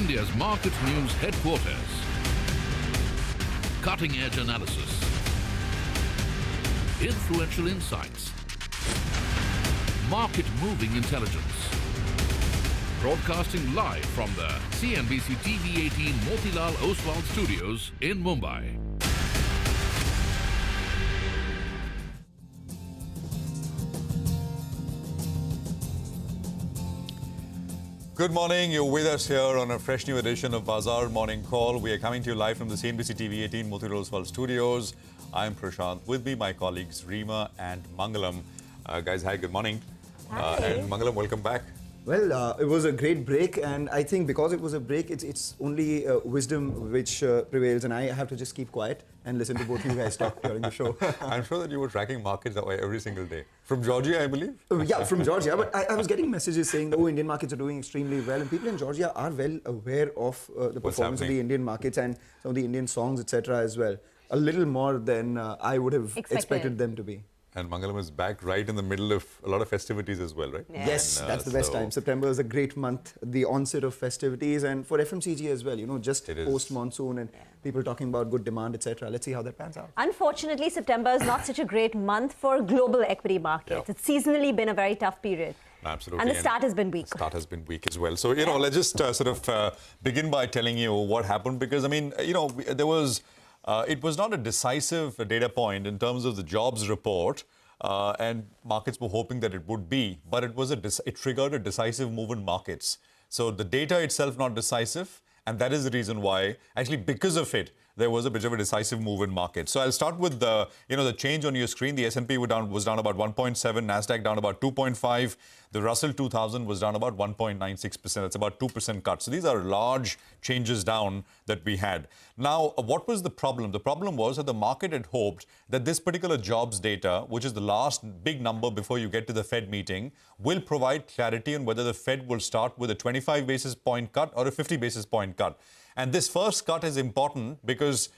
India's market news headquarters. Cutting-edge analysis. Influential insights. Market-moving intelligence. Broadcasting live from the CNBC-TV18 Motilal Oswal studios in Mumbai. Good morning. You're with us here on a fresh new edition of Bazaar Morning Call. We are coming to you live from the CNBC-TV18 Motilal Oswal studios. I'm Prashant. With me, my colleagues Reema and Mangalam. Guys, hi, good morning. Hi. And Mangalam, welcome back. Well, it was a great break, and I think because it was a break, it's only wisdom which prevails, and I have to just keep quiet and listen to both you guys talk during the show. I'm sure that you were tracking markets that way every single day. From Georgia, I believe? Yeah, from Georgia, but I was getting messages saying that, Indian markets are doing extremely well, and people in Georgia are well aware of the performance of the Indian markets and some of the Indian songs, etc. as well. A little more than I would have expected them to be. And Mangalam is back right in the middle of a lot of festivities as well, right? Yeah. Yes, that's the best time. September is a great month, the onset of festivities, and for FMCG as well, just post-monsoon and people talking about good demand, etc. Let's see how that pans out. Unfortunately, September is not such a great month for global equity markets. It's seasonally been a very tough period. Absolutely. And the start has been weak. The start has been weak as well. So, let's just begin by telling you what happened because, there was... it was not a decisive data point in terms of the jobs report, and markets were hoping that it would be, but it triggered a decisive move in markets. So the data itself not decisive, and that is the reason why, actually because of it, there was a bit of a decisive move in markets. So I'll start with the change on your screen. The S&P was down about 1.7, Nasdaq down about 2.5. The Russell 2000 was down about 1.96%. That's about 2% cut. So these are large changes down that we had. Now, what was the problem? The problem was that the market had hoped that this particular jobs data, which is the last big number before you get to the Fed meeting, will provide clarity on whether the Fed will start with a 25 basis point cut or a 50 basis point cut. And this first cut is important because,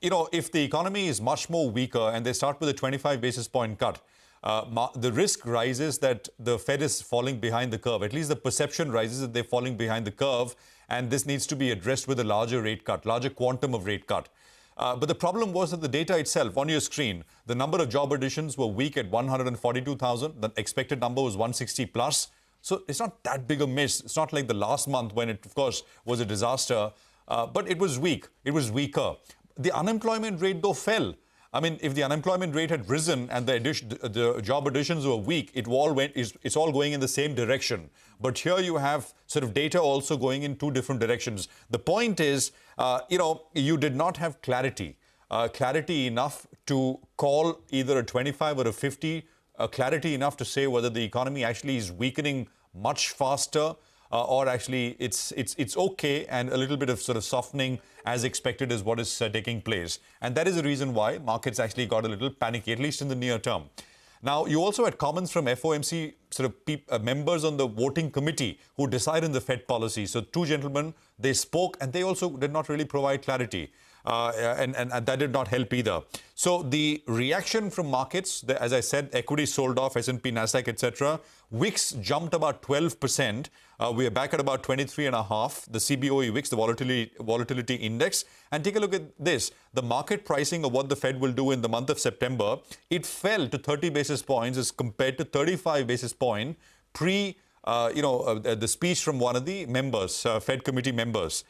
if the economy is much more weaker and they start with a 25 basis point cut, the risk rises that the Fed is falling behind the curve. At least the perception rises that they're falling behind the curve, and this needs to be addressed with a larger rate cut, larger quantum of rate cut. But the problem was that the data itself, on your screen, the number of job additions were weak at 142,000. The expected number was 160 plus. So it's not that big a miss. It's not like the last month when it, of course, was a disaster. But it was weak. It was weaker. The unemployment rate, though, fell. I mean, if the unemployment rate had risen and the job additions were weak, it's all going in the same direction. But here you have sort of data also going in two different directions. The point is, you did not have clarity enough to call either a 25 or a 50, clarity enough to say whether the economy actually is weakening much faster or actually it's okay and a little bit of sort of softening as expected is what is taking place. And that is the reason why markets actually got a little panicky, at least in the near term. Now, you also had comments from FOMC sort of members on the voting committee who decide on the Fed policy. So two gentlemen, they spoke and they also did not really provide clarity. And that did not help either. So the reaction from markets, as I said, equities sold off, S&P, Nasdaq, etc. Wix jumped about 12%. We are back at about 23.5. The CBOE Wix, the volatility index. And take a look at this. The market pricing of what the Fed will do in the month of September, it fell to 30 basis points as compared to 35 basis point pre, the speech from one of the members, Fed committee members.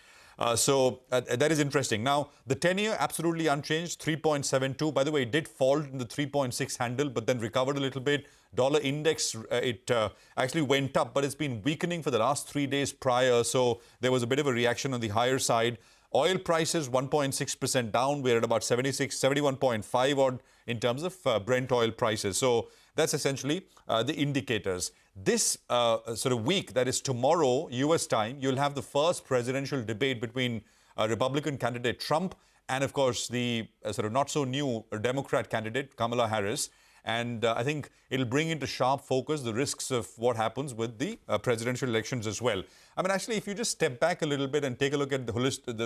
So that is interesting. Now, the 10-year absolutely unchanged, 3.72. By the way, it did fall in the 3.6 handle, but then recovered a little bit. Dollar index, it actually went up, but it's been weakening for the last 3 days prior. So there was a bit of a reaction on the higher side. Oil prices 1.6% down. We're at about 71.5 odd in terms of Brent oil prices. So that's essentially the indicators. This sort of week, that is tomorrow, US time, you'll have the first presidential debate between Republican candidate Trump and, of course, the sort of not so new Democrat candidate Kamala Harris. And I think it'll bring into sharp focus the risks of what happens with the presidential elections as well. I mean, actually, if you just step back a little bit and take a look at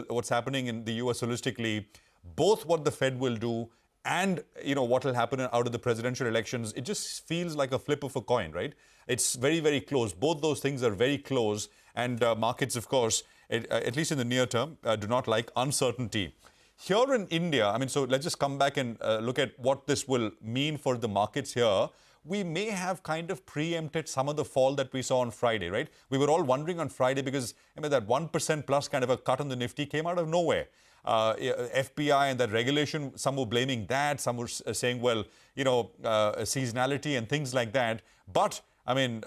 what's happening in the US holistically, both what the Fed will do and, what will happen out of the presidential elections, it just feels like a flip of a coin, right? It's very, very close. Both those things are very close. And markets, of course, at least in the near term, do not like uncertainty. Here in India, I mean, so let's just come back and look at what this will mean for the markets here. We may have kind of preempted some of the fall that we saw on Friday, right? We were all wondering on Friday because that 1% plus kind of a cut on the Nifty came out of nowhere. FPI and that regulation, some were blaming that, some were saying, well, seasonality and things like that. But I mean,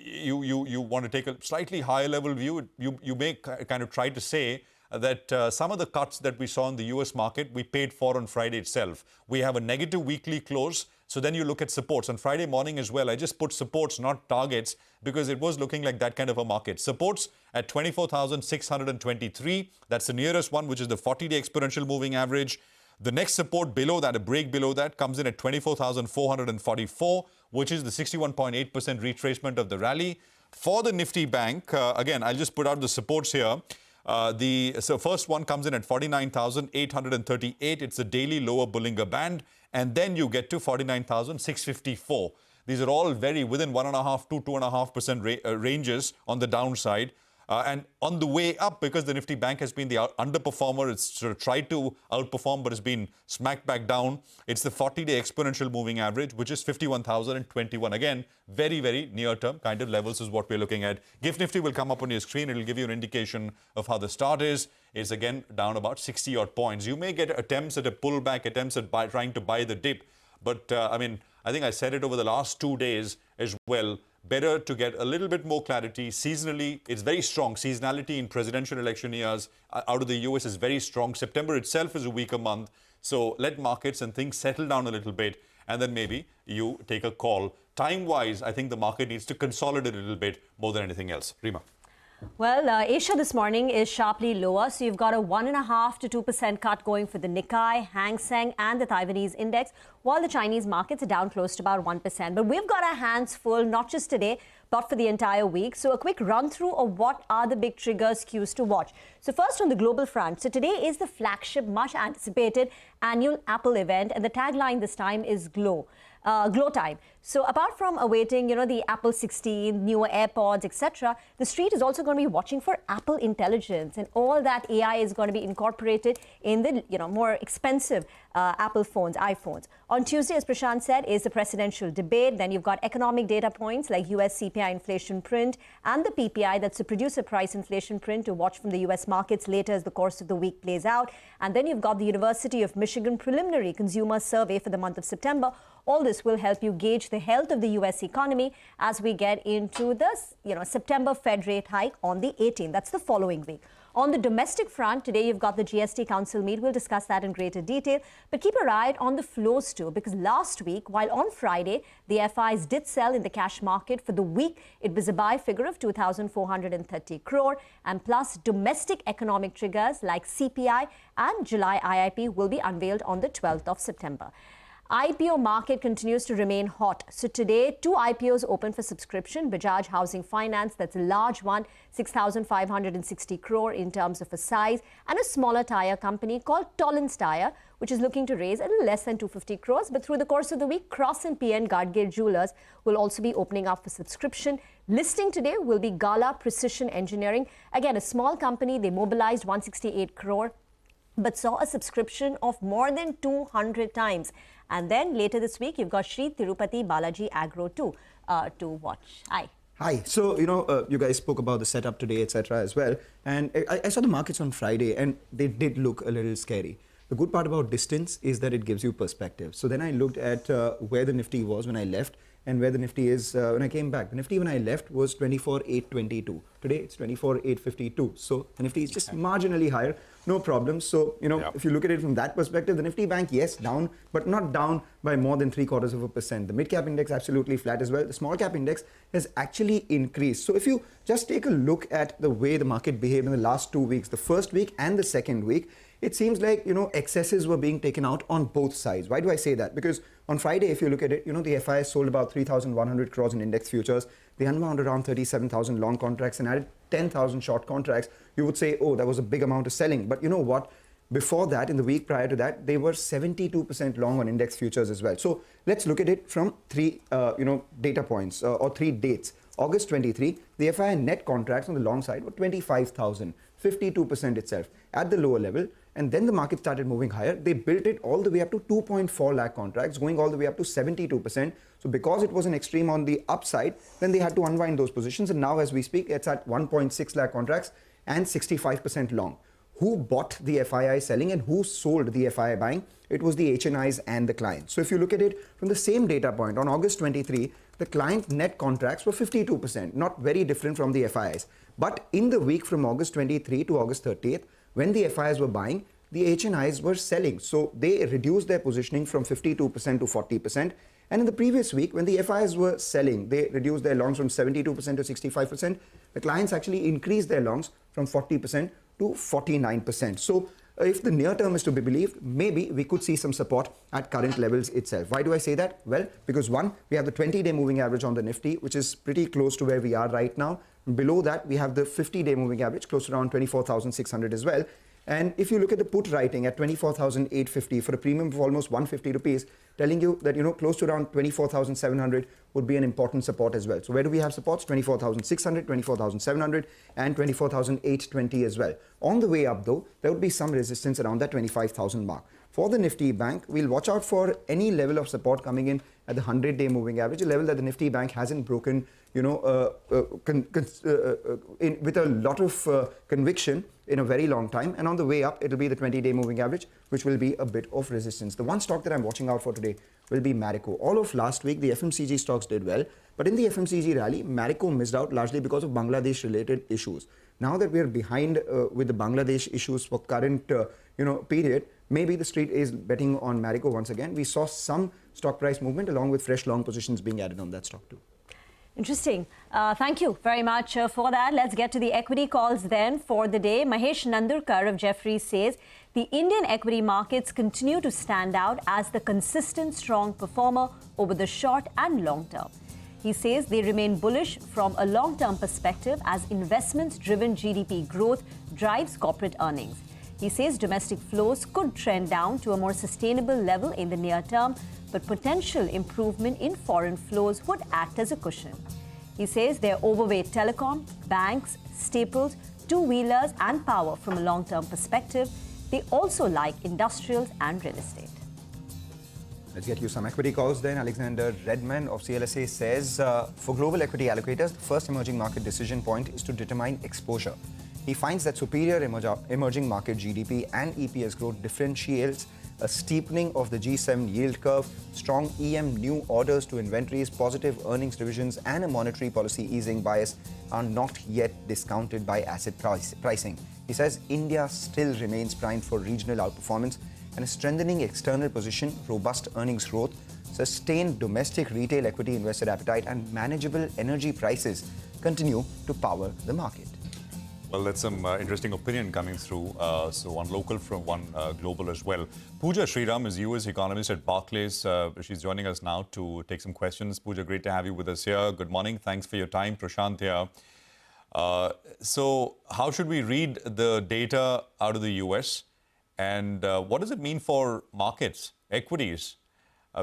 you want to take a slightly higher level view. You may kind of try to say that some of the cuts that we saw in the US market, we paid for on Friday itself. We have a negative weekly close. So then you look at supports. On Friday morning as well, I just put supports, not targets, because it was looking like that kind of a market. Supports at 24,623. That's the nearest one, which is the 40-day exponential moving average. The next support below that, a break below that, comes in at 24,444, which is the 61.8% retracement of the rally. For the Nifty Bank, again, I'll just put out the supports here. So first one comes in at 49,838. It's the daily lower Bollinger Band. And then you get to 49,654. These are all very within 1.5 to 2.5% ranges on the downside. And on the way up, because the Nifty Bank has been the underperformer, it's sort of tried to outperform, but it's been smacked back down. It's the 40-day exponential moving average, which is 51,021. Again, very, very near-term kind of levels is what we're looking at. GIFT Nifty will come up on your screen. It'll give you an indication of how the start is. It's again down about 60-odd points. You may get attempts at a pullback, attempts at trying to buy the dip. But, I mean, I think I said it over the last 2 days as well. Better to get a little bit more clarity. Seasonally, it's very strong. Seasonality in presidential election years out of the US is very strong. September itself is a weaker month. So let markets and things settle down a little bit, and then maybe you take a call. Time-wise, I think the market needs to consolidate a little bit more than anything else. Rima. Well, Asia this morning is sharply lower. So you've got a 1.5 to 2% cut going for the Nikkei, Hang Seng and the Taiwanese index, while the Chinese markets are down close to about 1%. But we've got our hands full, not just today, but for the entire week. So a quick run through of what are the big triggers, cues to watch. So first on the global front. So today is the flagship, much anticipated annual Apple event. And the tagline this time is glow time. So apart from awaiting, the Apple 16, newer AirPods, etc., the street is also going to be watching for Apple Intelligence, and all that AI is going to be incorporated in the, more expensive Apple phones, iPhones. On Tuesday, as Prashant said, is the presidential debate. Then you've got economic data points like US CPI inflation print and the PPI, that's the producer price inflation print, to watch from the US markets later as the course of the week plays out. And then you've got the University of Michigan preliminary consumer survey for the month of September. All this will help you gauge the health of the US economy as we get into the September Fed rate hike on the 18th. That's the following week. On the domestic front, today you've got the GST Council meet. We'll discuss that in greater detail. But keep your eye on the flows too, because last week, while on Friday, the FIs did sell in the cash market. For the week, it was a buy figure of 2,430 crore. And plus, domestic economic triggers like CPI and July IIP will be unveiled on the 12th of September. IPO market continues to remain hot. So today, 2 IPOs open for subscription. Bajaj Housing Finance, that's a large one, 6,560 crore in terms of a size, and a smaller tyre company called Tollins Tyre, which is looking to raise a little less than 250 crores. But through the course of the week, Cross and PN Gadgir Jewelers will also be opening up for subscription. Listing today will be Gala Precision Engineering. Again, a small company. They mobilized 168 crore, but saw a subscription of more than 200 times. And then later this week, you've got Sri Tirupati Balaji Agro too to watch. Hi. Hi. So, you guys spoke about the setup today, etc. as well. And I saw the markets on Friday and they did look a little scary. The good part about distance is that it gives you perspective. So then I looked at where the Nifty was when I left and where the Nifty is when I came back. The Nifty when I left was 24,822. Today it's 24,852. So the Nifty is just marginally higher. No problem. So, if you look at it from that perspective, the Nifty Bank, yes, down, but not down by more than 0.75%. The mid-cap index absolutely flat as well. The small-cap index has actually increased. So if you just take a look at the way the market behaved in the last 2 weeks, the first week and the second week, it seems like, excesses were being taken out on both sides. Why do I say that? Because on Friday, if you look at it, the FI sold about 3,100 crores in index futures. They unwound around 37,000 long contracts and added 10,000 short contracts. You would say, oh, that was a big amount of selling. But you know what? Before that, in the week prior to that, they were 72% long on index futures as well. So let's look at it from 3, data points or 3 dates. August 23, the FII net contracts on the long side were 25,000, 52% itself at the lower level. And then the market started moving higher. They built it all the way up to 2.4 lakh contracts, going all the way up to 72%. So because it was an extreme on the upside, then they had to unwind those positions. And now as we speak, it's at 1.6 lakh contracts and 65% long. Who bought the FII selling and who sold the FII buying? It was the HNIs and the clients. So if you look at it from the same data point, on August 23, the client net contracts were 52%, not very different from the FIIs. But in the week from August 23 to August 30th, when the FIIs were buying, the HNIs were selling. So they reduced their positioning from 52% to 40%. And in the previous week, when the FIIs were selling, they reduced their longs from 72% to 65%. The clients actually increased their longs from 40% to 49%. So if the near term is to be believed, maybe we could see some support at current levels itself. Why do I say that? Well, because one, we have the 20-day moving average on the Nifty, which is pretty close to where we are right now. Below that, we have the 50-day moving average, close to around 24,600 as well. And if you look at the put writing at 24,850 for a premium of almost 150 rupees, telling you that, close to around 24,700 would be an important support as well. So where do we have supports? 24,600, 24,700 and 24,820 as well. On the way up though, there would be some resistance around that 25,000 mark. For the Nifty Bank, we'll watch out for any level of support coming in at the 100-day moving average, a level that the Nifty Bank hasn't broken, with a lot of conviction in a very long time. And on the way up, it'll be the 20-day moving average, which will be a bit of resistance. The one stock that I'm watching out for today will be Marico. All of last week, the FMCG stocks did well, but in the FMCG rally, Marico missed out largely because of Bangladesh-related issues. Now that we're behind with the Bangladesh issues for current, period, maybe the street is betting on Marico once again. We saw some stock price movement along with fresh long positions being added on that stock too. Interesting. Thank you very much for that. Let's get to the equity calls then for the day. Mahesh Nandurkar of Jefferies says the Indian equity markets continue to stand out as the consistent strong performer over the short and long term. He says they remain bullish from a long-term perspective as investments-driven GDP growth drives corporate earnings. He says domestic flows could trend down to a more sustainable level in the near term, but potential improvement in foreign flows would act as a cushion. He says they're overweight telecom, banks, staples, two-wheelers and power from a long-term perspective. They also like industrials and real estate. Let's get you some equity calls then. Alexander Redman of CLSA says, for global equity allocators, the first emerging market decision point is to determine exposure. He finds that superior emerging market GDP and EPS growth differentiates a steepening of the G7 yield curve, strong EM new orders to inventories, positive earnings revisions and a monetary policy easing bias are not yet discounted by asset pricing. He says India still remains primed for regional outperformance and a strengthening external position, robust earnings growth, sustained domestic retail equity investor appetite and manageable energy prices continue to power the market. Well, that's some interesting opinion coming through. So one local from one global as well. Pooja Sriram is US economist at Barclays. She's joining us now to take some questions. Pooja, great to have you with us here. Good morning. Thanks for your time. Prashant here. So how should we read the data out of the US? And what does it mean for markets, equities?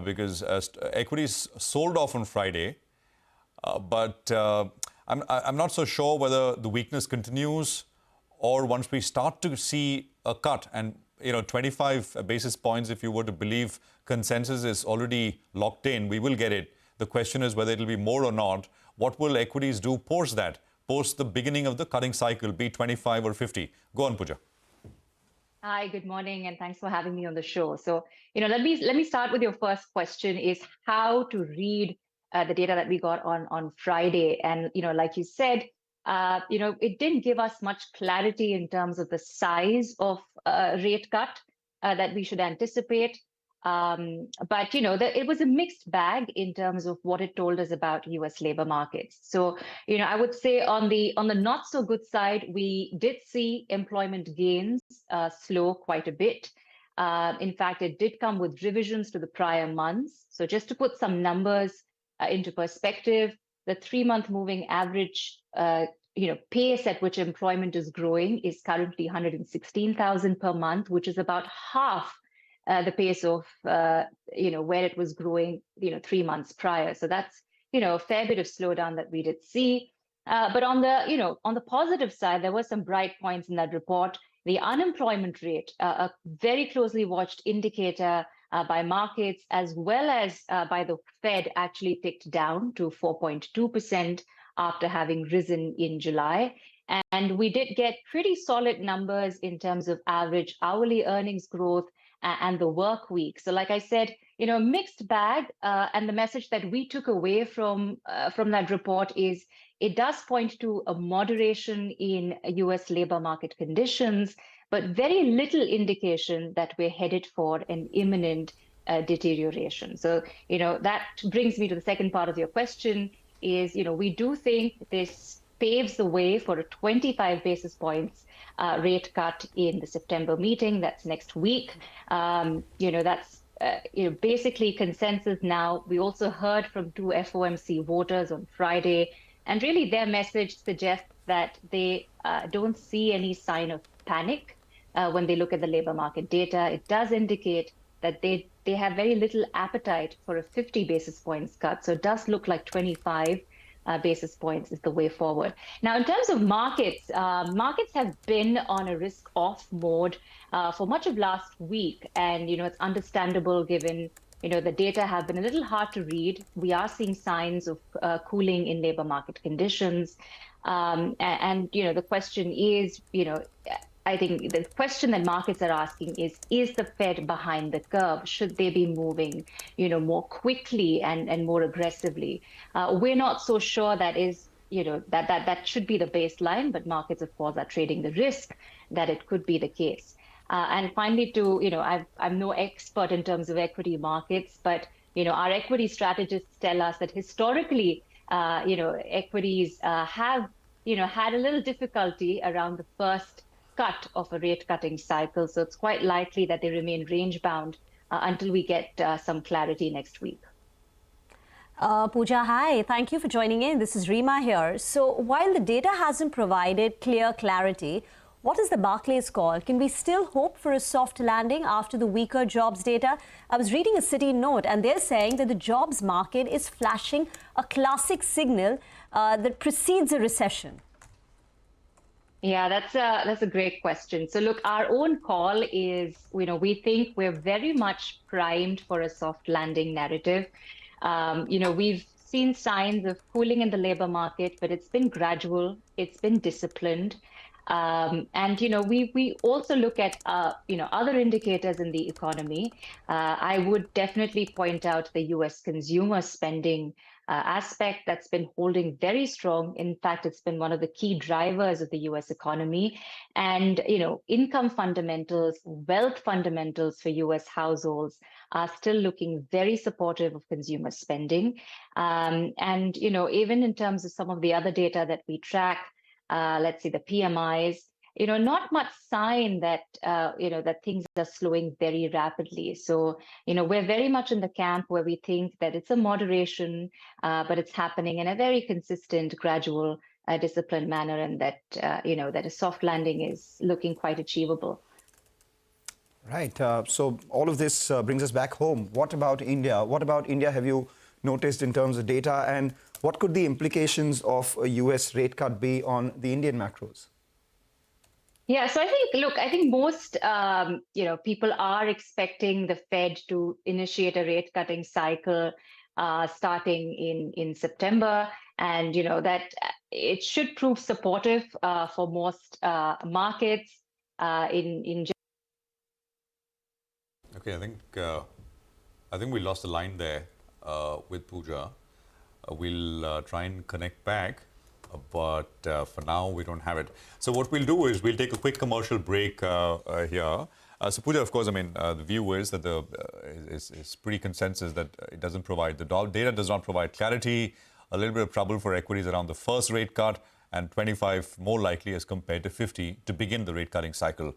Because equities sold off on Friday, but I'm not so sure whether the weakness continues or once we start to see a cut and 25 basis points, if you were to believe consensus is already locked in, we will get it. The question is whether it will be more or not. What will equities do post that, post the beginning of the cutting cycle, be 25 or 50? Go on, Pooja. Hi, good morning, and thanks for having me on the show. So, let me start with your first question: is how to read the data that we got on Friday. And, like you said, it didn't give us much clarity in terms of the size of rate cut that we should anticipate. But, it was a mixed bag in terms of what it told us about US labor markets. So, I would say on the not so good side, we did see employment gains slow quite a bit. In fact, it did come with revisions to the prior months. So just to put some numbers into perspective, the 3-month moving average, pace at which employment is growing is currently 116,000 per month, which is about half the pace of, where it was growing, 3 months prior. So that's a fair bit of slowdown that we did see. But on the positive side, there were some bright points in that report. The unemployment rate, a very closely watched indicator by markets as well as by the Fed, actually ticked down to 4.2% after having risen in July. And we did get pretty solid numbers in terms of average hourly earnings growth and the work week. So like I said, mixed bag. And the message that we took away from that report is it does point to a moderation in US labor market conditions, but very little indication that we're headed for an imminent deterioration. So, that brings me to the second part of your question is, we do think this paves the way for a 25 basis points rate cut in the September meeting. That's next week. That's basically consensus now. We also heard from two FOMC voters on Friday, and really their message suggests that they don't see any sign of panic when they look at the labor market data. It does indicate that they have very little appetite for a 50 basis points cut. So it does look like 25 basis points is the way forward. Now, in terms of markets, markets have been on a risk-off mode for much of last week. And, it's understandable given, the data have been a little hard to read. We are seeing signs of cooling in labor market conditions. And, the question is, I think the question that markets are asking is the Fed behind the curve? Should they be moving, more quickly and more aggressively? We're not so sure that is, that should be the baseline, but markets, of course, are trading the risk that it could be the case. And finally, I'm no expert in terms of equity markets, but, our equity strategists tell us that historically, equities have, had a little difficulty around the first cut of a rate cutting cycle. So it's quite likely that they remain range bound until we get some clarity next week. Pooja, hi. Thank you for joining in. This is Reema here. So while the data hasn't provided clear clarity, what is the Barclays call? Can we still hope for a soft landing after the weaker jobs data? I was reading a Citi note and they're saying that the jobs market is flashing a classic signal that precedes a recession. Yeah, that's a great question. So look, our own call is, we think we're very much primed for a soft landing narrative. We've seen signs of cooling in the labor market, but it's been gradual, it's been disciplined. And, we also look at, other indicators in the economy. I would definitely point out the US consumer spending aspect that's been holding very strong. In fact, it's been one of the key drivers of the US economy. And, income fundamentals, wealth fundamentals for US households are still looking very supportive of consumer spending. And, even in terms of some of the other data that we track, let's see, the PMIs, not much sign that, that things are slowing very rapidly. So, we're very much in the camp where we think that it's a moderation, but it's happening in a very consistent, gradual, disciplined manner, and that, that a soft landing is looking quite achievable. Right. So all of this brings us back home. What about India? What about India have you noticed in terms of data? And what could the implications of a US rate cut be on the Indian macros? Yeah, so I think most, people are expecting the Fed to initiate a rate cutting cycle starting in September. And, that it should prove supportive for most markets in. Okay, I think we lost the line there with Pooja. We'll try and connect back, but for now we don't have it. So what we'll do is we'll take a quick commercial break here. So Pooja, of course, the view is that is pretty consensus that it doesn't provide, the data does not provide clarity, a little bit of trouble for equities around the first rate cut, and 25 more likely as compared to 50 to begin the rate cutting cycle.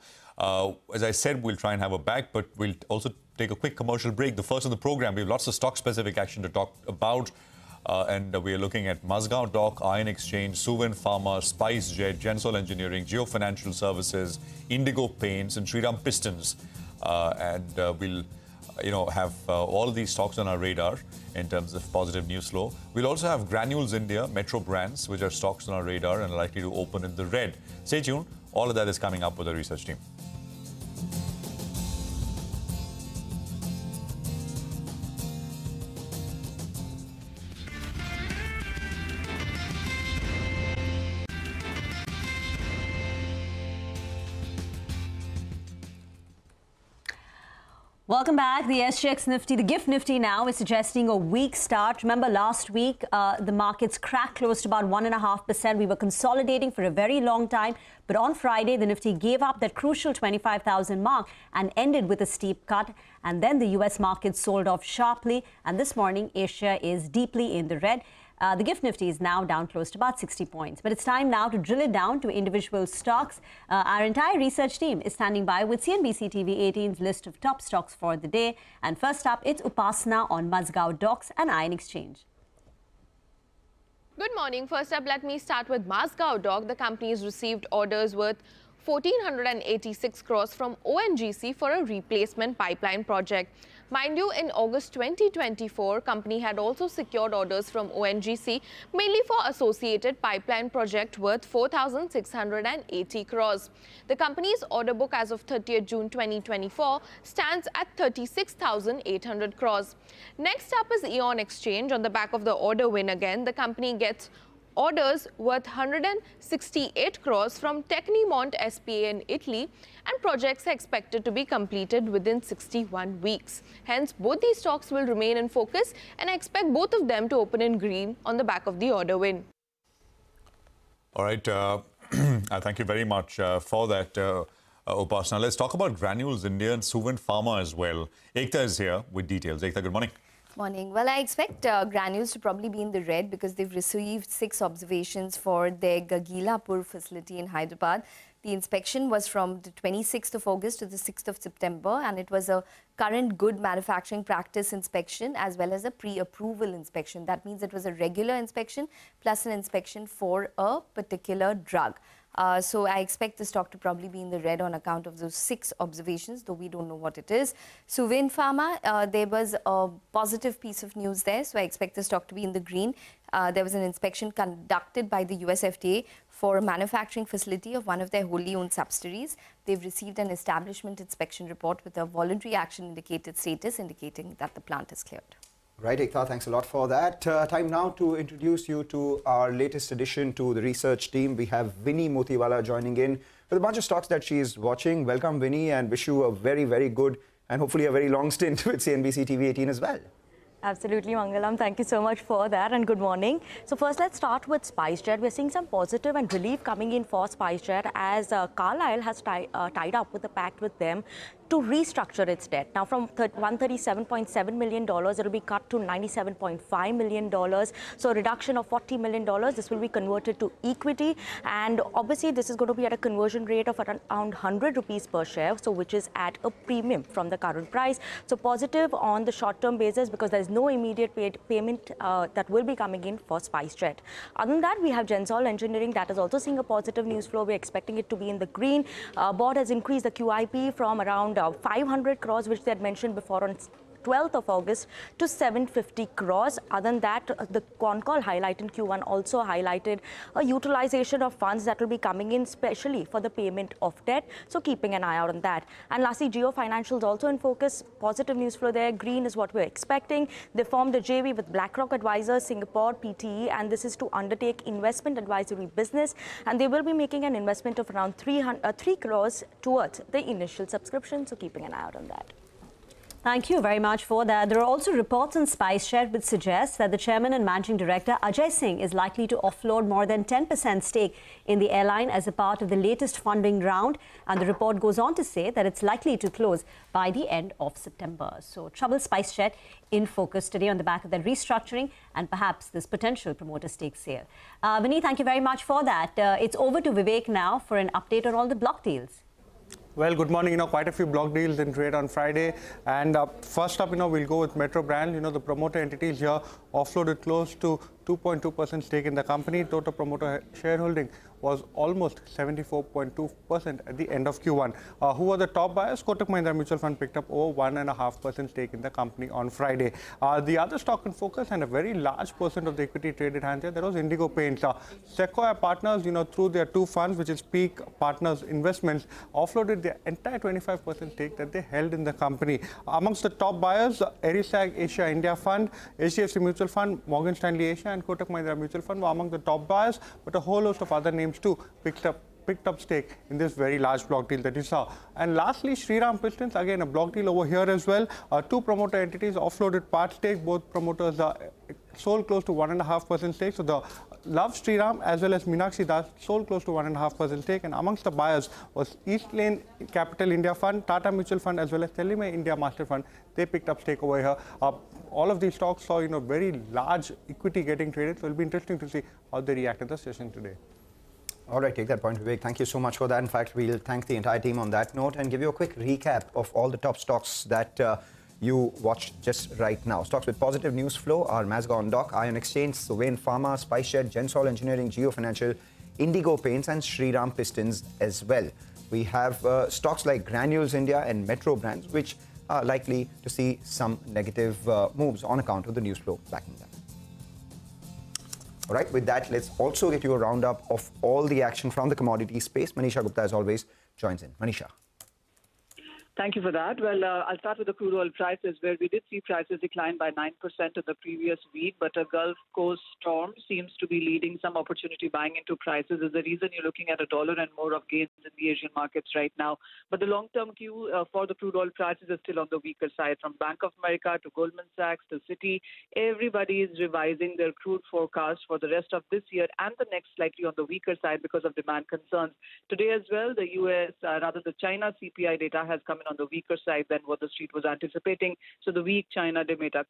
As I said, we'll try and have a back, but we'll also take a quick commercial break. The first of the program, we have lots of stock-specific action to talk about. And we are looking at Mazgaon Dock, Iron Exchange, Suven Pharma, SpiceJet, Gensol Engineering, Geo Financial Services, Indigo Paints, and Shriram Pistons. And we'll have all these stocks on our radar in terms of positive news flow. We'll also have Granules India, Metro Brands, which are stocks on our radar and are likely to open in the red. Stay tuned. All of that is coming up with the research team. Welcome back. The SGX Nifty, the GIFT Nifty now is suggesting a weak start. Remember last week, the markets cracked close to about 1.5%. We were consolidating for a very long time. But on Friday, the Nifty gave up that crucial 25,000 mark and ended with a steep cut. And then the US market sold off sharply. And this morning, Asia is deeply in the red. The GIFT Nifty is now down close to about 60 points. But it's time now to drill it down to individual stocks. Our entire research team is standing by with CNBC-TV18's list of top stocks for the day. And first up, it's Upasana on Mazgaon Docks and Iron Exchange. Good morning. First up, let me start with Mazgaon Dock. The company has received orders worth 1,486 crores from ONGC for a replacement pipeline project. Mind you, in August 2024, company had also secured orders from ONGC, mainly for associated pipeline project worth 4,680 crores. The company's order book as of 30th June 2024 stands at 36,800 crores. Next up is Ion Exchange. On the back of the order win again, the company gets orders worth 168 crores from Tecnimont SPA in Italy, and projects are expected to be completed within 61 weeks. Hence, both these stocks will remain in focus, and I expect both of them to open in green on the back of the order win. All right. Thank you very much for that, Upasana. Let's talk about Granules India and Suvin Pharma as well. Ekta is here with details. Ekta, good morning. Morning. Well, I expect Granules to probably be in the red because they've received 6 observations for their Gagilapur facility in Hyderabad. The inspection was from the 26th of August to the 6th of September, and it was a current good manufacturing practice inspection as well as a pre-approval inspection. That means it was a regular inspection plus an inspection for a particular drug. So I expect the stock to probably be in the red on account of those 6 observations, though we don't know what it is. Suvin Pharma, there was a positive piece of news there, so I expect the stock to be in the green. There was an inspection conducted by the US FDA for a manufacturing facility of one of their wholly owned subsidiaries. They've received an establishment inspection report with a voluntary action indicated status indicating that the plant is cleared. Right, Ekta, thanks a lot for that. Time now to introduce you to our latest addition to the research team. We have Vinny Motiwala joining in with a bunch of stocks that she's watching. Welcome, Vinny, and wish you a very, very good and hopefully a very long stint with CNBC TV18 as well. Absolutely, Mangalam. Thank you so much for that and good morning. So first, let's start with SpiceJet. We're seeing some positive and relief coming in for SpiceJet as Carlyle has tied up with a pact with them to restructure its debt. Now, from $137.7 million, it will be cut to $97.5 million. So a reduction of $40 million. This will be converted to equity. And obviously, this is going to be at a conversion rate of around 100 rupees per share, so which is at a premium from the current price. So positive on the short-term basis because there's no immediate payment that will be coming in for SpiceJet. Other than that, we have Gensol Engineering that is also seeing a positive news flow. We're expecting it to be in the green. Board has increased the QIP from around 500 crores, which they had mentioned before, on 12th of August to 750 crores. Other than that, the con call highlight in Q1 also highlighted a utilization of funds that will be coming in specially for the payment of debt. So keeping an eye out on that. And lastly, Geo Financials also in focus. Positive news flow there. Green is what we're expecting. They formed a JV with BlackRock Advisors, Singapore, PTE, and this is to undertake investment advisory business. And they will be making an investment of around 3 crores towards the initial subscription. So keeping an eye out on that. Thank you very much for that. There are also reports on SpiceJet which suggest that the chairman and managing director, Ajay Singh, is likely to offload more than 10% stake in the airline as a part of the latest funding round. And the report goes on to say that it's likely to close by the end of September. So trouble SpiceJet in focus today on the back of the restructuring and perhaps this potential promoter stake sale. Vinny, thank you very much for that. It's over to Vivek now for an update on all the block deals. Well, good morning. Quite a few block deals in trade on Friday. And first up, we'll go with Metro Brand. The promoter entities here offloaded close to 2.2% stake in the company. Total promoter shareholding was almost 74.2% at the end of Q1. Who were the top buyers? Kotak Mahindra Mutual Fund picked up over 1.5% stake in the company on Friday. The other stock in focus and a very large percent of the equity traded hands here, there was Indigo Paints. Sequoia Partners, through their two funds, which is Peak Partners Investments, offloaded their entire 25% stake that they held in the company. Amongst the top buyers, Erisag Asia India Fund, HDFC Mutual Fund, Morgan Stanley Asia and Kotak Mahindra Mutual Fund were among the top buyers, but a whole host of other names too picked up stake in this very large block deal that you saw. And lastly, Shriram Pistons, again a block deal over here as well. Two promoter entities offloaded part stake. Both promoters sold close to 1.5% stake. So the Love Shriram as well as Meenakshi Das sold close to 1.5% stake. And amongst the buyers was East Lane Capital India Fund, Tata Mutual Fund as well as Telime India Master Fund. They picked up stake over here. All of these stocks saw very large equity getting traded. So it'll be interesting to see how they react in the session today. All right, take that point, Vivek. Thank you so much for that. In fact, we'll thank the entire team on that note and give you a quick recap of all the top stocks that you watched just right now. Stocks with positive news flow are Mazga on Dock, Ion Exchange, Suvain Pharma, SpiceJet, Gensol Engineering, Geo Financial, Indigo Paints and Shriram Pistons as well. We have stocks like Granules India and Metro Brands, which are likely to see some negative moves on account of the news flow backing them. All right, with that, let's also get you a roundup of all the action from the commodity space. Manisha Gupta, as always, joins in. Manisha. Thank you for that. Well, I'll start with the crude oil prices, where we did see prices decline by 9% in the previous week, but a Gulf Coast storm seems to be leading some opportunity buying into prices. Is the reason you're looking at $1 and more of gains in the Asian markets right now. But the long-term queue for the crude oil prices is still on the weaker side. From Bank of America to Goldman Sachs to Citi, everybody is revising their crude forecast for the rest of this year and the next slightly on the weaker side because of demand concerns. Today as well, the the China CPI data has come in on the weaker side than what the street was anticipating. So the weak China data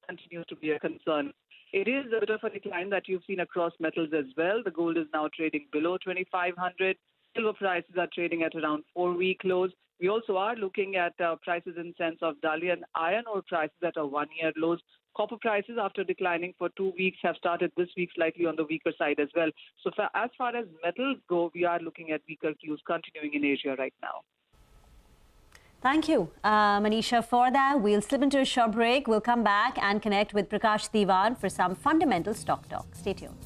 continues to be a concern. It is a bit of a decline that you've seen across metals as well. The gold is now trading below 2,500. Silver prices are trading at around 4-week lows. We also are looking at prices in sense of Dalian iron ore prices at a 1-year lows. Copper prices, after declining for 2 weeks, have started this week slightly on the weaker side as well. So as far as metals go, we are looking at weaker cues continuing in Asia right now. Thank you, Manisha, for that. We'll slip into a short break. We'll come back and connect with Prakash Diwan for some fundamental stock talk. Stay tuned.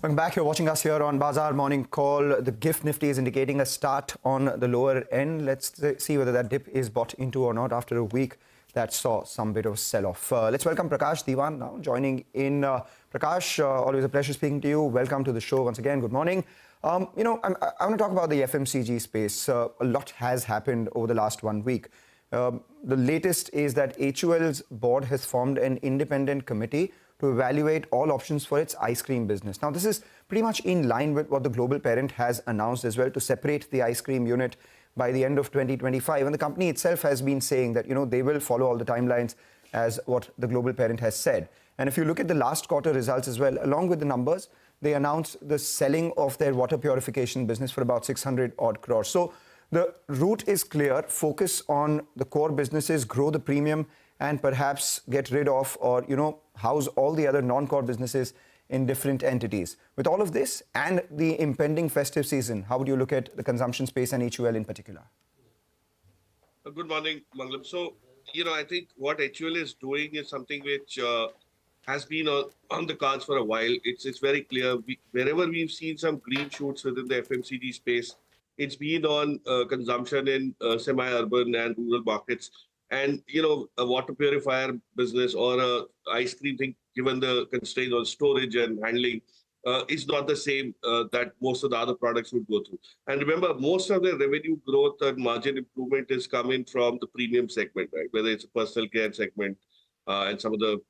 Welcome back. You're watching us here on Bazaar Morning Call. The GIFT Nifty is indicating a start on the lower end. Let's see whether that dip is bought into or not after a week that saw some bit of sell-off. Let's welcome Prakash Diwan now joining in. Prakash, always a pleasure speaking to you. Welcome to the show once again. Good morning. I want to talk about the FMCG space. A lot has happened over the last 1 week. The latest is that HUL's board has formed an independent committee to evaluate all options for its ice cream business. Now, this is pretty much in line with what the global parent has announced as well, to separate the ice cream unit by the end of 2025. And the company itself has been saying that, they will follow all the timelines as what the global parent has said. And if you look at the last quarter results as well, along with the numbers, they announced the selling of their water purification business for about 600 odd crores. So the route is clear: focus on the core businesses, grow the premium, and perhaps get rid of or, house all the other non-core businesses in different entities. With all of this and the impending festive season, how would you look at the consumption space and HUL in particular? Good morning, Mangalam. So, I think what HUL is doing is something which has been on the cards for a while. It's very clear. Wherever we've seen some green shoots within the FMCG space, it's been on consumption in semi-urban and rural markets. And, a water purifier business or a ice cream thing, given the constraints on storage and handling, is not the same that most of the other products would go through. And remember, most of the revenue growth and margin improvement is coming from the premium segment, right? Whether it's a personal care segment and some of the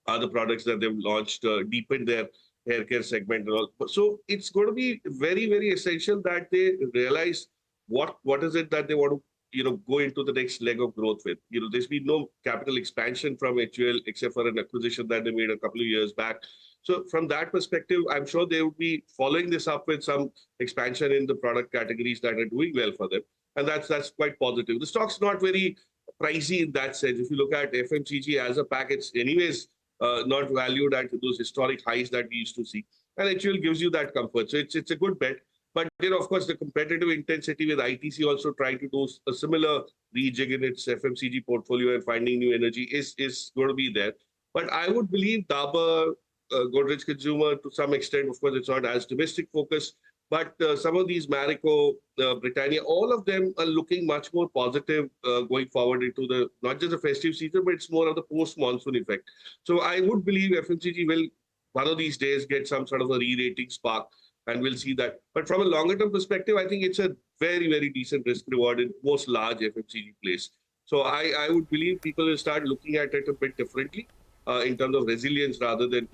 other products that they've launched, deepened their hair care segment and all. So it's going to be very, very essential that they realize what is it that they want to go into the next leg of growth with. There's been no capital expansion from HUL except for an acquisition that they made a couple of years back. So from that perspective, I'm sure they would be following this up with some expansion in the product categories that are doing well for them. And that's quite positive. The stock's not very pricey in that sense. If you look at FMCG as a pack, it's anyways not valued at those historic highs that we used to see. And HUL gives you that comfort. So it's a good bet. But, of course, the competitive intensity with ITC also trying to do a similar rejig in its FMCG portfolio and finding new energy is going to be there. But I would believe Dabur, Godrej Consumer, to some extent, of course, it's not as domestic focused, but some of these Marico, Britannia, all of them are looking much more positive going forward into not just the festive season, but it's more of the post-monsoon effect. So I would believe FMCG will, one of these days, get some sort of a re-rating spark. And we'll see that. But from a longer-term perspective, I think it's a very, very decent risk-reward in most large FMCG plays. So I would believe people will start looking at it a bit differently in terms of resilience rather than,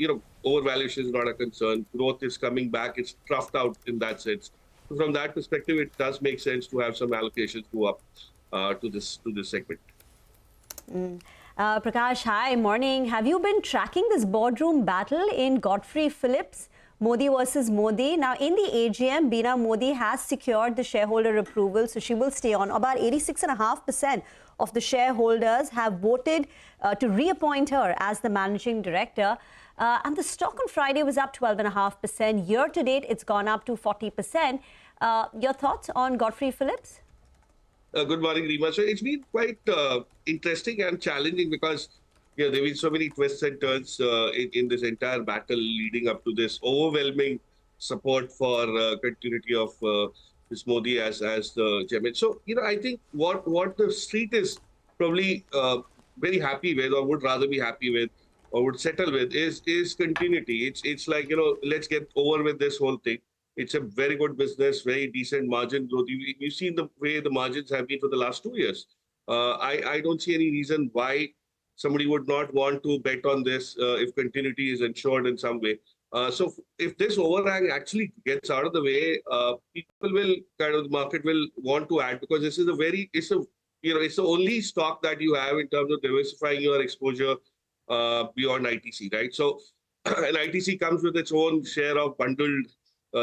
overvaluation is not a concern. Growth is coming back. It's troughed out in that sense. So from that perspective, it does make sense to have some allocations go up to this segment. Prakash, hi, morning. Have you been tracking this boardroom battle in Godfrey Phillips? Modi versus Modi. Now, in the AGM, Beena Modi has secured the shareholder approval, so she will stay on. About 86.5% of the shareholders have voted to reappoint her as the managing director. And the stock on Friday was up 12.5%. Year to date, it's gone up to 40%. Your thoughts on Godfrey Phillips? Good morning, Rima. So it's been quite interesting and challenging because there have been so many twists and turns in this entire battle leading up to this overwhelming support for continuity of Ms. Modi as the chairman. So, I think what the street is probably very happy with, or would rather be happy with, or would settle with, is continuity. It's like, let's get over with this whole thing. It's a very good business, very decent margin growth. You've seen the way the margins have been for the last 2 years. I don't see any reason why somebody would not want to bet on this if continuity is ensured in some way. So if this overhang actually gets out of the way, people will the market will want to add, because this is it's the only stock that you have in terms of diversifying your exposure beyond ITC, right? So and ITC comes with its own share of bundled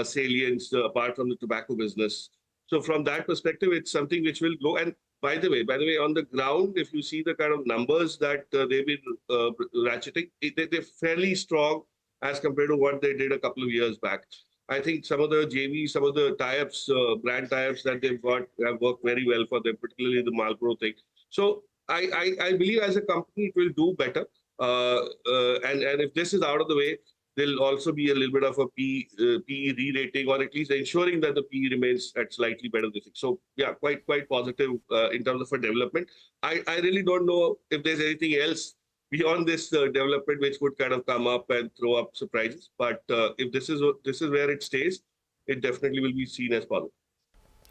salience apart from the tobacco business. So from that perspective, it's something which will grow. And by the way, on the ground, if you see the kind of numbers that they've been ratcheting, they're fairly strong as compared to what they did a couple of years back. I think some of the JV, some of the tie-ups, brand tie-ups that they've got have worked very well for them, particularly the Marlboro thing. So I believe as a company, it will do better. And if this is out of the way, there'll also be a little bit of a PE re-rating, or at least ensuring that the PE remains at slightly better than 6. So yeah, quite positive in terms of a development. I really don't know if there's anything else beyond this development which could kind of come up and throw up surprises. But if this is where it stays, it definitely will be seen as positive.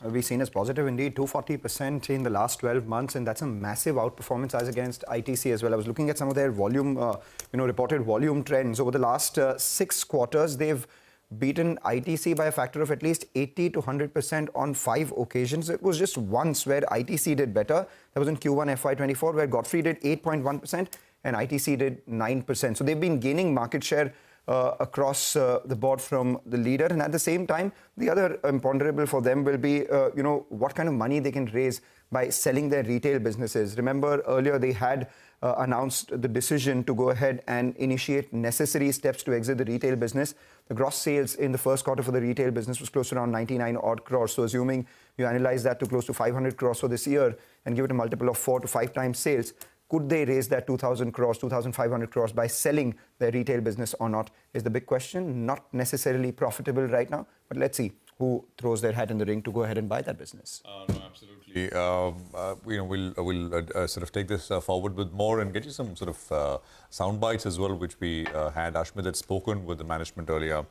Will be seen as positive indeed, 240% in the last 12 months, and that's a massive outperformance as against ITC as well. I was looking at some of their volume, reported volume trends. Over the last 6 quarters, they've beaten ITC by a factor of at least 80 to 100% on 5 occasions. It was just once where ITC did better. That was in Q1 FY24, where Godfrey did 8.1% and ITC did 9%. So they've been gaining market share across the board from the leader. And at the same time, the other imponderable for them will be, what kind of money they can raise by selling their retail businesses. Remember, earlier they had announced the decision to go ahead and initiate necessary steps to exit the retail business. The gross sales in the first quarter for the retail business was close to around 99 odd crores. So assuming you analyze that to close to 500 crores for this year and give it a multiple of 4 to 5 times sales, could they raise that 2,000 crores, 2,500 crores by selling their retail business or not is the big question. Not necessarily profitable right now, but let's see who throws their hat in the ring to go ahead and buy that business. No, absolutely. We'll sort of take this forward with more and get you some sort of sound bites as well, which we had. Ashmit had spoken with the management earlier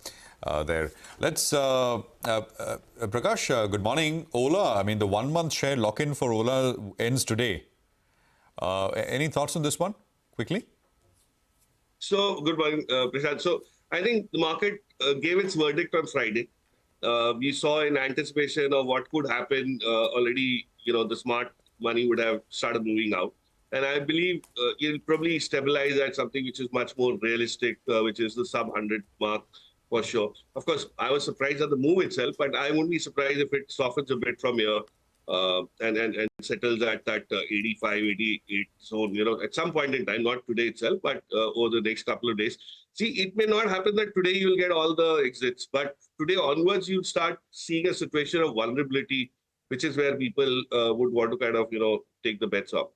there. Let's, Prakash, good morning. Ola, I mean, the 1 month share lock-in for Ola ends today. Any thoughts on this one, quickly? So, good morning, Prashant. So, I think the market gave its verdict on Friday. We saw in anticipation of what could happen already, the smart money would have started moving out. And I believe it'll probably stabilize at something which is much more realistic, which is the sub 100 mark for sure. Of course, I was surprised at the move itself, but I won't be surprised if it softens a bit from here and settles at that 85, 88 zone, at some point in time, not today itself, but over the next couple of days. See, it may not happen that today you'll get all the exits, but today onwards, you'll start seeing a situation of vulnerability, which is where people would want to kind of, take the bets off.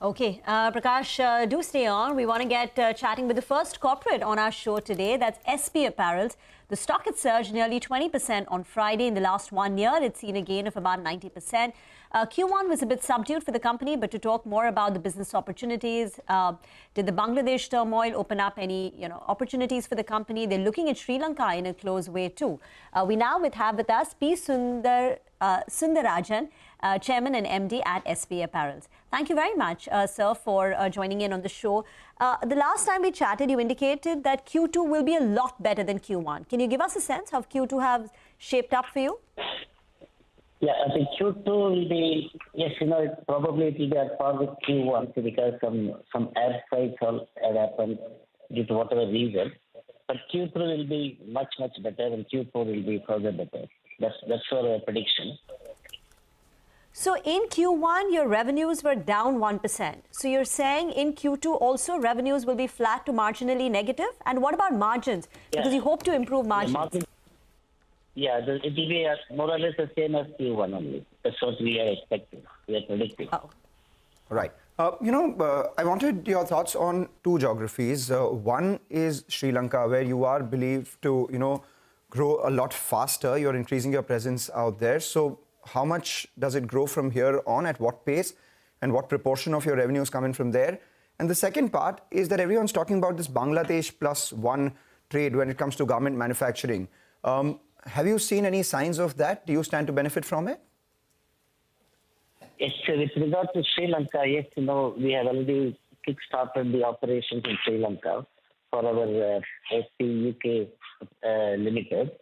Okay, Prakash, do stay on. We want to get chatting with the first corporate on our show today. That's SP Apparels. The stock had surged nearly 20% on Friday. In the last 1 year, it's seen a gain of about 90%. Q1 was a bit subdued for the company, but to talk more about the business opportunities, did the Bangladesh turmoil open up any opportunities for the company? They're looking at Sri Lanka in a close way too. We now have with us P. Sundarajan, Chairman and MD at SP Apparels. Thank you very much, sir, for joining in on the show. The last time we chatted, you indicated that Q2 will be a lot better than Q1. Can you give us a sense how Q2 has shaped up for you? Yeah, I think Q2 will be, yes, probably it will be at par with Q1 because some air strikes had happened due to whatever reason. But Q3 will be much, much better and Q4 will be further better. That's our prediction. So in Q1, your revenues were down 1%. So you're saying in Q2 also revenues will be flat to marginally negative? And what about margins? Yeah. Because you hope to improve margins. It will be more or less the same as Q1 only. That's what we are expecting. We are predicting. Oh. Right. I wanted your thoughts on two geographies. One is Sri Lanka, where you are believed to, grow a lot faster. You're increasing your presence out there. So how much does it grow from here on? At what pace? And what proportion of your revenues come in from there? And the second part is that everyone's talking about this Bangladesh +1 trade when it comes to garment manufacturing. Have you seen any signs of that? Do you stand to benefit from it? Yes, with regard to Sri Lanka, yes, we have already kick-started the operations in Sri Lanka for our SP UK Limited.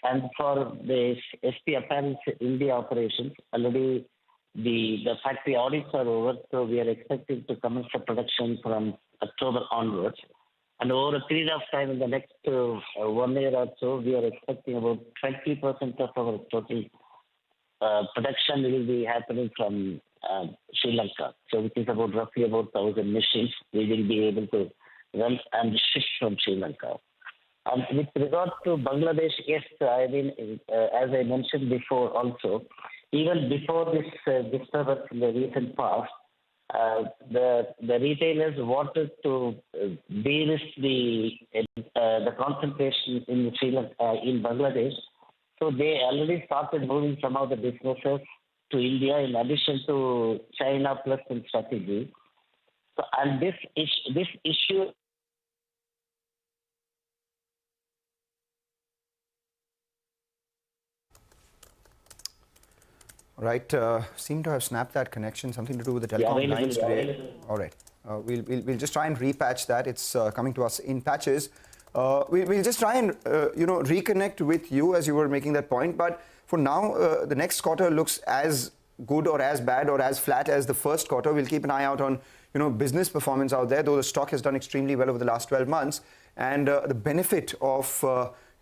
And for the SP Apparel India operations, already the factory audits are over, so we are expecting to commence the production from October onwards. And over a period of time, in the next 1 year or so, we are expecting about 20% of our total production will be happening from Sri Lanka. So which is roughly about 1,000 machines we will be able to run and ship from Sri Lanka. And with regard to Bangladesh, yes, I mean, as I mentioned before also, even before this disturbance in the recent past, the retailers wanted to de-risk the concentration in Sri Lanka, in Bangladesh. So they already started moving some of the businesses to India in addition to China plus in strategy. So, and this issue. Right, seem to have snapped that connection, something to do with the telecom lines today. All right, we'll just try and repatch that. It's coming to us in patches. We'll just try and reconnect with you as you were making that point. But for now, the next quarter looks as good or as bad or as flat as the first quarter. We'll keep an eye out on business performance out there, though the stock has done extremely well over the last 12 months. And the benefit of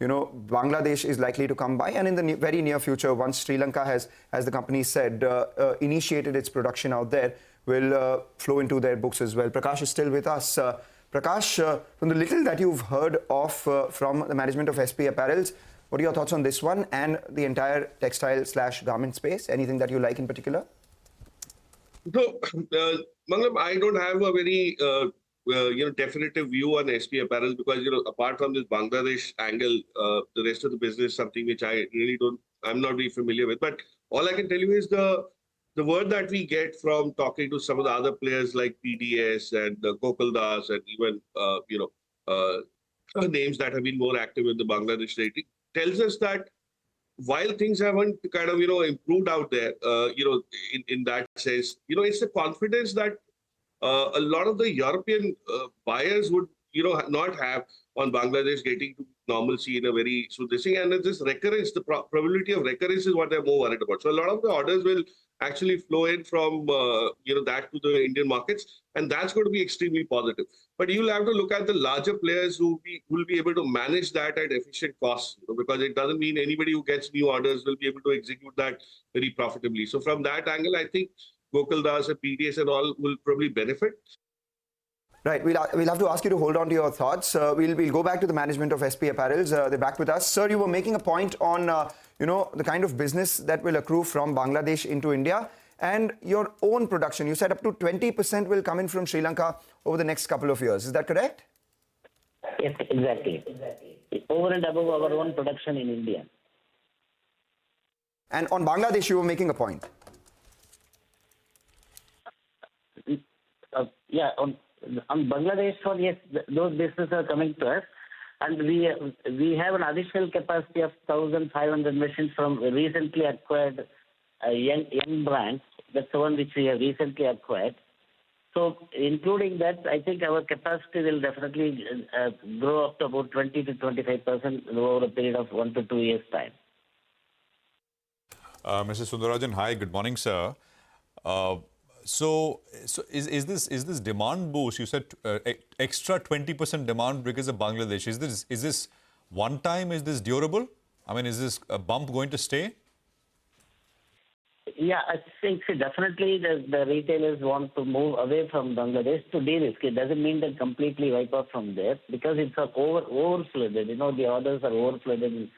Bangladesh is likely to come by, and in the very near future, once Sri Lanka has, as the company said, initiated its production out there, will flow into their books as well. Prakash is still with us. Prakash, from the little that you've heard of from the management of SP Apparels, what are your thoughts on this one and the entire textile/garment space? Anything that you like in particular? So, Mangalam, I don't have a very definitive view on SP Apparel because, apart from this Bangladesh angle, the rest of the business is something which I'm not very familiar with. But all I can tell you is the word that we get from talking to some of the other players like PDS and Gokuldas and even, names that have been more active in the Bangladesh rating tells us that while things haven't kind of, improved out there, in that sense, it's the confidence that a lot of the European buyers would, not have on Bangladesh getting to normalcy in a very so this thing. And this recurrence, the probability of recurrence is what they're more worried about. So a lot of the orders will actually flow in from, that to the Indian markets. And that's going to be extremely positive. But you'll have to look at the larger players who will be able to manage that at efficient costs, because it doesn't mean anybody who gets new orders will be able to execute that very profitably. So from that angle, I think Gokuldas and PDS and all will probably benefit. Right, we'll have to ask you to hold on to your thoughts. We'll go back to the management of SP Apparels. They're back with us. Sir, you were making a point on, the kind of business that will accrue from Bangladesh into India and your own production. You said up to 20% will come in from Sri Lanka over the next couple of years. Is that correct? Yes, exactly. Over and above our own production in India. And on Bangladesh, you were making a point. On Bangladesh, yes, those businesses are coming to us, and we have an additional capacity of 1,500 machines from recently acquired young brands. That's the one which we have recently acquired. So, including that, I think our capacity will definitely grow up to about 20 to 25% over a period of 1 to 2 years' time. Mr. Sundarajan, hi, good morning, sir. So is this demand boost? You said extra 20% demand because of Bangladesh. Is this one time? Is this durable? I mean, is this a bump going to stay? Yeah, I think definitely the retailers want to move away from Bangladesh to de-risk. It doesn't mean they completely wipe off from there because it's overflooded. The orders are overflooded in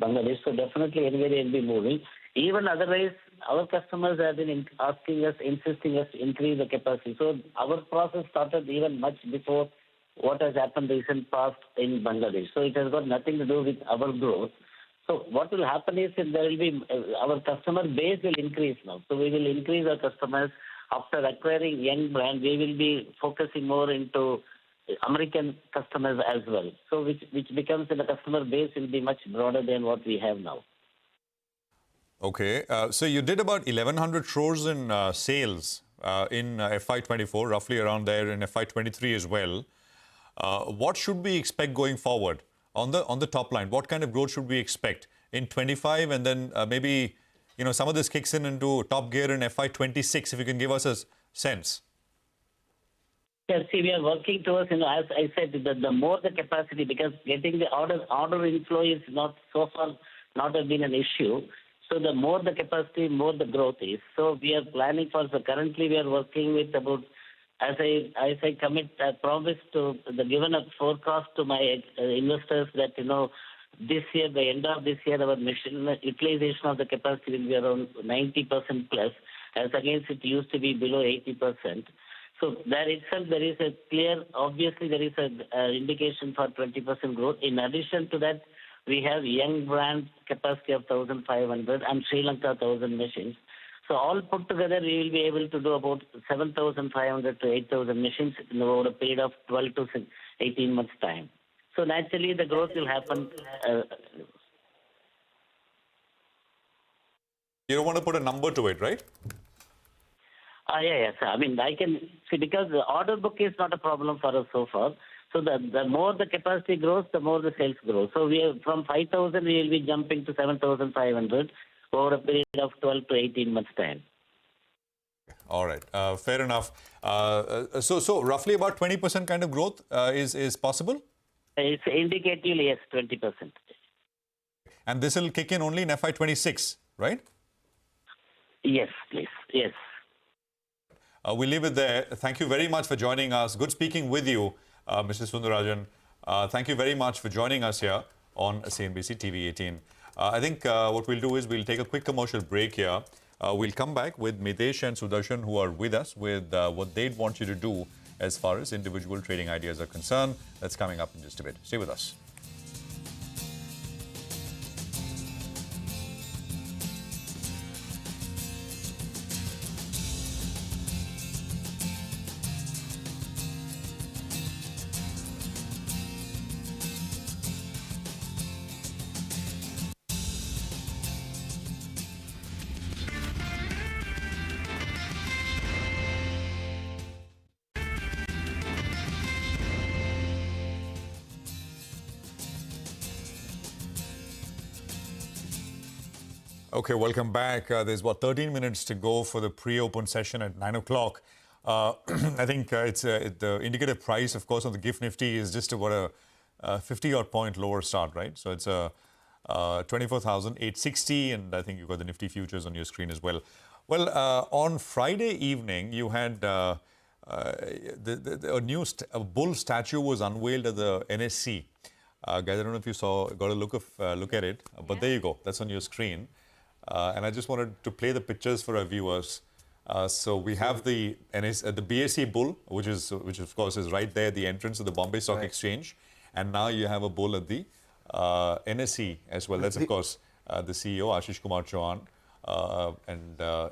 Bangladesh. So definitely anyway they'll be moving. Even otherwise, our customers have been insisting us to increase the capacity. So our process started even much before what has happened recent past in Bangladesh. So it has got nothing to do with our growth. So what will happen is that there will be our customer base will increase now. So we will increase our customers after acquiring young brand. We will be focusing more into American customers as well. So which becomes the customer base will be much broader than what we have now. Okay, so you did about 1,100 crores in sales in FY24, roughly around there in FY23 as well. What should we expect going forward on the top line? What kind of growth should we expect in 25, and then maybe some of this kicks into top gear in FY26? If you can give us a sense. Yeah, see, we are working towards, as I said, the more the capacity, because getting the order inflow is not so far not have been an issue. So the more the capacity, more the growth is. So we are planning for. So currently we are working with about, as I promised to given a forecast to my investors that this year, by end of this year, our machine utilization of the capacity will be around 90% plus, as against it used to be below 80%. So there itself there is a clear, obviously there is an indication for 20% growth. In addition to that, we have young brand capacity of 1,500 and Sri Lanka 1,000 machines. So all put together, we will be able to do about 7,500 to 8,000 machines in over a period of 12 to 18 months' time. So naturally, the growth will happen. You don't want to put a number to it, right? Yes. I mean, I can see, because the order book is not a problem for us so far. So the more the capacity grows, the more the sales grow. So we are from 5,000, we will be jumping to 7,500 over a period of 12 to 18 months' time. All right, fair enough. So roughly about 20% kind of growth is possible? It's indicatively, yes, 20%. And this will kick in only in FY26, right? Yes, please. Yes. We'll leave it there. Thank you very much for joining us. Good speaking with you, Mr. Sundarajan. Thank you very much for joining us here on CNBC-TV18. I think what we'll do is we'll take a quick commercial break here. We'll come back with Mitesh and Sudarshan, who are with us, with what they'd want you to do as far as individual trading ideas are concerned. That's coming up in just a bit. Stay with us. Okay, welcome back. There's 13 minutes to go for the pre-open session at 9 o'clock. I think the indicative price, of course, on the GIFT Nifty is just about a 50-odd point lower start, right? So it's 24,860, and I think you've got the Nifty futures on your screen as well. Well, on Friday evening, you had a new bull statue was unveiled at the NSE. Guys, I don't know if you got a look at it, but there you go. That's on your screen. And I just wanted to play the pictures for our viewers. So we have the BSE bull, which of course is right there at the entrance of the Bombay Stock Exchange, and now you have a bull at the NSE as well. That's of course the CEO Ashish Kumar Chauhan.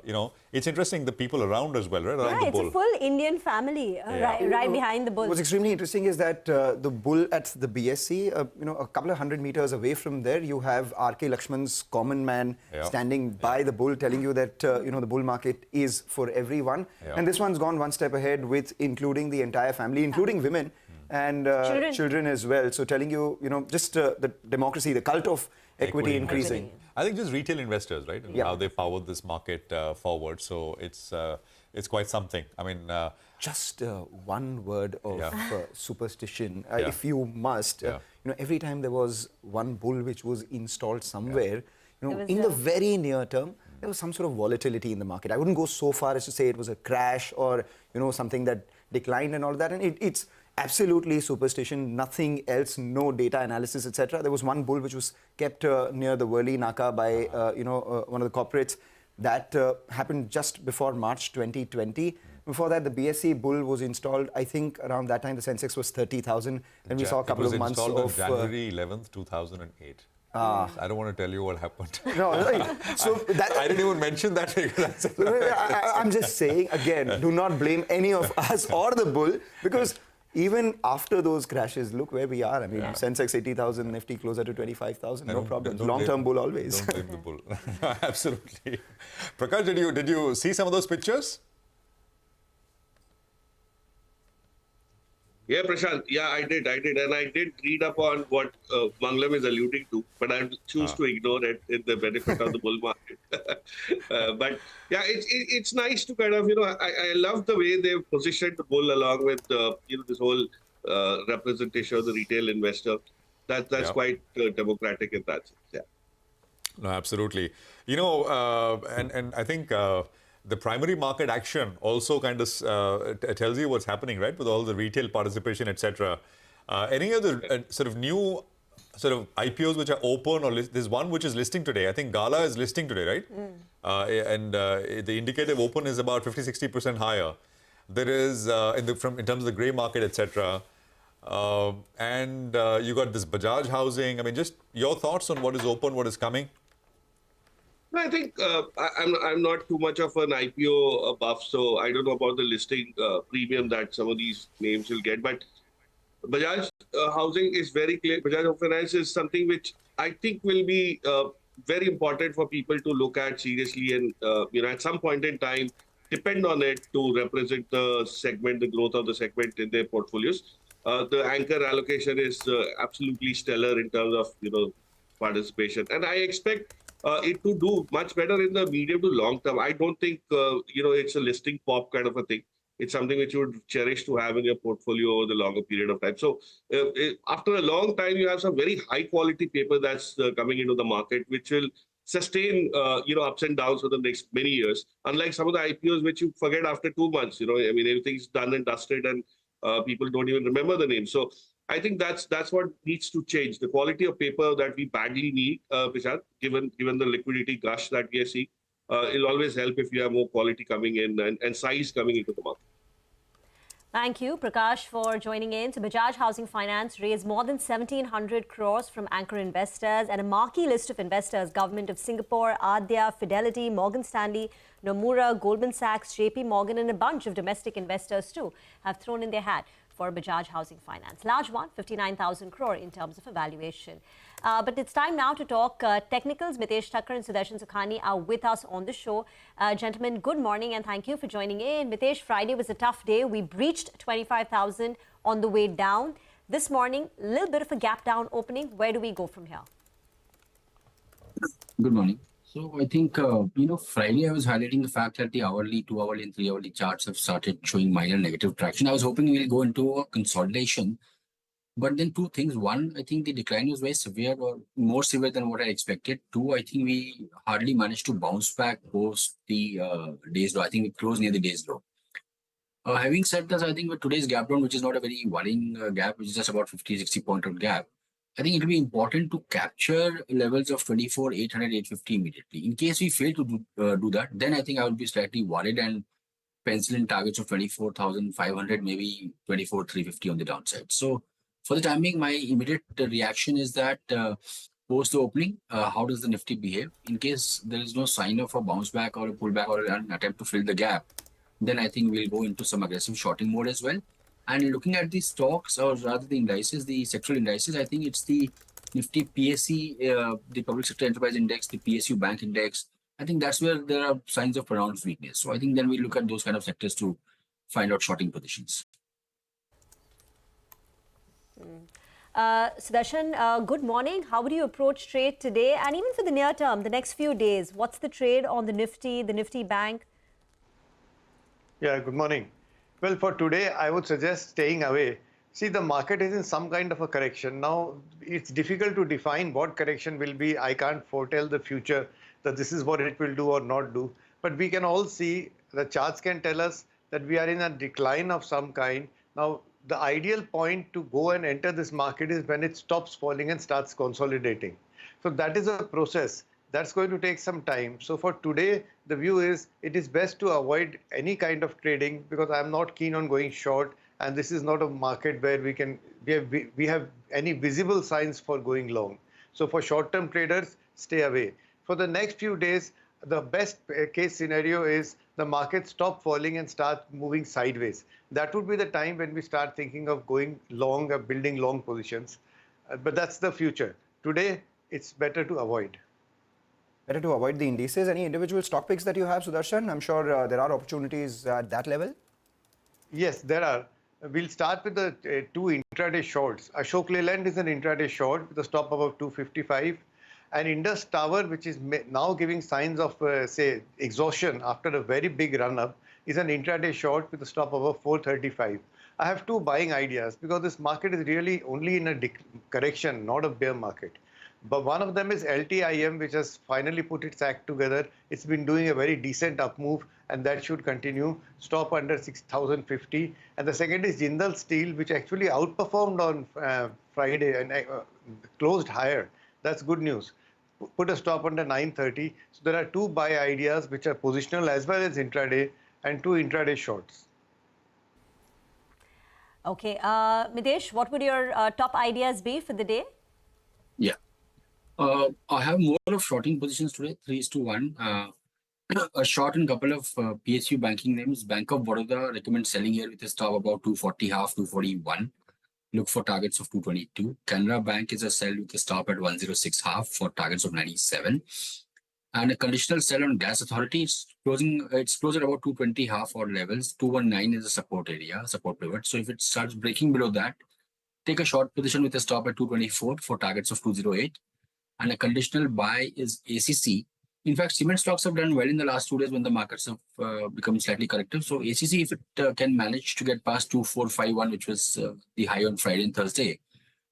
You know, it's interesting the people around as well, right? Around the bull. It's a full Indian family right behind the bull. What's extremely interesting is that the bull at the BSE, you know, a couple of 100 meters away from there, you have R.K. Lakshman's common man standing by the bull, telling you that you know, the bull market is for everyone. And this one's gone one step ahead with including the entire family, including women and children as well. So telling you, you know, just the democracy, the cult of equity increasing. I think just retail investors, right? And how they powered this market forward. So it's quite something. I mean, just one word of superstition, if you must. You know, every time there was one bull which was installed somewhere, you know, in the very near term, there was some sort of volatility in the market. I wouldn't go so far as to say it was a crash or, you know, something that declined and all that. And it's absolutely superstition, nothing else, no data analysis, etc. There was one bull which was kept near the Worli Naka by, you know, one of the corporates. That happened just before March 2020. Before that, the BSE bull was installed. I think around that time, the sensex was 30,000. Then we saw a couple of months of... It was installed on January 11th, 2008. I don't want to tell you what happened. No, so that, I didn't even mention that. I'm just saying, again, do not blame any of us or the bull, because even after those crashes, look where we are. I mean, Sensex 80,000, Nifty closer to 25,000, no problem. Long-term bull always. Don't blame the bull. Absolutely. Prakash, did you see some of those pictures? Yeah, Prashant. Yeah, I did. And I did read up on what Mangalam is alluding to, but I choose to ignore it in the benefit of the bull market. But yeah, it's nice to kind of, you know, I love the way they've positioned the bull along with, you know, this whole representation of the retail investor. That's quite democratic in that sense. Yeah. No, absolutely. You know, and I think the primary market action also kind of tells you what's happening, right? With all the retail participation, etc. Any other sort of new sort of IPOs which are open, or there's one which is listing today. I think Gala is listing today, right? And the indicative open is about 50-60% higher. There is in terms of the grey market, etc. And you got this Bajaj housing. I mean, just your thoughts on what is open, what is coming. I think I'm not too much of an IPO buff, so I don't know about the listing premium that some of these names will get. But Bajaj housing is very clear. Bajaj Home Finance is something which I think will be very important for people to look at seriously, and you know, at some point in time, depend on it to represent the segment, the growth of the segment in their portfolios. The anchor allocation is absolutely stellar in terms of, you know, participation, and I expect it to do much better in the medium to long term. I don't think, you know, it's a listing pop kind of a thing. It's something which you would cherish to have in your portfolio over the longer period of time. So after a long time, you have some very high quality paper that's coming into the market, which will sustain, you know, ups and downs for the next many years. Unlike some of the IPOs, which you forget after 2 months, you know, I mean, everything's done and dusted and people don't even remember the name. So I think that's what needs to change. The quality of paper that we badly need, Prashant, given the liquidity gush that we are seeing, it'll always help if you have more quality coming in and size coming into the market. Thank you, Prakash, for joining in. So Bajaj Housing Finance raised more than 1,700 crores from anchor investors, and a marquee list of investors: Government of Singapore, Adya, Fidelity, Morgan Stanley, Nomura, Goldman Sachs, JP Morgan, and a bunch of domestic investors too have thrown in their hat for Bajaj Housing Finance. Large one, 59,000 crore in terms of evaluation. But it's time now to talk technicals. Mitesh Thakkar and Sudarshan Sukhani are with us on the show. Gentlemen, good morning and thank you for joining in. Mitesh, Friday was a tough day. We breached 25,000 on the way down. This morning, a little bit of a gap down opening. Where do we go from here? Good morning. So I think, Friday I was highlighting the fact that the hourly, 2-hourly and 3-hourly charts have started showing minor negative traction. I was hoping we'll go into a consolidation. But then two things. One, I think the decline was very severe or more severe than what I expected. Two, I think we hardly managed to bounce back post the day's low. I think we closed near the day's low. Having said this, I think with today's gap down, which is not a very worrying gap, which is just about 50, 60 point of gap, I think it will be important to capture levels of 24, 800, 850 immediately. In case we fail to do that, then I think I would be slightly worried and pencil in targets of 24,500, maybe 24,350 on the downside. So for the time being, my immediate reaction is that post the opening, how does the Nifty behave? In case there is no sign of a bounce back or a pullback or an attempt to fill the gap, then I think we'll go into some aggressive shorting mode as well. And looking at the stocks, or rather the indices, the sectoral indices, I think it's the Nifty PSE, the Public Sector Enterprise Index, the PSU Bank Index. I think that's where there are signs of pronounced weakness. So I think then we look at those kind of sectors to find out shorting positions. Sudarshan, good morning. How would you approach trade today? And even for the near term, the next few days, what's the trade on the Nifty Bank? Yeah, good morning. Well, for today, I would suggest staying away. See, the market is in some kind of a correction. Now, it's difficult to define what correction will be. I can't foretell the future that this is what it will do or not do. But we can all see, the charts can tell us that we are in a decline of some kind. Now, the ideal point to go and enter this market is when it stops falling and starts consolidating. So that is a process. That's going to take some time. So for today, the view is it is best to avoid any kind of trading because I'm not keen on going short. And this is not a market where we have any visible signs for going long. So for short-term traders, stay away. For the next few days, the best case scenario is the market stop falling and start moving sideways. That would be the time when we start thinking of going long or building long positions. But that's the future. Today, it's better to avoid. Better to avoid the indices. Any individual stock picks that you have, Sudarshan? I'm sure there are opportunities at that level. Yes, there are. We'll start with the two intraday shorts. Ashok Leyland is an intraday short with a stop above 255. And Indus Tower, which is now giving signs of, say, exhaustion after a very big run-up, is an intraday short with a stop above 435. I have two buying ideas because this market is really only in a correction, not a bear market. But one of them is LTIM, which has finally put its act together. It's been doing a very decent up move, and that should continue. Stop under 6,050. And the second is Jindal Steel, which actually outperformed on Friday and closed higher. That's good news. Put a stop under 930. So there are two buy ideas, which are positional as well as intraday, and two intraday shorts. Okay. Mitesh, what would your top ideas be for the day? Yeah. I have more of shorting positions today, 3:1. A short in couple of PSU banking names. Bank of Baroda recommends selling here with a stop about 240 half, 241. Look for targets of 222. Canara Bank is a sell with a stop at 106 half for targets of 97. And a conditional sell on Gas Authority. It's closed at about 220 half or levels. 219 is a support area, support pivot. So if it starts breaking below that, take a short position with a stop at 224 for targets of 208. And a conditional buy is ACC. In fact, cement stocks have done well in the last 2 days when the markets have become slightly corrective. So ACC, if it can manage to get past 2451, which was the high on Friday and Thursday,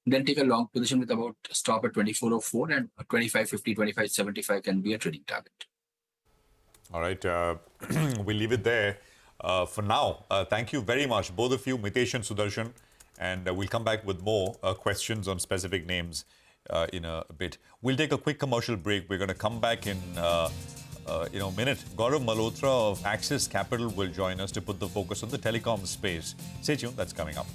then take a long position with about stop at 2404 and 2550, 2575 can be a trading target. All right, we'll leave it there for now. Thank you very much, both of you, Mitesh and Sudarshan. And we'll come back with more questions on specific names in a bit. We'll take a quick commercial break. We're going to come back in a minute. Gaurav Malhotra of Axis Capital will join us to put the focus on the telecom space. Stay tuned, that's coming up.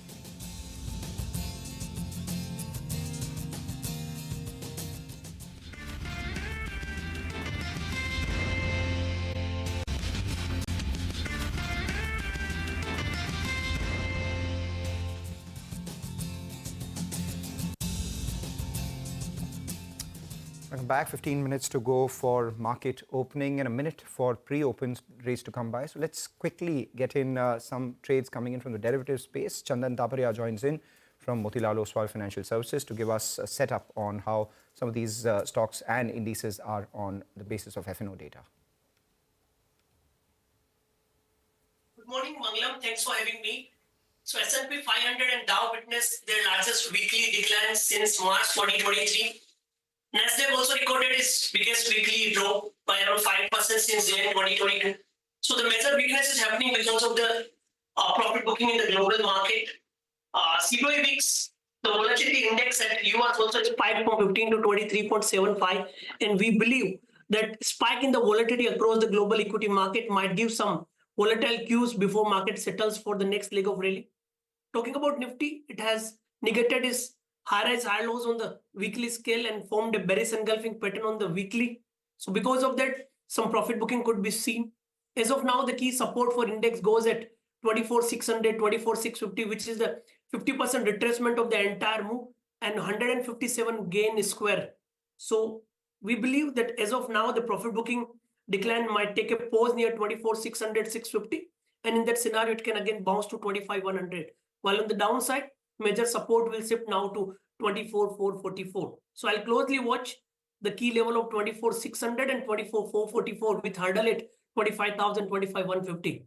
Back 15 minutes to go for market opening and a minute for pre-open race to come by. So let's quickly get in some trades coming in from the derivative space. Chandan Taparia joins in from Motilal Oswal Financial Services to give us a setup on how some of these stocks and indices are on the basis of F&O data. Good morning, Mangalam. Thanks for having me. So S&P 500 and Dow witnessed their largest weekly decline since March 2023. Nasdaq also recorded its biggest weekly drop by around 5% since Jan 2022. So the major weakness is happening because of the profit booking in the global market. CBOE VIX, the volatility index at US also spiked from 15 to 23.75, and we believe that spike in the volatility across the global equity market might give some volatile cues before market settles for the next leg of rally. Talking about Nifty, it has negated its high-rise, high-lows on the weekly scale and formed a bearish engulfing pattern on the weekly. So because of that, some profit booking could be seen. As of now, the key support for index goes at 24,600, 24,650, which is the 50% retracement of the entire move and 157 gain square. So we believe that as of now, the profit booking decline might take a pause near 24,600, 650. And in that scenario, it can again bounce to 25,100. While on the downside, major support will shift now to 24,444. So I'll closely watch the key level of 24,600 and 24,444 with hurdle at 25,000, 25,150.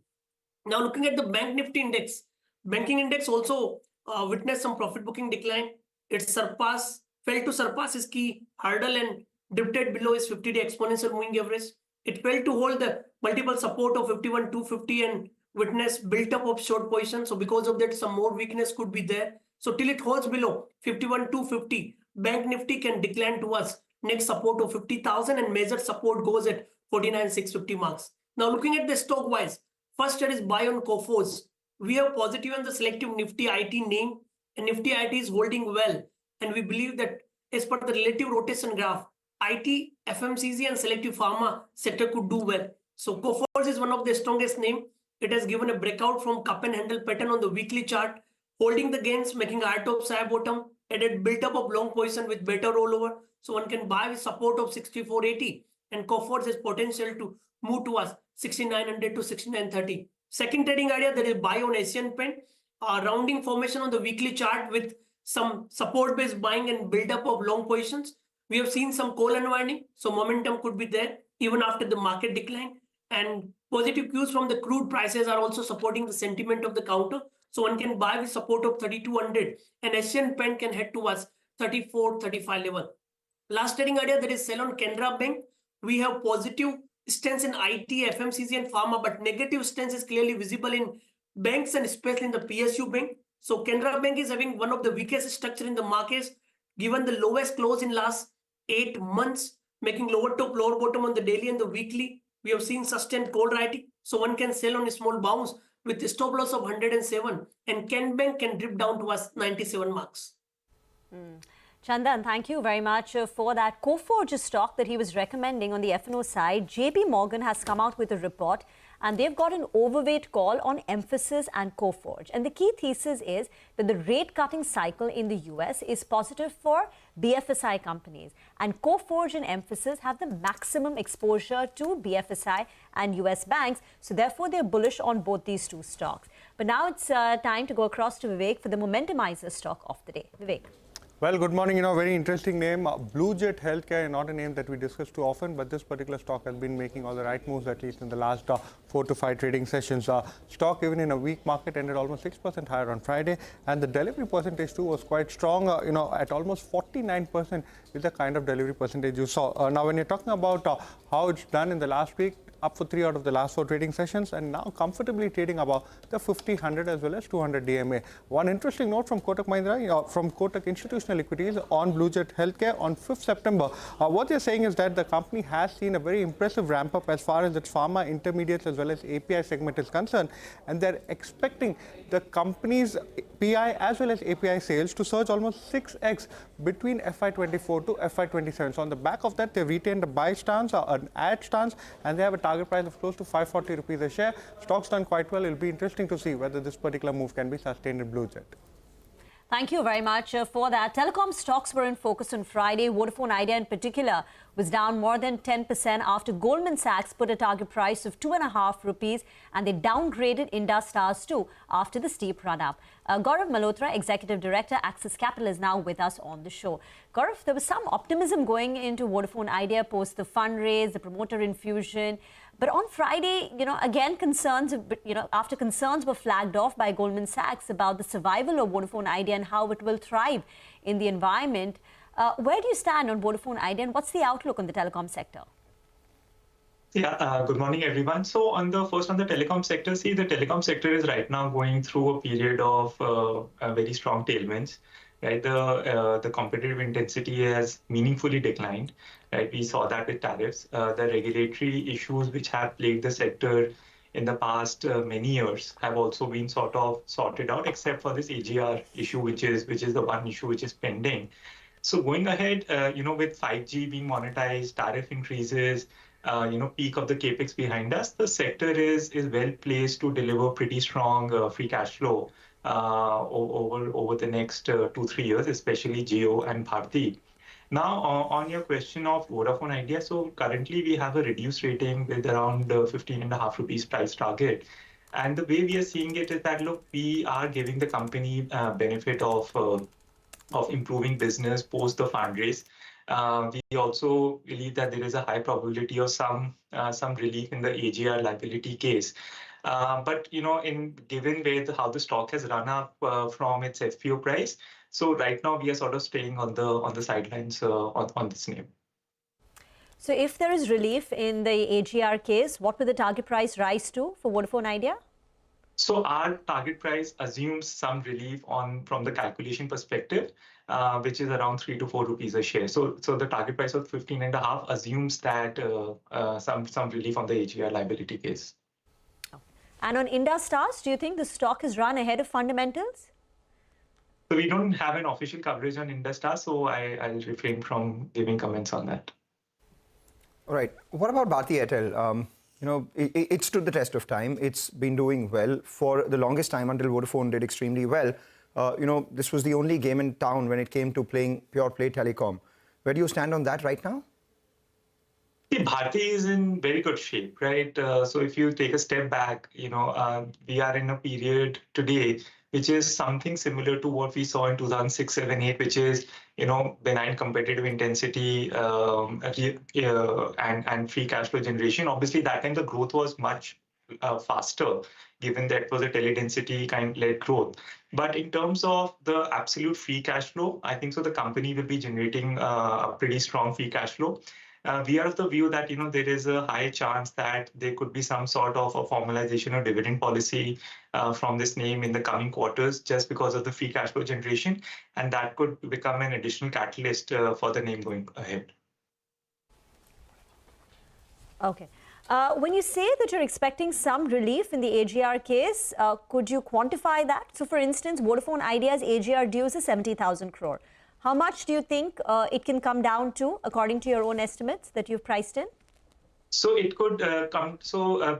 Now looking at the bank Nifty index, banking index also witnessed some profit booking decline. It failed to surpass its key hurdle and drifted below its 50-day exponential moving average. It failed to hold the multiple support of 51,250 and witnessed built up of short position. So because of that, some more weakness could be there. So till it holds below 51,250, bank Nifty can decline towards next support of 50,000 and major support goes at 49,650 marks. Now looking at the stock wise, first there is buy on Coforge. We have positive on the selective Nifty IT name, and Nifty IT is holding well. And we believe that as per the relative rotation graph, IT, FMCG and selective pharma sector could do well. So Coforge is one of the strongest name. It has given a breakout from cup and handle pattern on the weekly chart, holding the gains, making high top, high bottom, and it built up of long position with better rollover. So one can buy with support of 64.80, and Coforge has potential to move towards 6900 to 6930. Second trading idea, that is buy on Asian Paint, rounding formation on the weekly chart with some support based buying and build up of long positions. We have seen some coal unwinding, so momentum could be there even after the market decline, and positive cues from the crude prices are also supporting the sentiment of the counter. So one can buy with support of 3200 and Asian Paint can head towards 34, 35 level. Last trading idea, that is sell on Canara Bank. We have positive stance in IT, FMCG and pharma, but negative stance is clearly visible in banks and especially in the PSU bank. So Canara Bank is having one of the weakest structure in the markets, given the lowest close in last 8 months, making lower top, lower bottom on the daily and the weekly. We have seen sustained cold writing, so one can sell on a small bounce with a stop loss of 107, and Can Bank can drip down towards 97 marks. Chandan, thank you very much for that. Coforge stock that he was recommending on the F&O side, JP Morgan has come out with a report and they've got an overweight call on Emphasis and Coforge. And the key thesis is that the rate cutting cycle in the US is positive for BFSI companies. And Coforge and Emphasis have the maximum exposure to BFSI and US banks. So therefore, they're bullish on both these two stocks. But now it's time to go across to Vivek for the Momentumizer stock of the day. Vivek. Well, good morning. Very interesting name. Blue Jet Healthcare, not a name that we discuss too often, but this particular stock has been making all the right moves, at least in the last 4 to 5 trading sessions. Stock, even in a weak market, ended almost 6% higher on Friday, and the delivery percentage too was quite strong. At almost 49% is the kind of delivery percentage you saw. Now, when you're talking about how it's done in the last week, up for 3 out of the last 4 trading sessions, and now comfortably trading above the 50, 100 as well as 200 DMA. One interesting note from Kotak Mahindra, from Kotak Institutional Equities on Blue Jet Healthcare on 5th September. What they're saying is that the company has seen a very impressive ramp up as far as its pharma intermediates as well as API segment is concerned, and they're expecting the company's PI as well as API sales to surge almost 6x between FY24 to FY27. So on the back of that, they've retained a buy stance or an add stance, and they have a target price of close to 540 rupees a share. Stock's done quite well. It'll be interesting to see whether this particular move can be sustained in Blue Jet. Thank you very much for that. Telecom stocks were in focus on Friday. Vodafone Idea in particular was down more than 10% after Goldman Sachs put a target price of ₹2.5 and they downgraded Indus Towers too after the steep run-up. Gaurav Malhotra, Executive Director, Axis Capital, is now with us on the show. Gaurav, there was some optimism going into Vodafone Idea post the fundraise, the promoter infusion. But on Friday, again, after concerns were flagged off by Goldman Sachs about the survival of Vodafone Idea and how it will thrive in the environment, where do you stand on Vodafone Idea and what's the outlook on the telecom sector? Yeah, good morning, everyone. So on the telecom sector, the telecom sector is right now going through a period of very strong tailwinds. Right, the competitive intensity has meaningfully declined. Right, we saw that with tariffs. The regulatory issues which have plagued the sector in the past many years have also been sort of sorted out, except for this AGR issue, which is the one issue which is pending. So going ahead, with 5G being monetized, tariff increases, peak of the capex behind us, the sector is well placed to deliver pretty strong free cash flow over the next 2-3 years, especially Jio and Bharti. Now, on your question of Vodafone Idea, so currently we have a reduced rating with around ₹15.5 price target. And the way we are seeing it is that, look, we are giving the company benefit of improving business post the fundraise. We also believe that there is a high probability of some relief in the AGR liability case. But given how the stock has run up from its FPO price, so right now we are sort of staying on the sidelines on this name. So if there is relief in the AGR case, what will the target price rise to for Vodafone Idea? So our target price assumes some relief from the calculation perspective, which is around ₹3 to ₹4 a share. So the target price of 15.5 assumes that some relief on the AGR liability case. And on Indus Towers, do you think the stock has run ahead of fundamentals? So we don't have an official coverage on Indus Towers, so I'll refrain from giving comments on that. All right. What about Bharti Airtel? It stood the test of time. It's been doing well for the longest time until Vodafone did extremely well. This was the only game in town when it came to playing pure play telecom. Where do you stand on that right now? See, Bharti is in very good shape, right? So if you take a step back, we are in a period today which is something similar to what we saw in 2006, 7, 8, which is, benign competitive intensity and free cash flow generation. Obviously, that time the growth was much faster, given that it was a tele-density kind-led growth. But in terms of the absolute free cash flow, I think so the company will be generating a pretty strong free cash flow. We are of the view that there is a high chance that there could be some sort of a formalization of dividend policy from this name in the coming quarters, just because of the free cash flow generation, and that could become an additional catalyst for the name going ahead. Okay. When you say that you're expecting some relief in the AGR case, could you quantify that? So, for instance, Vodafone Idea's AGR dues is 70,000 crore. How much do you think it can come down to, according to your own estimates that you've priced in? So it could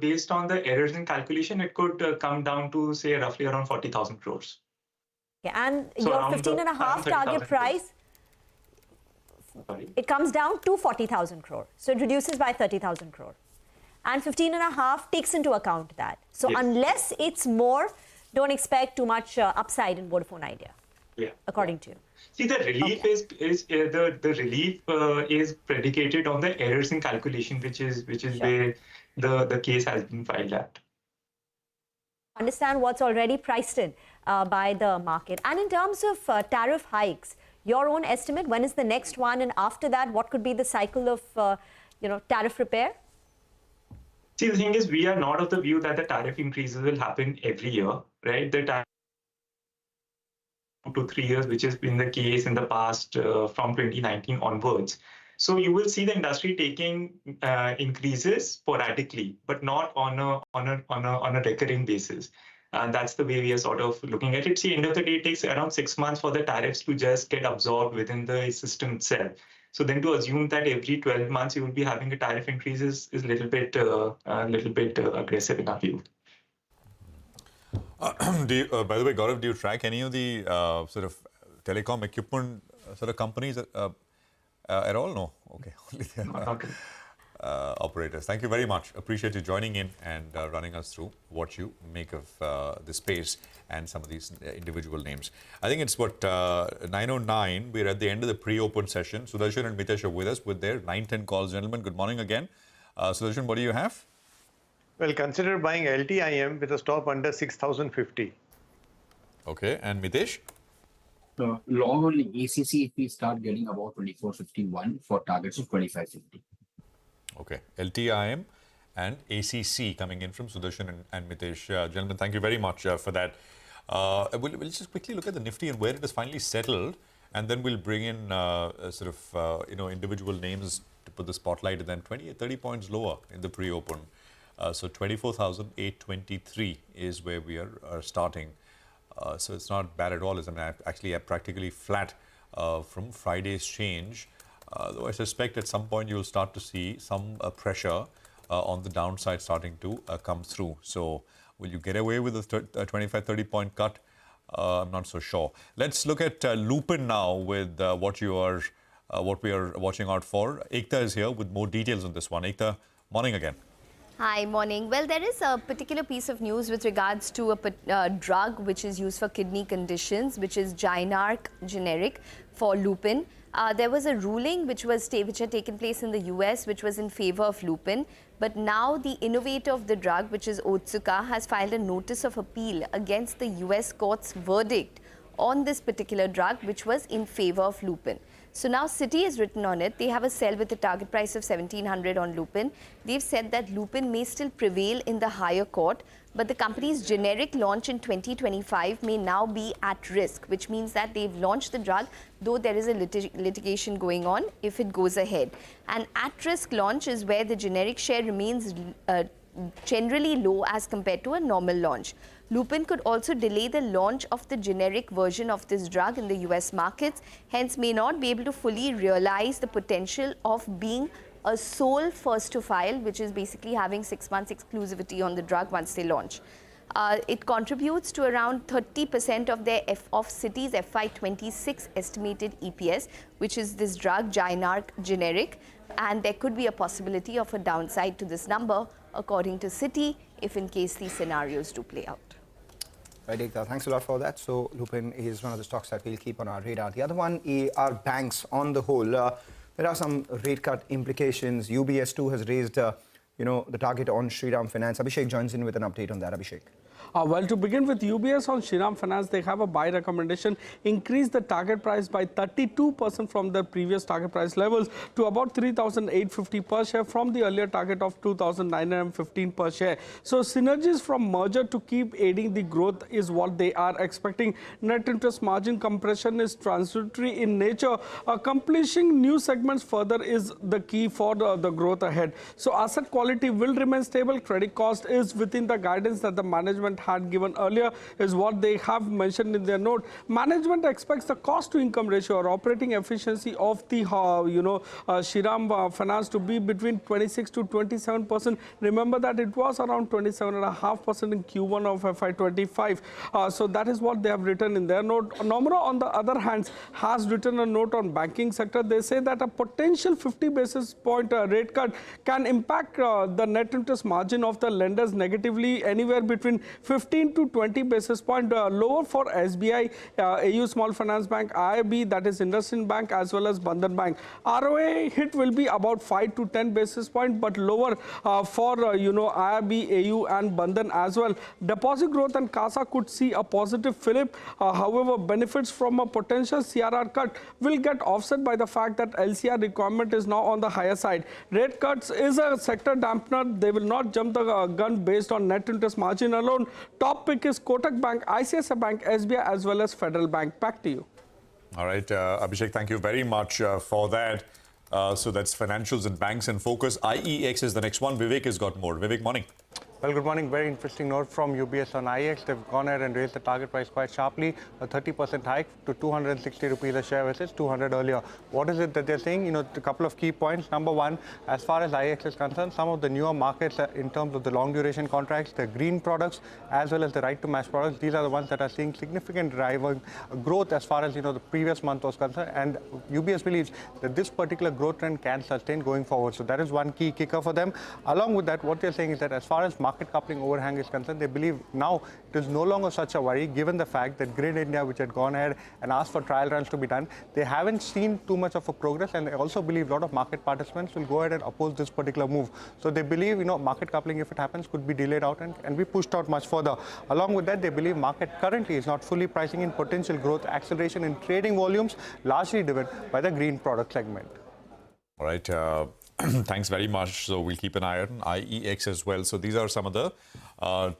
based on the errors in calculation, it could come down to, say, roughly around 40,000 crores. Okay, and so your 15.5 target price, it comes down to 40,000 crore. So it reduces by 30,000 crore. And 15.5 takes into account that. So yes, unless it's more, don't expect too much upside in Vodafone Idea. Yeah, according to you. See, the relief the relief is predicated on the errors in calculation, which is where the case has been filed at. Understand what's already priced in by the market. And in terms of tariff hikes, your own estimate, when is the next one, and after that, what could be the cycle of tariff repair? See, the thing is, we are not of the view that the tariff increases will happen every year, right? The 2 to 3 years, which has been the case in the past from 2019 onwards. So you will see the industry taking increases sporadically, but not on a recurring basis. And that's the way we are sort of looking at it. See, end of the day, it takes around 6 months for the tariffs to just get absorbed within the system itself. So then to assume that every 12 months you will be having a tariff increase is a little bit aggressive in our view. By the way, Gaurav, do you track any of the sort of telecom equipment sort of companies at all? No. Okay. Only the operators. Thank you very much. Appreciate you joining in and running us through what you make of the space and some of these individual names. I think it's what 9:09. We're at the end of the pre-open session. Sudarshan and Mitesh are with us with their 9:10 calls. Gentlemen, good morning again. Sudarshan, what do you have? Well, consider buying LTIM with a stop under 6,050. Okay, and Mitesh? Long on ACC if we start getting about 24.51 for targets of 25.50. Okay, LTIM and ACC coming in from Sudarshan and Mitesh. Gentlemen, thank you very much for that. We'll just quickly look at the Nifty and where it has finally settled, and then we'll bring in sort of individual names to put the spotlight, and then 30 points lower in the pre-open. So 24,823 is where we are starting. So it's not bad at all. It's actually practically flat from Friday's change. Though I suspect at some point you'll start to see some pressure on the downside starting to come through. So will you get away with a 25-30 point cut? I'm not so sure. Let's look at Lupin now with what we are watching out for. Ekta is here with more details on this one. Ekta, morning again. Hi, morning. Well, there is a particular piece of news with regards to a drug which is used for kidney conditions, which is Jynarque generic for Lupin. There was a ruling which had taken place in the US, which was in favor of Lupin. But now the innovator of the drug, which is Otsuka, has filed a notice of appeal against the US court's verdict on this particular drug, which was in favor of Lupin. So now Citi is written on it. They have a sell with a target price of 1,700 on Lupin. They've said that Lupin may still prevail in the higher court, but the company's generic launch in 2025 may now be at risk, which means that they've launched the drug, though there is a litigation going on if it goes ahead. An at-risk launch is where the generic share remains generally low as compared to a normal launch. Lupin could also delay the launch of the generic version of this drug in the US markets, hence may not be able to fully realize the potential of being a sole first to file, which is basically having 6 months exclusivity on the drug once they launch. It contributes to around 30% of Citi's FY26 estimated EPS, which is this drug Jynarque generic, and there could be a possibility of a downside to this number, according to Citi, if in case these scenarios do play out. Right, Ekta, thanks a lot for that. So Lupin is one of the stocks that we'll keep on our radar. The other one are banks on the whole. There are some rate cut implications. UBS too has raised the target on Shriram Finance. Abhishek joins in with an update on that. Abhishek. Well, to begin with, UBS on Shriram Finance, they have a buy recommendation. Increase the target price by 32% from the previous target price levels to about 3,850 per share from the earlier target of 2,915 per share. So synergies from merger to keep aiding the growth is what they are expecting. Net interest margin compression is transitory in nature. Accomplishing new segments further is the key for the growth ahead. So asset quality will remain stable. Credit cost is within the guidance that the management had given earlier, is what they have mentioned in their note. Management expects the cost to income ratio or operating efficiency of the Shriram Finance to be between 26 to 27%. Remember that it was around 27.5% in Q1 of FY25. So that is what they have written in their note. Nomura, on the other hand, has written a note on banking sector. They say that a potential 50 basis point rate cut can impact the net interest margin of the lenders negatively, anywhere between 15 to 20 basis point lower for SBI, AU Small Finance Bank, IIB, that is IndusInd Bank, as well as Bandhan Bank. ROA hit will be about 5 to 10 basis point, but lower for IIB, AU and Bandhan as well. Deposit growth and CASA could see a positive fillip. However, benefits from a potential CRR cut will get offset by the fact that LCR requirement is now on the higher side. Rate cuts is a sector dampener. They will not jump the gun based on net interest margin alone. Top pick is Kotak Bank, ICICI Bank, SBI, as well as Federal Bank. Back to you. All right, Abhishek, thank you very much for that. So that's financials and banks in focus. IEX is the next one. Vivek has got more. Vivek, morning. Well, good morning. Very interesting note from UBS on IEX. They've gone ahead and raised the target price quite sharply, a 30% hike to 260 rupees a share versus 200 earlier. What is it that they're saying? You know, a couple of key points. Number one, as far as IEX is concerned, some of the newer markets in terms of the long duration contracts, the green products, as well as the right to match products, these are the ones that are seeing significant driving growth as far as, you know, the previous month was concerned. And UBS believes that this particular growth trend can sustain going forward. So that is one key kicker for them. Along with that, what they're saying is that as far as market coupling overhang is concerned, they believe now it is no longer such a worry given the fact that Grid India, which had gone ahead and asked for trial runs to be done, they haven't seen too much of a progress, and they also believe a lot of market participants will go ahead and oppose this particular move. So they believe, you know, market coupling, if it happens, could be delayed out and be pushed out much further. Along with that, they believe market currently is not fully pricing in potential growth acceleration in trading volumes, largely driven by the green product segment. All right. Thanks very much. So we'll keep an eye on IEX as well. So these are some of the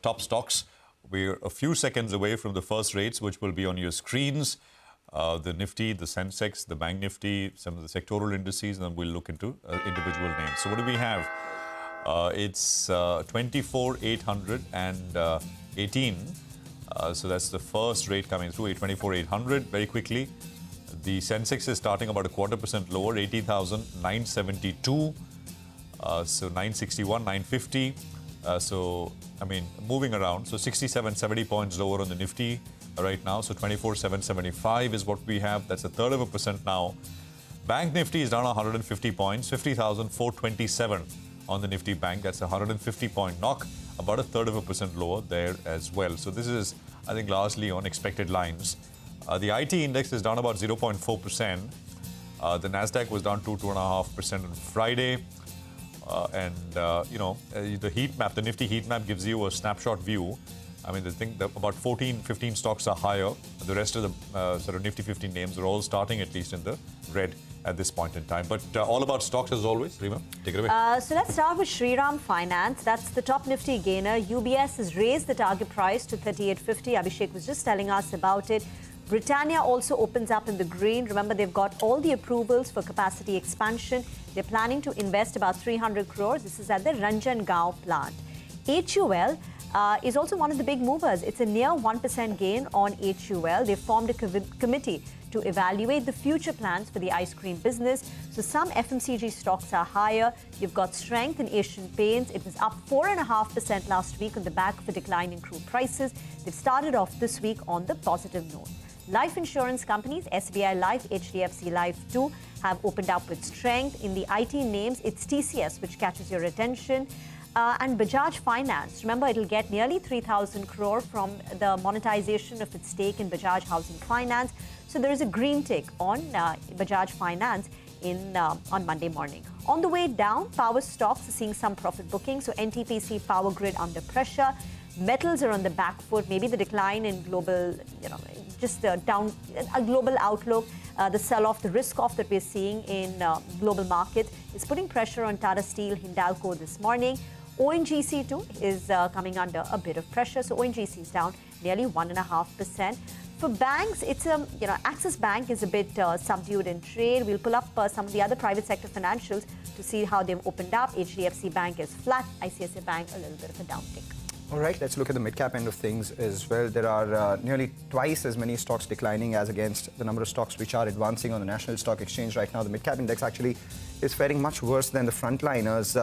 top stocks. We're a few seconds away from the first rates, which will be on your screens. The Nifty, the Sensex, the Bank Nifty, some of the sectoral indices, and then we'll look into individual names. So what do we have? It's 24,818. So that's the first rate coming through, 24,800. Very quickly. The Sensex is starting about 0.25% lower, 18,972. So 961, 950. So, I mean, moving around. So 67, 70 points lower on the Nifty right now. So 24,775 is what we have. That's 1/3% now. Bank Nifty is down 150 points, 50,427 on the Nifty Bank. That's a 150-point knock, about 1/3% lower there as well. So this is, I think, largely on expected lines. The IT index is down about 0.4%. The Nasdaq was down 2.5% on Friday. The heat map, the Nifty heat map gives you a snapshot view. I mean, I think that about 14, 15 stocks are higher. The rest of the sort of Nifty 15 names are all starting at least in the red at this point in time. But all about stocks as always. Rima, take it away. So let's start with Shriram Finance. That's the top Nifty gainer. UBS has raised the target price to 38.50. Abhishek was just telling us about it. Britannia also opens up in the green. Remember, they've got all the approvals for capacity expansion. They're planning to invest about 300 crores. This is at the Ranjangaon plant. HUL is also one of the big movers. It's a near 1% gain on HUL. They formed a committee to evaluate the future plans for the ice cream business. So some FMCG stocks are higher. You've got strength in Asian Paints. It was up 4.5% last week on the back of a decline in crude prices. They've started off this week on the positive note. Life insurance companies, SBI Life, HDFC Life too, have opened up with strength. In the IT names, it's TCS which catches your attention. And Bajaj Finance, remember, it'll get nearly 3,000 crore from the monetization of its stake in Bajaj Housing Finance. So there is a green tick on Bajaj Finance on Monday morning. On the way down, power stocks are seeing some profit booking. So NTPC Power Grid under pressure. Metals are on the back foot. Maybe the decline in global, just a global outlook, the sell-off, the risk-off that we're seeing in global markets is putting pressure on Tata Steel, Hindalco this morning. ONGC too is coming under a bit of pressure. So ONGC is down nearly 1.5%. For banks, it's Axis Bank is a bit subdued in trade. We'll pull up some of the other private sector financials to see how they've opened up. HDFC Bank is flat. ICICI Bank a little bit of a downtick. All right, let's look at the mid-cap end of things as well. There are nearly twice as many stocks declining as against the number of stocks which are advancing on the National Stock Exchange right now. The mid-cap index actually is faring much worse than the frontliners.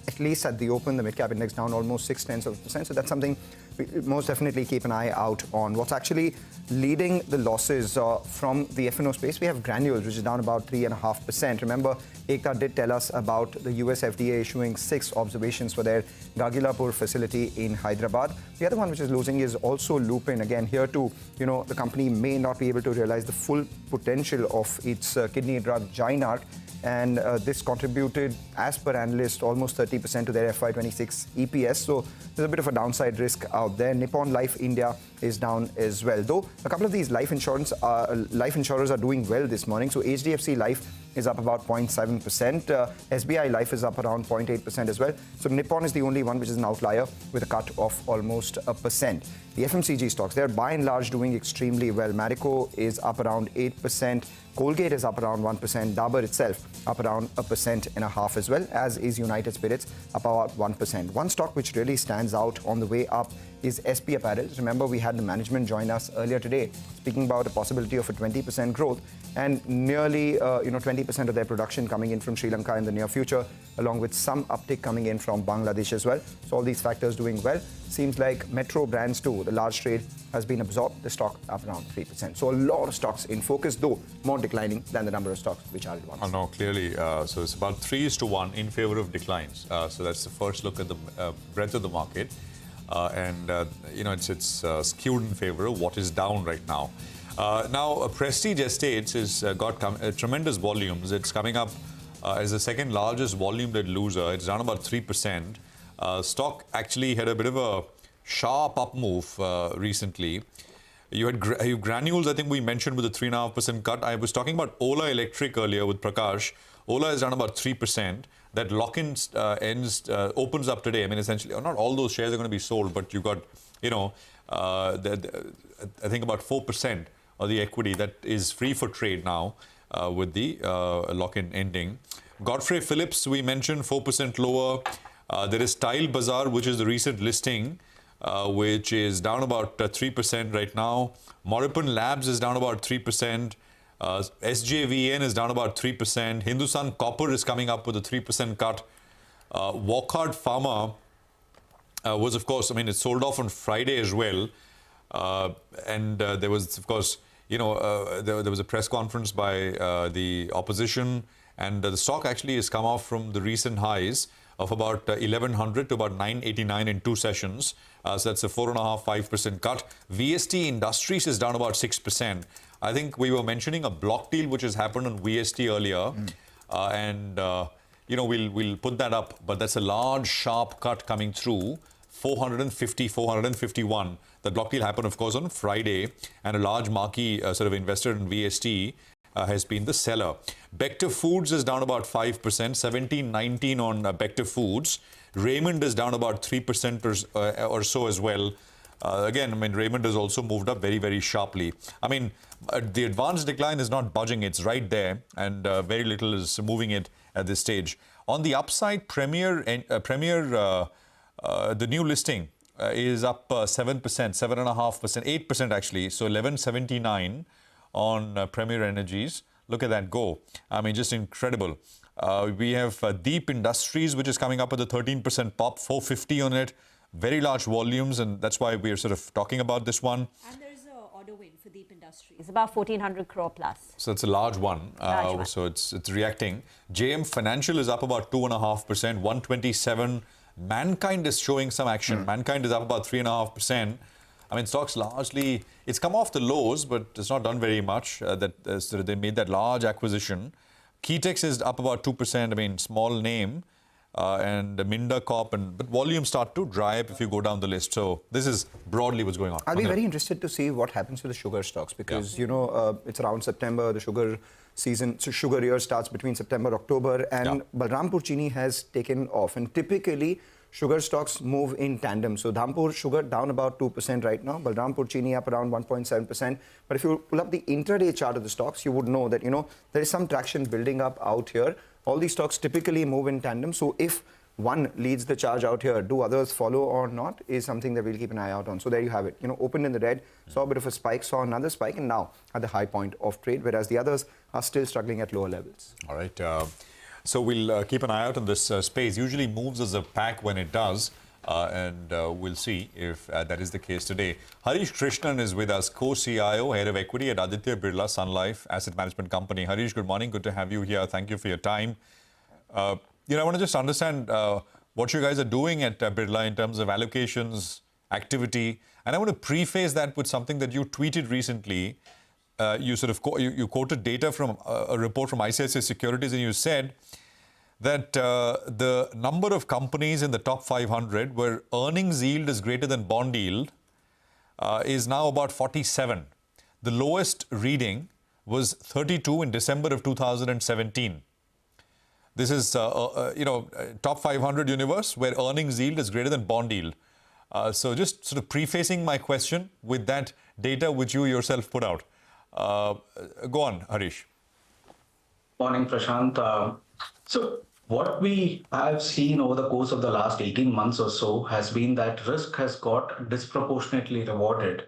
At least at the open, the mid-cap index down almost 0.6%. So that's something we most definitely keep an eye out on. What's actually leading the losses from the F&O space? We have Granules, which is down about 3.5%. Remember, Ekta did tell us about the US FDA issuing 6 observations for their Gagilapur facility in Hyderabad. The other one which is losing is also Lupin. Again, here too, the company may not be able to realize the full potential of its kidney drug Jynarque. And this contributed, as per analysts, almost 30% to their FY26 EPS. So there's a bit of a downside risk out there. Nippon Life India is down as well. Though a couple of these life insurers are doing well this morning. So HDFC Life is up about 0.7%. SBI Life is up around 0.8% as well. So Nippon is the only one which is an outlier with a cut of almost 1%. The FMCG stocks, they're by and large doing extremely well. Marico is up around 8%. Colgate is up around 1%. Dabur itself up around 1.5% as well, as is United Spirits up about 1%. One stock which really stands out on the way up is SP Apparels. Remember, we had the management join us earlier today speaking about a possibility of a 20% growth and nearly 20% of their production coming in from Sri Lanka in the near future, along with some uptick coming in from Bangladesh as well. So all these factors doing well. Seems like Metro Brands too, the large trade, has been absorbed. The stock up around 3%. So a lot of stocks in focus, though more declining than the number of stocks which are advanced. Oh, no, clearly. So it's about 3:1 in favor of declines. So that's the first look at the breadth of the market. It's skewed in favor of what is down right now. Now, Prestige Estates has got tremendous volumes. It's coming up as the second largest volume-led loser. It's down about 3%. Stock actually had a bit of a sharp up move recently. You had granules, I think we mentioned, with a 3.5% cut. I was talking about Ola Electric earlier with Prakash. Ola is down about 3%. That lock-in opens up today. I mean, essentially, not all those shares are going to be sold, but you got, I think about 4% of the equity that is free for trade now with the lock-in ending. Godfrey Phillips, we mentioned, 4% lower. There is Tile Bazaar, which is the recent listing, which is down about 3% right now. Moripun Labs is down about 3%. SJVN is down about 3%. Hindustan Copper is coming up with a 3% cut. Wockhardt Pharma was, of course, it sold off on Friday as well. There was, of course, there was a press conference by the opposition, and the stock actually has come off from the recent highs of about 1,100 to about 989 in 2 sessions. So that's a 4.5% cut. VST Industries is down about 6%. I think we were mentioning a block deal which has happened on VST earlier. We'll put that up. But that's a large, sharp cut coming through. 450, 451. The block deal happened, of course, on Friday. And a large marquee sort of investor in VST has been the seller. Bector Foods is down about 5%, 1719 on Bector Foods. Raymond is down about 3% or so as well. Raymond has also moved up very, very sharply. The advanced decline is not budging. It's right there, and very little is moving it at this stage. On the upside, Premier, the new listing is up 7%, 7.5%, 8% actually. So 1179 on Premier Energies. Look at that go. Just incredible. We have Deep Industries, which is coming up with a 13% pop, 450 on it. Very large volumes, and that's why we're sort of talking about this one. And there's an order win for Deep Industries. It's about 1,400 crore plus. So it's a large one. So it's reacting. JM Financial is up about 2.5%, 127. Mankind is showing some action. Mankind is up about 3.5%. Stocks largely, it's come off the lows, but it's not done very much. They made that large acquisition. Keytex is up about 2%. Small name. And Minda Corp, but volumes start to dry up if you go down the list. So this is broadly what's going on. I'll be very interested to see what happens to the sugar stocks because, it's around September, the sugar season, so sugar year starts between September, October, and Balrampur Chini has taken off. And typically, sugar stocks move in tandem. So Dhampur sugar down about 2% right now, Balrampur Chini up around 1.7%. But if you pull up the intraday chart of the stocks, you would know that, there is some traction building up out here. All these stocks typically move in tandem. So if one leads the charge out here, do others follow or not is something that we'll keep an eye out on. So there you have it. Opened in the red, saw a bit of a spike, saw another spike, and now at the high point of trade, whereas the others are still struggling at lower levels. All right. So we'll keep an eye out on this space. Usually moves as a pack when it does. We'll see if that is the case today. Harish Krishnan is with us, co-CIO, Head of Equity at Aditya Birla Sun Life Asset Management Company. Harish, good morning. Good to have you here. Thank you for your time. I want to just understand what you guys are doing at Birla in terms of allocations, activity. And I want to preface that with something that you tweeted recently. You quoted data from a report from ICICI Securities, and you said that the number of companies in the top 500 where earnings yield is greater than bond yield is now about 47. The lowest reading was 32 in December of 2017. This is, top 500 universe where earnings yield is greater than bond yield. So just sort of prefacing my question with that data which you yourself put out. Go on, Harish. Morning, Prashant. So what we have seen over the course of the last 18 months or so has been that risk has got disproportionately rewarded,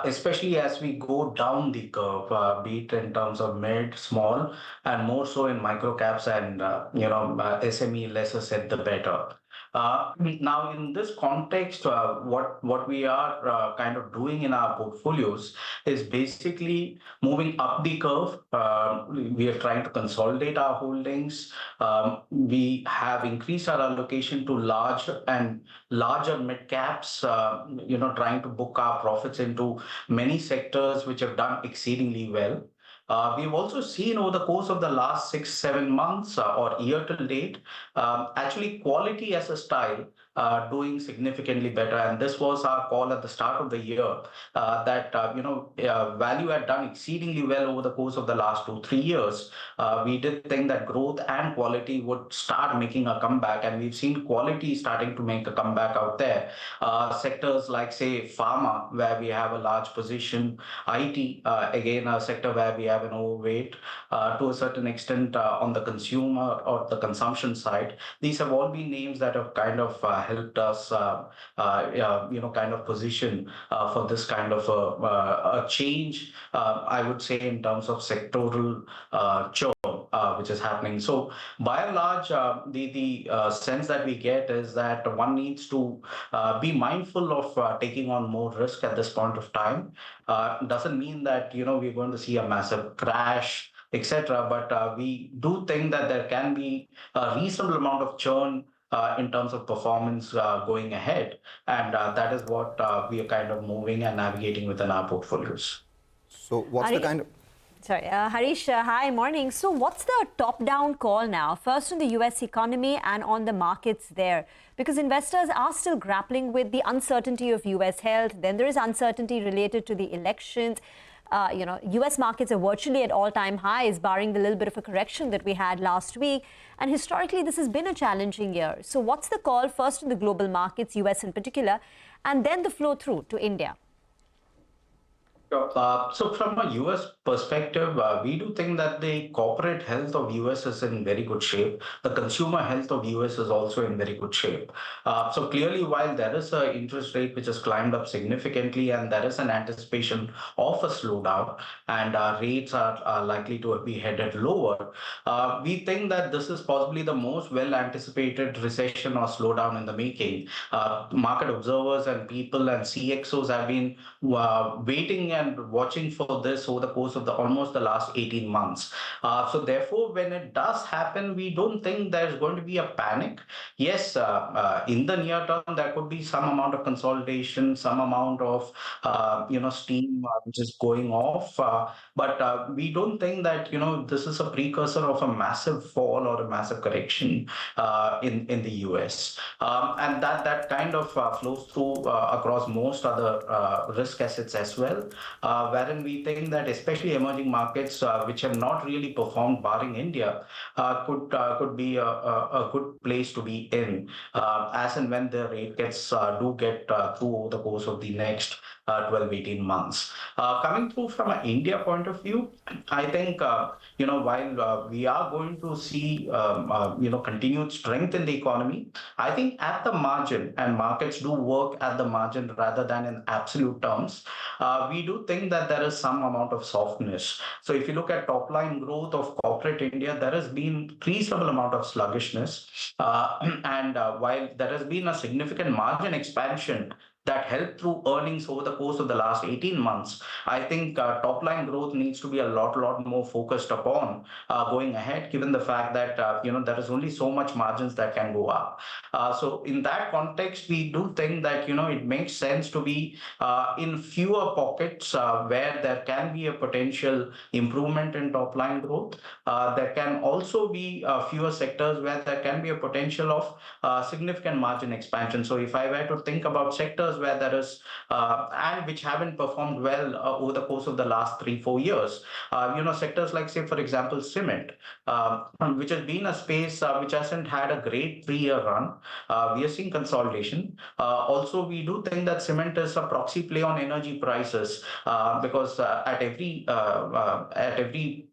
especially as we go down the curve, be it in terms of mid, small, and more so in micro caps and, SME, lesser said the better. Now, in this context, what we are kind of doing in our portfolios is basically moving up the curve. We are trying to consolidate our holdings. We have increased our allocation to larger mid caps, trying to book our profits into many sectors which have done exceedingly well. We've also seen over the course of the last 6-7 months or year till date, actually quality as a style doing significantly better. And this was our call at the start of the year that, value had done exceedingly well over the course of the last 2-3 years. We did think that growth and quality would start making a comeback, and we've seen quality starting to make a comeback out there. Sectors like, say, pharma, where we have a large position, IT, again, a sector where we have an overweight, to a certain extent on the consumer or the consumption side. These have all been names that have kind of helped us, kind of position for this kind of a change, I would say, in terms of sectoral churn, which is happening. So by and large, the sense that we get is that one needs to be mindful of taking on more risk at this point of time. Doesn't mean that, we're going to see a massive crash, etc. But we do think that there can be a reasonable amount of churn in terms of performance going ahead. And that is what we are kind of moving and navigating within our portfolios. So what's the kind of... Sorry, Harish, hi, morning. So what's the top-down call now? First on the US economy and on the markets there. Because investors are still grappling with the uncertainty of US health. Then there is uncertainty related to the elections. US markets are virtually at all-time highs, barring the little bit of a correction that we had last week. And historically, this has been a challenging year. So what's the call first in the global markets, US in particular, and then the flow through to India? So from a US perspective, we do think that the corporate health of US is in very good shape. The consumer health of US is also in very good shape. So clearly, while there is an interest rate which has climbed up significantly and there is an anticipation of a slowdown and rates are likely to be headed lower, we think that this is possibly the most well-anticipated recession or slowdown in the making. Market observers and people and CXOs have been waiting and watching for this over the course of almost the last 18 months. So therefore, when it does happen, we don't think there's going to be a panic. Yes, in the near term, there could be some amount of consolidation, some amount of steam which is going off. But we don't think that this is a precursor of a massive fall or a massive correction in the US. And that kind of flows through across most other risk assets as well. Wherein we think that especially emerging markets, which have not really performed, barring India, could be a good place to be in, as and when the rate do get through over the course of the next 12-18 months. Coming through from an India point of view, I think while we are going to see continued strength in the economy, I think at the margin, and markets do work at the margin rather than in absolute terms, we do think that there is some amount of softness. So if you look at top line growth of corporate India, there has been reasonable amount of sluggishness, and while there has been a significant margin expansion that helped through earnings over the course of the last 18 months, I think top line growth needs to be a lot more focused upon going ahead, given the fact that there is only so much margins that can go up. So in that context, we do think that it makes sense to be in fewer pockets where there can be a potential improvement in top line growth. There can also be fewer sectors where there can be a potential of significant margin expansion. So if I were to think about sectors sectors where there is and which haven't performed well over the course of the last 3-4 years. Sectors like, say, for example, cement, which has been a space which hasn't had a great 3-year run. We are seeing consolidation. Also, we do think that cement is a proxy play on energy prices because at every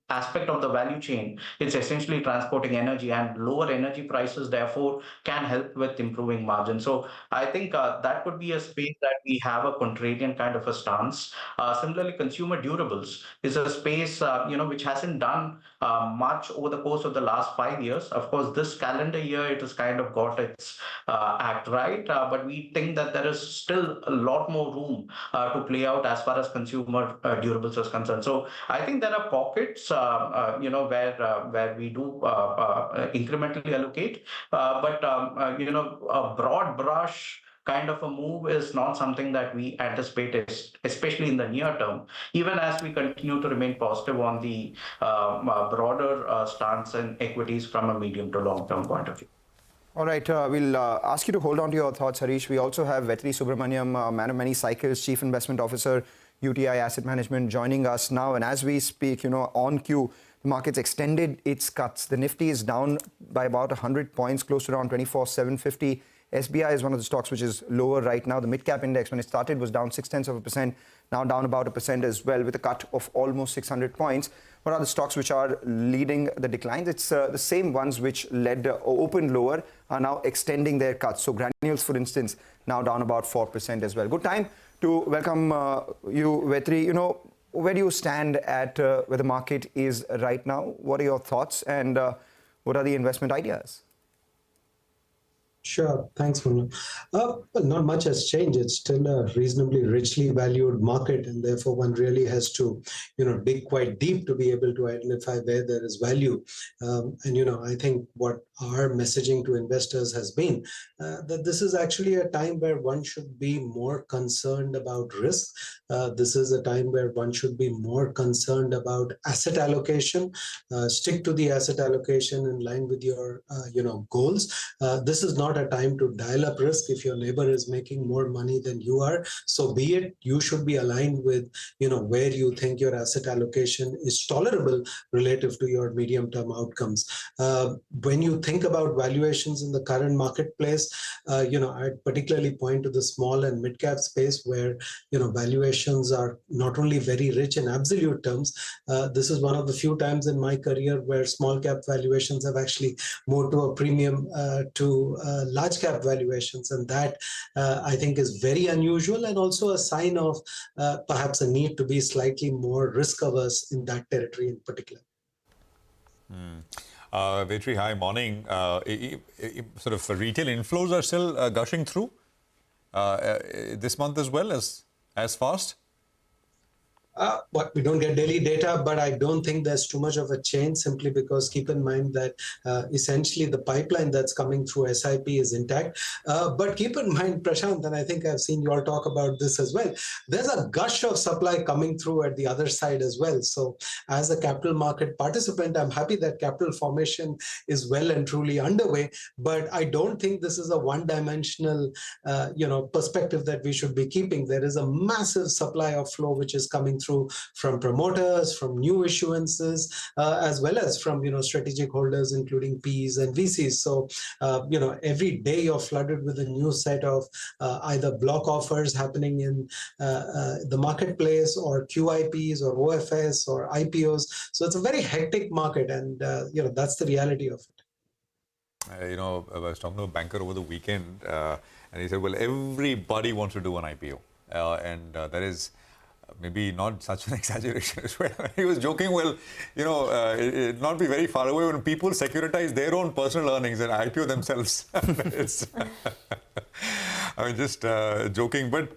aspect of the value chain, it's essentially transporting energy, and lower energy prices therefore can help with improving margins. So I think that could be a space that we have a contrarian kind of a stance. Similarly, consumer durables is a space which hasn't done much over the course of the last 5 years. Of course, this calendar year it has kind of got its act right, but we think that there is still a lot more room to play out as far as consumer durables is concerned. So I think there are pockets where we do incrementally allocate, but a broad brush kind of a move is not something that we anticipate, especially in the near term, even as we continue to remain positive on the broader stance in equities from a medium to long term point of view. All right, we'll ask you to hold on to your thoughts, Harish. We also have Vetri Subramaniam, man of many cycles, Chief Investment Officer, UTI Asset Management, joining us now. And as we speak, on cue, the market's extended its cuts. The Nifty is down by about 100 points, close to around 24,750. SBI is one of the stocks which is lower right now. The mid-cap index, when it started, was down 0.6%, now down about 1% as well, with a cut of almost 600 points. What are the stocks which are leading the declines? It's the same ones which led open lower are now extending their cuts. So Granules, for instance, now down about 4% as well. Good time to welcome you, Vetri. Where do you stand at where the market is right now? What are your thoughts, and what are the investment ideas? Sure. Thanks, Manu. Well, not much has changed. It's still a reasonably richly valued market, and therefore one really has to, dig quite deep to be able to identify where there is value. I think what our messaging to investors has been that this is actually a time where one should be more concerned about risk. This is a time where one should be more concerned about asset allocation. Stick to the asset allocation in line with your, goals. This is not a time to dial up risk. If your neighbor is making more money than you are, so be it. You should be aligned with, where you think your asset allocation is tolerable relative to your medium-term outcomes. When you think about valuations in the current marketplace, I'd particularly point to the small and mid-cap space where, valuations are not only very rich in absolute terms. This is one of the few times in my career where small cap valuations have actually moved to a premium to large cap valuations, and that I think is very unusual, and also a sign of perhaps a need to be slightly more risk averse in that territory in particular. Vetri, hi, morning. Sort of retail inflows are still gushing through this month as well as fast? But we don't get daily data, but I don't think there's too much of a change, simply because keep in mind that essentially the pipeline that's coming through SIP is intact. But keep in mind, Prashant, and I think I've seen you all talk about this as well, there's a gush of supply coming through at the other side as well. So as a capital market participant, I'm happy that capital formation is well and truly underway, but I don't think this is a one-dimensional perspective that we should be keeping. There is a massive supply of flow which is coming through from promoters, from new issuances, as well as from strategic holders, including Ps and VCs. So every day you're flooded with a new set of either block offers happening in the marketplace, or QIPs, or OFS, or IPOs. So it's a very hectic market, and that's the reality of it. I was talking to a banker over the weekend, and he said, well, everybody wants to do an IPO, and that is maybe not such an exaggeration as well. He was joking, well, it'd not be very far away when people securitize their own personal earnings and IPO themselves. It's I mean, just joking. But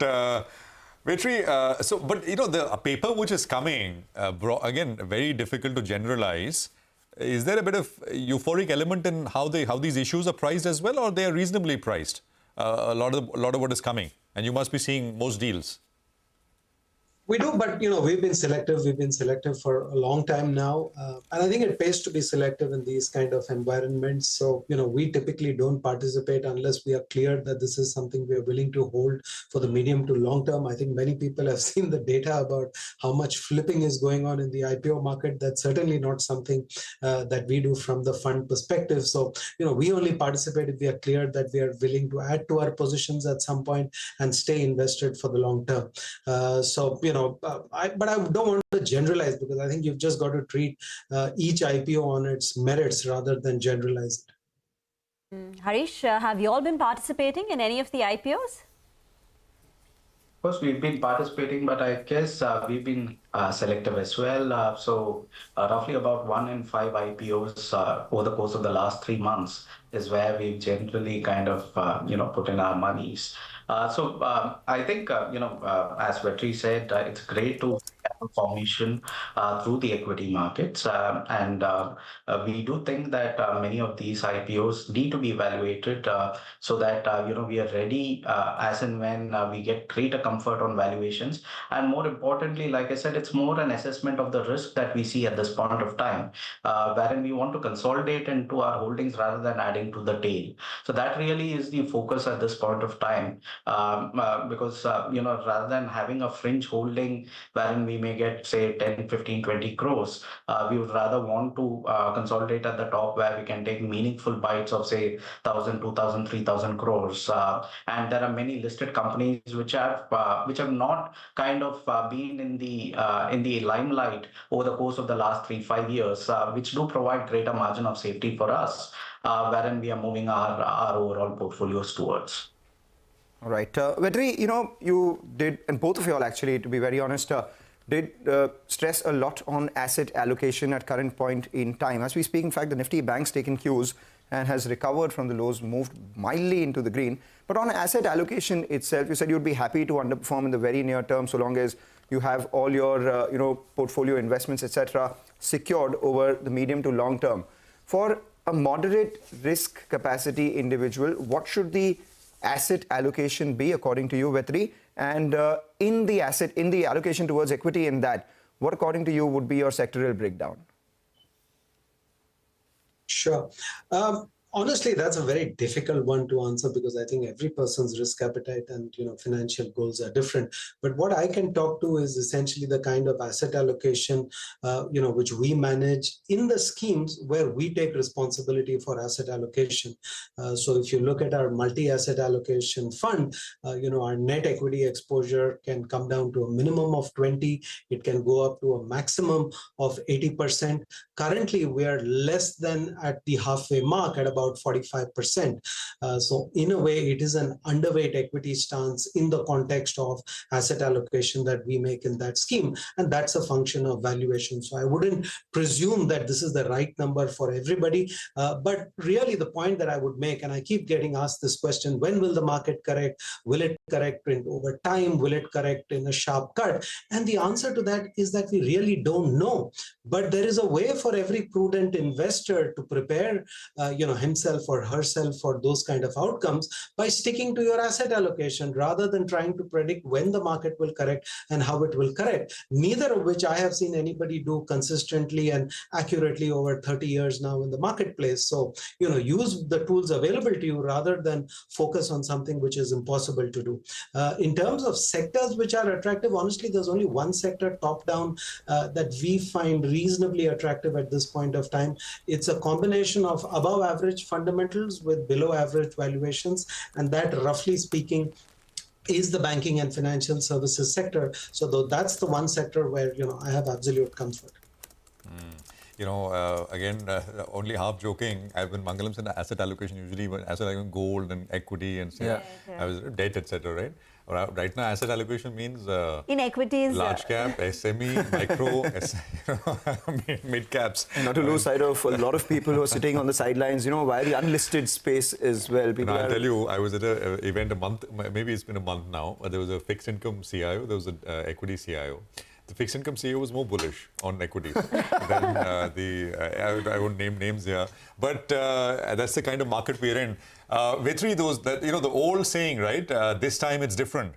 Vetri, the paper which is coming, again, very difficult to generalize. Is there a bit of euphoric element in how these issues are priced as well, or they are reasonably priced? A lot of what is coming, and you must be seeing most deals. We do, but we've been selective. We've been selective for a long time now, and I think it pays to be selective in these kind of environments. So we typically don't participate unless we are clear that this is something we are willing to hold for the medium to long term. I think many people have seen the data about how much flipping is going on in the IPO market. That's certainly not something that we do from the fund perspective. So we only participate if we are clear that we are willing to add to our positions at some point and stay invested for the long term. But I don't want to generalize, because I think you've just got to treat each IPO on its merits rather than generalize it. Harish, have you all been participating in any of the IPOs? Of course, we've been participating, but I guess we've been selective as well. So roughly about 1 in 5 IPOs over the course of the last 3 months is where we've generally kind of, put in our monies. I think, as Vetri said, it's great to have formation through the equity markets. We do think that many of these IPOs need to be evaluated so that, we are ready as and when we get greater comfort on valuations. And more importantly, like I said, it's more an assessment of the risk that we see at this point of time, wherein we want to consolidate into our holdings rather than adding to the tail. So that really is the focus at this point of time. Because rather than having a fringe holding wherein we may get say 10, 15, 20 crores, we would rather want to consolidate at the top where we can take meaningful bites of say 1,000, 2,000, 3,000 crores. And there are many listed companies which have not kind of been in the limelight over the course of the last 3-5 years, which do provide greater margin of safety for us, wherein we are moving our overall portfolios towards. All right. Vetri, you did, and both of you all actually, to be very honest, did stress a lot on asset allocation at current point in time. As we speak, in fact, the Nifty bank's taken cues and has recovered from the lows, moved mildly into the green. But on asset allocation itself, you said you'd be happy to underperform in the very near term so long as you have all your portfolio investments, etc., secured over the medium to long term. For a moderate risk capacity individual, what should the asset allocation be according to you, Vetri? And in the allocation towards equity, in that, what according to you would be your sectoral breakdown? Sure. Honestly, that's a very difficult one to answer, because I think every person's risk appetite and financial goals are different. But what I can talk to is essentially the kind of asset allocation which we manage in the schemes where we take responsibility for asset allocation. So if you look at our multi-asset allocation fund, our net equity exposure can come down to a minimum of 20. It can go up to a maximum of 80%. Currently, we are less than at the halfway mark at about 45%. So in a way, it is an underweight equity stance in the context of asset allocation that we make in that scheme. And that's a function of valuation. So I wouldn't presume that this is the right number for everybody. But really the point that I would make, and I keep getting asked this question, when will the market correct? Will it correct over time? Will it correct in a sharp cut? And the answer to that is that we really don't know. But there is a way for every prudent investor to prepare himself or herself for those kind of outcomes by sticking to your asset allocation rather than trying to predict when the market will correct and how it will correct, neither of which I have seen anybody do consistently and accurately over 30 years now in the marketplace. So, use the tools available to you rather than focus on something which is impossible to do. In terms of sectors which are attractive, honestly, there's only one sector top down that we find reasonably attractive at this point of time. It's a combination of above average fundamentals with below average valuations, and that, roughly speaking, is the banking and financial services sector. So though that's the one sector where I have absolute comfort. Again, only half joking. When Mangalam said asset allocation, usually asset allocation, gold and equity and debt, etc. Right? Right now, asset allocation means in equities, large cap, SME, micro, mid caps. And not to lose sight of a lot of people who are sitting on the sidelines, via the unlisted space as well. I'll tell you, I was at an event a month, maybe it's been a month now. There was a fixed income CIO, there was an equity CIO. The fixed income CEO was more bullish on equities than I won't name names here, but that's the kind of market we're in. Vetri, the old saying, right? This time it's different.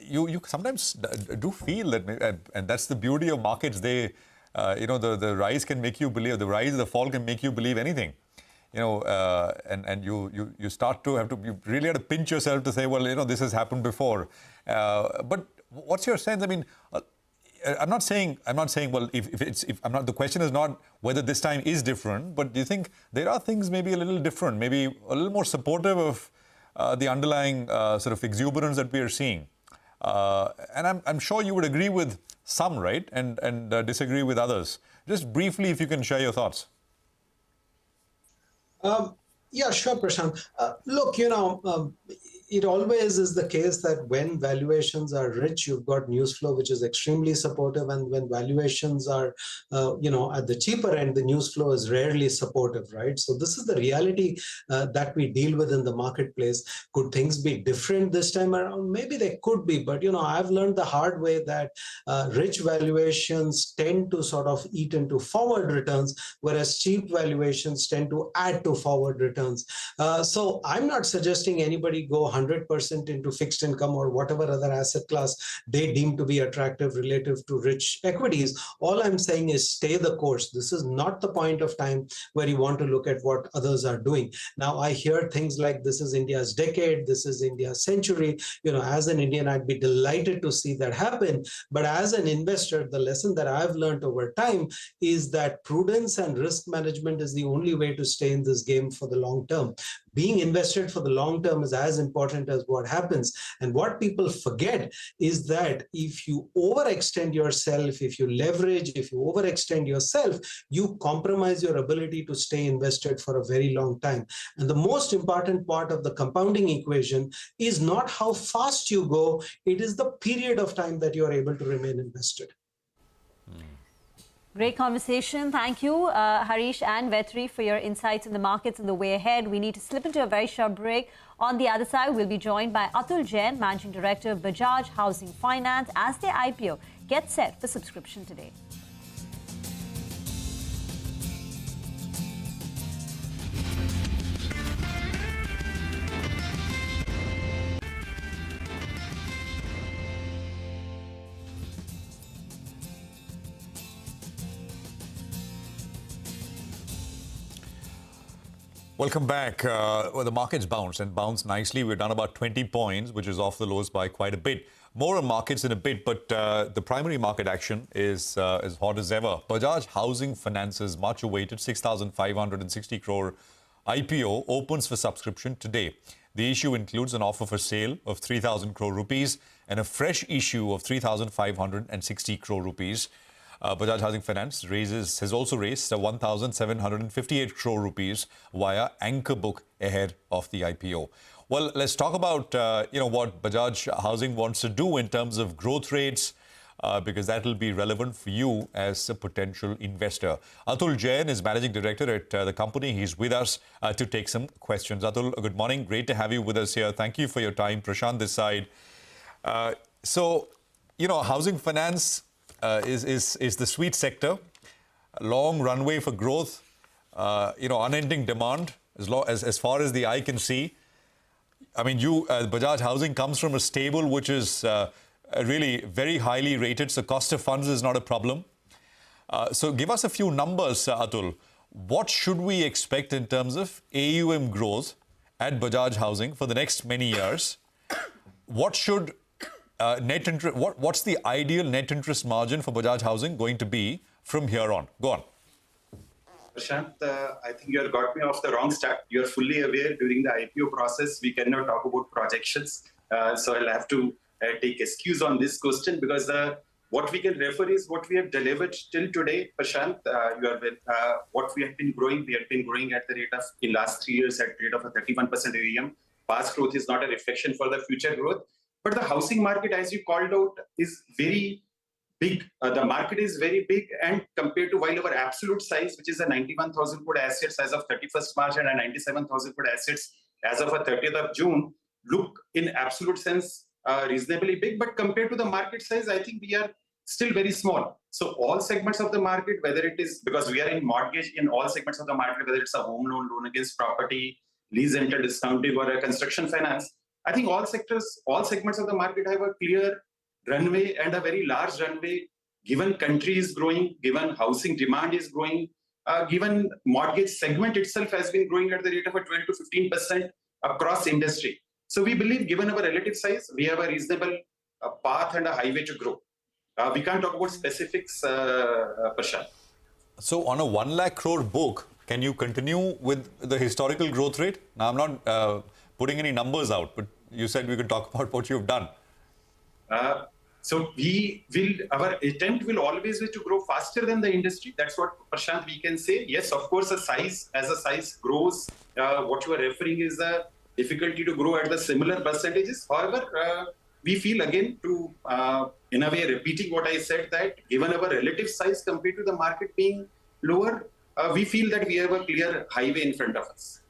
you sometimes do feel that, and that's the beauty of markets. They, the rise can make you believe, the rise, the fall can make you believe anything. And you start to you really have to pinch yourself to say, well, this has happened before. But what's your sense? I mean, I'm not saying, well, the question is not whether this time is different, but do you think there are things maybe a little different, maybe a little more supportive of the underlying sort of exuberance that we are seeing? And I'm sure you would agree with some, right? And disagree with others. Just briefly, if you can share your thoughts. Yeah, sure, Prashant. Look, it always is the case that when valuations are rich, you've got news flow, which is extremely supportive. And when valuations are, at the cheaper end, the news flow is rarely supportive, right? So this is the reality that we deal with in the marketplace. Could things be different this time around? Maybe they could be. But, I've learned the hard way that rich valuations tend to sort of eat into forward returns, whereas cheap valuations tend to add to forward returns. So I'm not suggesting anybody go 100% into fixed income or whatever other asset class they deem to be attractive relative to rich equities. All I'm saying is stay the course. This is not the point of time where you want to look at what others are doing. Now, I hear things like this is India's decade, this is India's century. As an Indian, I'd be delighted to see that happen. But as an investor, the lesson that I've learned over time is that prudence and risk management is the only way to stay in this game for the long term. Being invested for the long term is as important as what happens. And what people forget is that if you overextend yourself, if you leverage, if you overextend yourself, you compromise your ability to stay invested for a very long time. And the most important part of the compounding equation is not how fast you go, it is the period of time that you are able to remain invested. Great conversation. Thank you, Harish and Vetri, for your insights in the markets and the way ahead. We need to slip into a very short break. On the other side, we'll be joined by Atul Jain, Managing Director of Bajaj Housing Finance, as their IPO gets set for subscription today. Welcome back. The markets bounced nicely. We're down about 20 points, which is off the lows by quite a bit. More on markets in a bit, but the primary market action is as hot as ever. Bajaj Housing Finance's much awaited 6,560 crore IPO opens for subscription today. The issue includes an offer for sale of 3,000 crore rupees and a fresh issue of 3,560 crore rupees. Bajaj Housing Finance has also raised 1,758 crore rupees via anchor book ahead of the IPO. Well, let's talk about what Bajaj Housing wants to do in terms of growth rates, because that will be relevant for you as a potential investor. Atul Jain is Managing Director at the company. He's with us to take some questions. Atul, good morning. Great to have you with us here. Thank you for your time. Prashant this side. Housing finance is the sweet sector, long runway for growth, unending demand as far as the eye can see. I mean, Bajaj Housing comes from a stable which is really very highly rated, so cost of funds is not a problem. So give us a few numbers, Atul. What should we expect in terms of AUM growth at Bajaj Housing for the next many years? What should what's the ideal net interest margin for Bajaj Housing going to be from here on? Go on. Prashant, I think you have got me off the wrong start. You're fully aware during the IPO process, we cannot talk about projections. So I'll have to take excuse on this question, because what we can refer is what we have delivered till today, Prashant. What we have been growing at the rate of, in last 3 years, at the rate of a 31% AUM. Past growth is not a reflection for the future growth. But the housing market, as you called out, is very big. The market is very big, and compared to while our absolute size, which is a 91,000 crore assets as of 31st March and a 97,000 crore assets as of a 30th of June, look in absolute sense reasonably big. But compared to the market size, I think we are still very small. So all segments of the market, whether it is, because we are in mortgage in all segments of the market, whether it's a home loan, loan against property, lease rental discounting, or a construction finance, I think all sectors, all segments of the market have a clear runway and a very large runway, given country is growing, given housing demand is growing, given mortgage segment itself has been growing at the rate of a 12 to 15% across industry. So we believe, given our relative size, we have a reasonable path and a highway to grow. We can't talk about specifics, Prashant. So on a 1 lakh crore book, can you continue with the historical growth rate? Now, I'm not putting any numbers out, but you said we could talk about what you've done. So our attempt will always be to grow faster than the industry. That's what, Prashant, we can say. Yes, of course, as a size grows, what you are referring is the difficulty to grow at the similar percentages. However, we feel again to, in a way, repeating what I said, that given our relative size compared to the market being lower, we feel that we have a clear highway in front of us.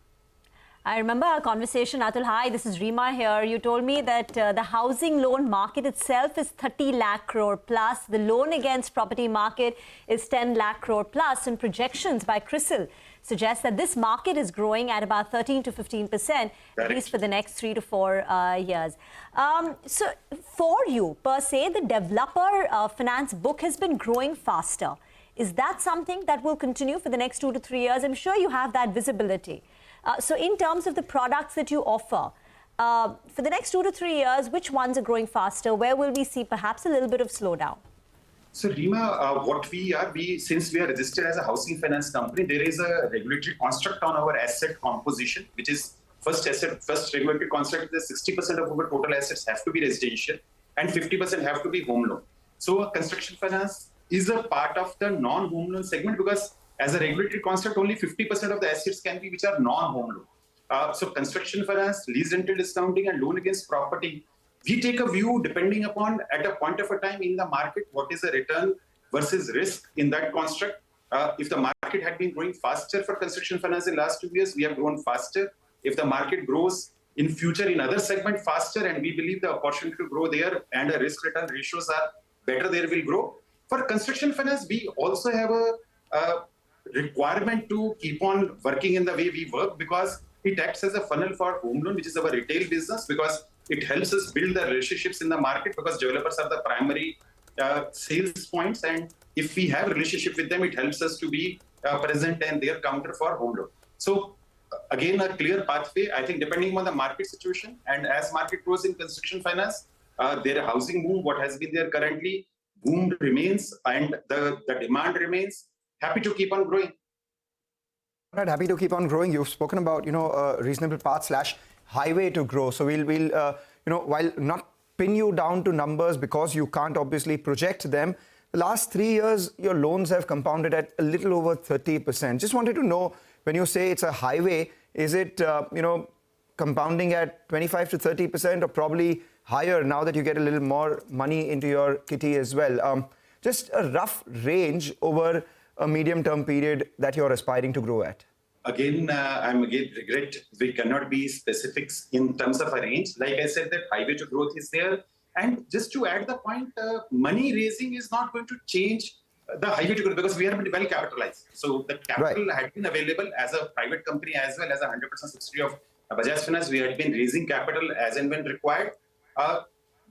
I remember our conversation, Atul. Hi, this is Reema here. You told me that the housing loan market itself is 30 lakh crore plus. The loan against property market is 10 lakh crore plus. And projections by CRISIL suggest that this market is growing at about 13 to 15%, at least for the next 3 to 4 years. So for you, per se, the developer finance book has been growing faster. Is that something that will continue for the next 2 to 3 years? I'm sure you have that visibility. So in terms of the products that you offer, for the next 2 to 3 years, which ones are growing faster? Where will we see perhaps a little bit of slowdown? So Reema, what we are, since we are registered as a housing finance company, there is a regulatory construct on our asset composition, which is first regulatory construct is 60% of our total assets have to be residential and 50% have to be home loan. So construction finance is a part of the non-home loan segment, because as a regulatory construct, only 50% of the assets can be which are non-home loan. So construction finance, lease rental discounting, and loan against property, we take a view depending upon, at a point of a time in the market, what is the return versus risk in that construct. If the market had been growing faster for construction finance in the last 2 years, we have grown faster. If the market grows in future in other segment faster, and we believe the opportunity to grow there and the risk return ratios are better, there will grow. For construction finance, we also have a requirement to keep on working in the way we work, because it acts as a funnel for home loan, which is our retail business, because it helps us build the relationships in the market, because developers are the primary sales points, and if we have a relationship with them, it helps us to be present and their counter for home loan. So again, a clear pathway, I think, depending on the market situation, and as market grows in construction finance, their housing boom, what has been there currently, boom remains, and the demand remains. Happy to keep on growing. Right, happy to keep on growing. You've spoken about, a reasonable path / highway to grow. So we'll while not pin you down to numbers because you can't obviously project them, the last 3 years, your loans have compounded at a little over 30%. Just wanted to know, when you say it's a highway, is it, compounding at 25 to 30% or probably higher now that you get a little more money into your kitty as well? Just a rough range over a medium-term period that you're aspiring to grow at. Again, regret we cannot be specifics in terms of a range. Like I said, that highway to growth is there. And just to add the point, money raising is not going to change the highway to growth, because we are well capitalized. So the capital had been available as a private company as well as a 100% subsidiary of Bajaj Finance. We had been raising capital as and when required.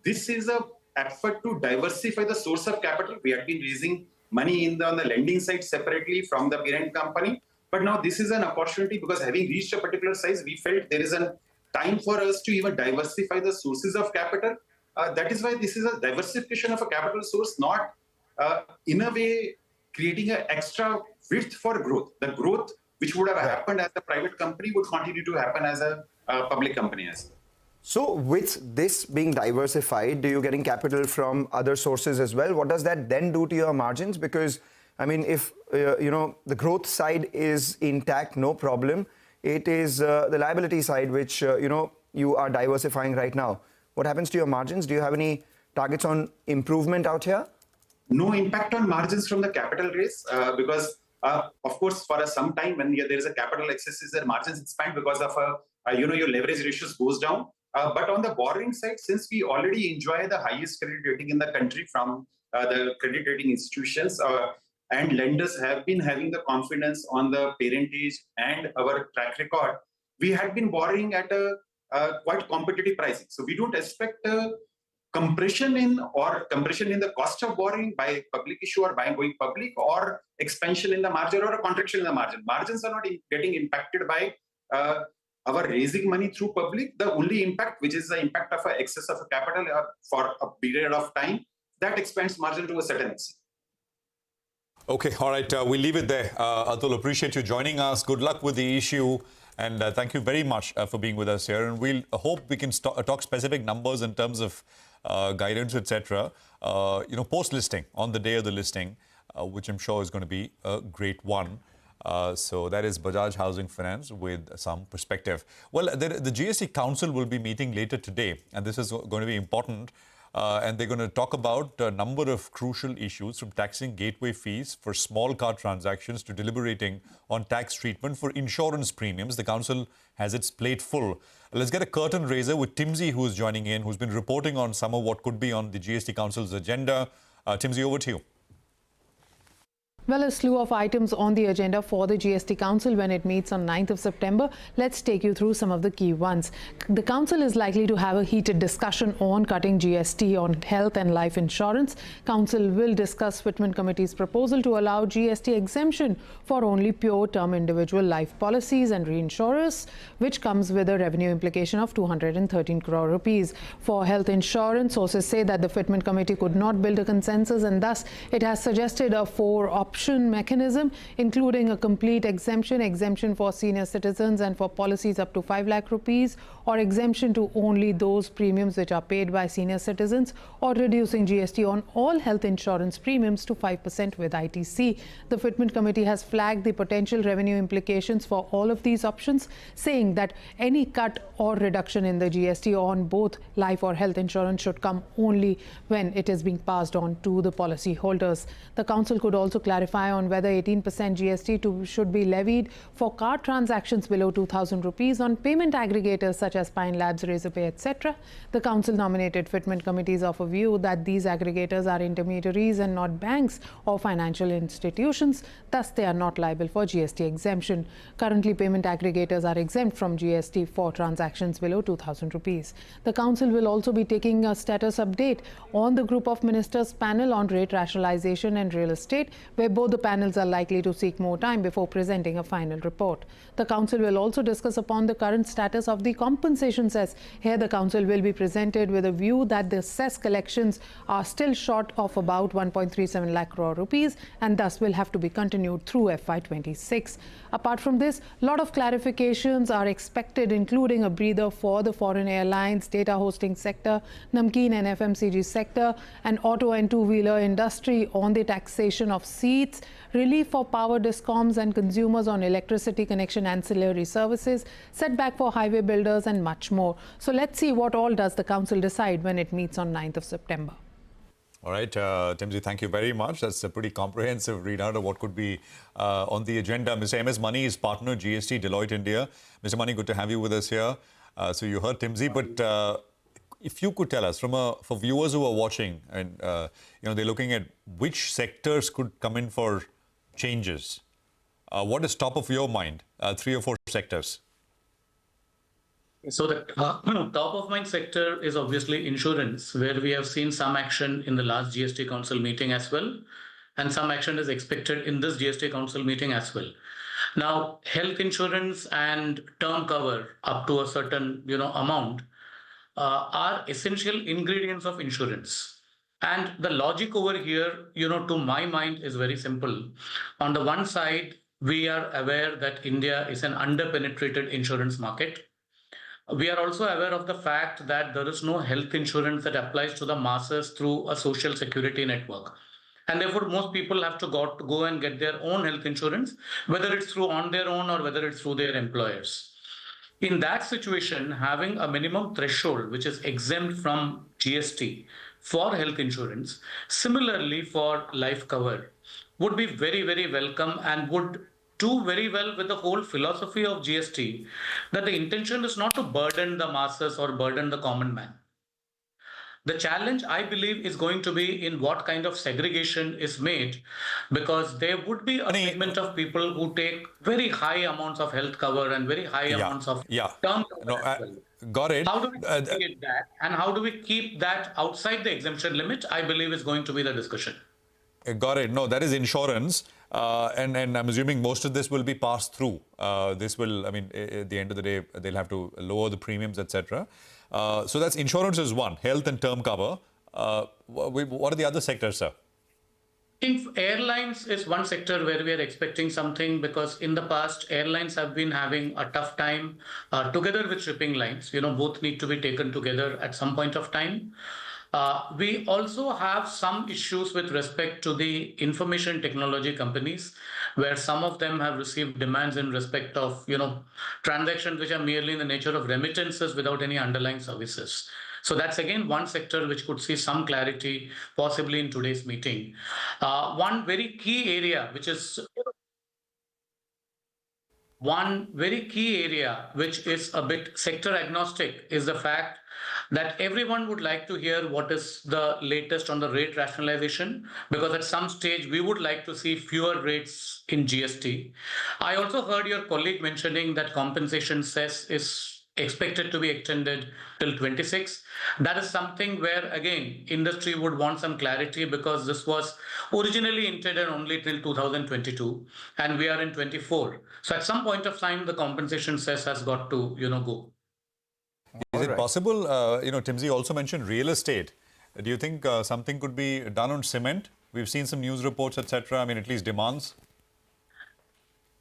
This is an effort to diversify the source of capital. We had been raising money on the lending side separately from the parent company. But now this is an opportunity, because having reached a particular size, we felt there is a time for us to even diversify the sources of capital. That is why this is a diversification of a capital source, not in a way creating an extra width for growth. The growth which would have happened as a private company would continue to happen as a public company as well. So with this being diversified, do you getting capital from other sources as well? What does that then do to your margins? Because, I mean, if, the growth side is intact, no problem. It is the liability side which, you are diversifying right now. What happens to your margins? Do you have any targets on improvement out here? No impact on margins from the capital raise, because, of course, for some time when there is a capital excess, their margins expand because of, your leverage ratios goes down. But on the borrowing side, since we already enjoy the highest credit rating in the country from the credit rating institutions, and lenders have been having the confidence on the parentage and our track record, we had been borrowing at a quite competitive pricing. So we don't expect compression in the cost of borrowing by public issue or by going public, or expansion in the margin or a contraction in the margin. Margins are not getting impacted by our raising money through public. The only impact, which is the impact of excess of capital for a period of time, that expands margin to a certain extent. Okay, all right, we'll leave it there. Atul, appreciate you joining us. Good luck with the issue. And thank you very much for being with us here. And we'll hope we can talk specific numbers in terms of guidance, etc. Post-listing, on the day of the listing, which I'm sure is going to be a great one. So that is Bajaj Housing Finance with some perspective. Well, the GST Council will be meeting later today, and this is going to be important. And they're going to talk about a number of crucial issues, from taxing gateway fees for small car transactions to deliberating on tax treatment for insurance premiums. The council has its plate full. Let's get a curtain raiser with Timsy, who is joining in, who's been reporting on some of what could be on the GST Council's agenda. Timsy, over to you. Well, a slew of items on the agenda for the GST Council when it meets on 9th of September. Let's take you through some of the key ones. The Council is likely to have a heated discussion on cutting GST on health and life insurance. Council will discuss Fitment Committee's proposal to allow GST exemption for only pure term individual life policies and reinsurers, which comes with a revenue implication of 213 crore rupees. For health insurance, sources say that the Fitment Committee could not build a consensus, and thus it has suggested a four-option mechanism, including a complete exemption for senior citizens and for policies up to 5 lakh rupees, or exemption to only those premiums which are paid by senior citizens, or reducing GST on all health insurance premiums to 5% with ITC. The Fitment Committee has flagged the potential revenue implications for all of these options, saying that any cut or reduction in the GST on both life or health insurance should come only when it is being passed on to the policy holders. The Council could also clarify on whether 18% GST should be levied for card transactions below 2,000 rupees on payment aggregators such as Pine Labs, Razorpay, etc. The Council nominated Fitment Committees of a view that these aggregators are intermediaries and not banks or financial institutions, thus they are not liable for GST exemption. Currently, payment aggregators are exempt from GST for transactions below 2,000 rupees. The Council will also be taking a status update on the Group of Ministers panel on rate rationalization and real estate, where both the panels are likely to seek more time before presenting a final report. The Council will also discuss upon the current status of the compensation cess. Here, the Council will be presented with a view that the cess collections are still short of about 1.37 lakh crore rupees, and thus will have to be continued through FY26. Apart from this, a lot of clarifications are expected, including a breather for the foreign airlines, data hosting sector, namkeen and FMCG sector, and auto and two-wheeler industry on the taxation of seats, relief for power discoms and consumers on electricity connection ancillary services, setback for highway builders, and much more. So let's see what all does the Council decide when it meets on 9th of September. All right, Timsy, thank you very much. That's a pretty comprehensive readout of what could be on the agenda. Mr. M.S. Mani is partner, GST, Deloitte India. Mr. Mani, good to have you with us here. So you heard Timsy, but if you could tell us, for viewers who are watching, and they're looking at which sectors could come in for changes. What is top of your mind? 3 or 4 sectors. So the top of mind sector is obviously insurance, where we have seen some action in the last GST Council meeting as well, and some action is expected in this GST Council meeting as well. Now, health insurance and term cover up to a certain amount are essential ingredients of insurance. And the logic over here, to my mind, is very simple. On the one side, we are aware that India is an under-penetrated insurance market. We are also aware of the fact that there is no health insurance that applies to the masses through a social security network. And therefore, most people have to go and get their own health insurance, whether it's on their own or whether it's through their employers. In that situation, having a minimum threshold, which is exempt from GST for health insurance, similarly for life cover, would be very, very welcome and would do very well with the whole philosophy of GST, that the intention is not to burden the masses or burden the common man. The challenge, I believe, is going to be in what kind of segregation is made, because there would be a segment of people who take very high amounts of health cover and very high amounts of term cover as well. Got it. How do we mitigate that, and how do we keep that outside the exemption limit, I believe is going to be the discussion. Got it. No, that is insurance. And I'm assuming most of this will be passed through. This will, I mean, at the end of the day, they'll have to lower the premiums, etc. So that's insurance is one, health and term cover. What are the other sectors, sir? I think airlines is one sector where we are expecting something, because in the past, airlines have been having a tough time together with shipping lines. You know, both need to be taken together at some point of time. We also have some issues with respect to the information technology companies, where some of them have received demands in respect of, you know, transactions which are merely in the nature of remittances without any underlying services. So that's again one sector which could see some clarity possibly in today's meeting. One very key area which is a bit sector agnostic is the fact that everyone would like to hear what is the latest on the rate rationalization, because at some stage we would like to see fewer rates in GST. I also heard your colleague mentioning that compensation cess is expected to be extended till 26. That is something where, again, industry would want some clarity, because this was originally intended only till 2022 and we are in 24. So at some point of time, the compensation cess has got to, you know, go. Is it possible, Timsy also mentioned real estate. Do you think something could be done on cement? We've seen some news reports, etc. I mean, at least demands.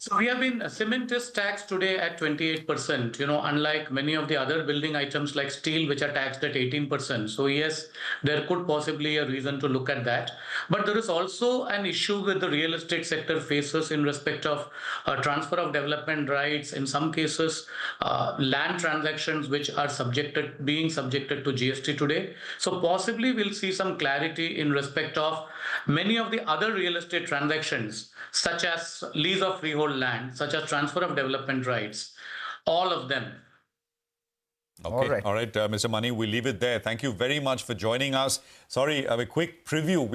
So we have been, cement is taxed today at 28%, you know, unlike many of the other building items like steel, which are taxed at 18%. So yes, there could possibly a reason to look at that. But there is also an issue with the real estate sector faces in respect of transfer of development rights, in some cases, land transactions which are being subjected to GST today. So possibly we'll see some clarity in respect of many of the other real estate transactions, such as lease of freehold land, such as transfer of development rights, all of them. Okay. All right, Mr. Mani, we'll leave it there. Thank you very much for joining us. Sorry, a quick preview.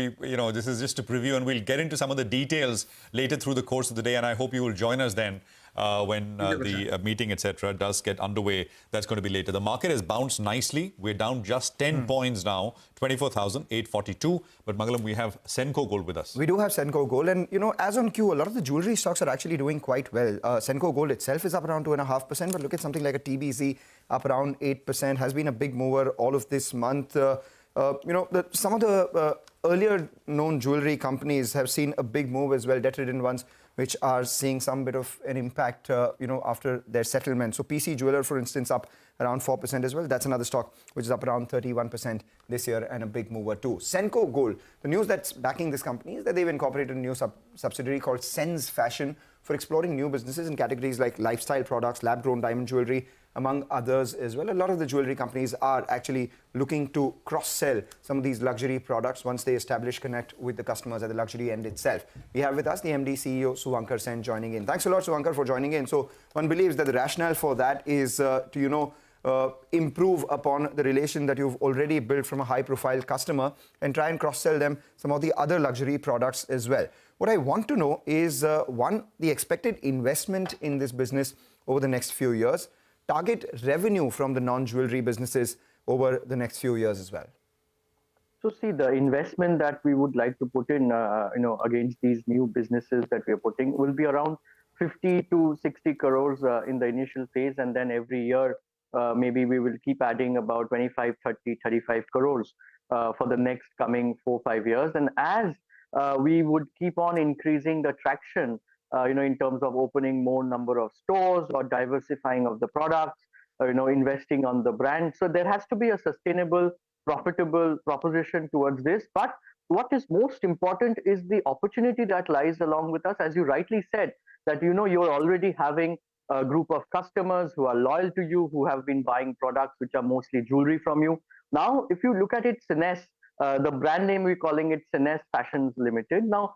This is just a preview, and we'll get into some of the details later through the course of the day, and I hope you will join us then when the meeting, etc., does get underway. That's going to be later. The market has bounced nicely. We're down just 10 points now, 24,842. But Mangalam, we have Senco Gold with us. We do have Senco Gold, and as on cue, a lot of the jewelry stocks are actually doing quite well. Senco Gold itself is up around 2.5%, but look at something like a TBZ up around 8%, has been a big mover all of this month. Some of the earlier known jewelry companies have seen a big move as well, debt-ridden ones, which are seeing some bit of an impact, after their settlement. So PC Jeweler, for instance, up around 4% as well. That's another stock which is up around 31% this year, and a big mover too. Senco Gold, the news that's backing this company is that they've incorporated a new subsidiary called Sense Fashion for exploring new businesses in categories like lifestyle products, lab-grown diamond jewelry, among others as well. A lot of the jewelry companies are actually looking to cross-sell some of these luxury products once they establish connect with the customers at the luxury end itself. We have with us the MD CEO Suvankar Sen joining in. Thanks a lot, Suvankar, for joining in. So one believes that the rationale for that is to improve upon the relation that you've already built from a high-profile customer and try and cross-sell them some of the other luxury products as well. What I want to know is, one, the expected investment in this business over the next few years, target revenue from the non-jewelry businesses over the next few years as well. So see, the investment that we would like to put in, against these new businesses that we are putting will be around 50 to 60 crores in the initial phase, and then every year maybe we will keep adding about 25, 30, 35 crores for the next coming 4-5 years. And as we would keep on increasing the traction, in terms of opening more number of stores or diversifying of the products, investing on the brand. So there has to be a sustainable, profitable proposition towards this. But what is most important is the opportunity that lies along with us. As you rightly said, that you're already having a group of customers who are loyal to you, who have been buying products which are mostly jewelry from you. Now, if you look at it, Sense, the brand name we're calling it Sense Fashions Limited. Now,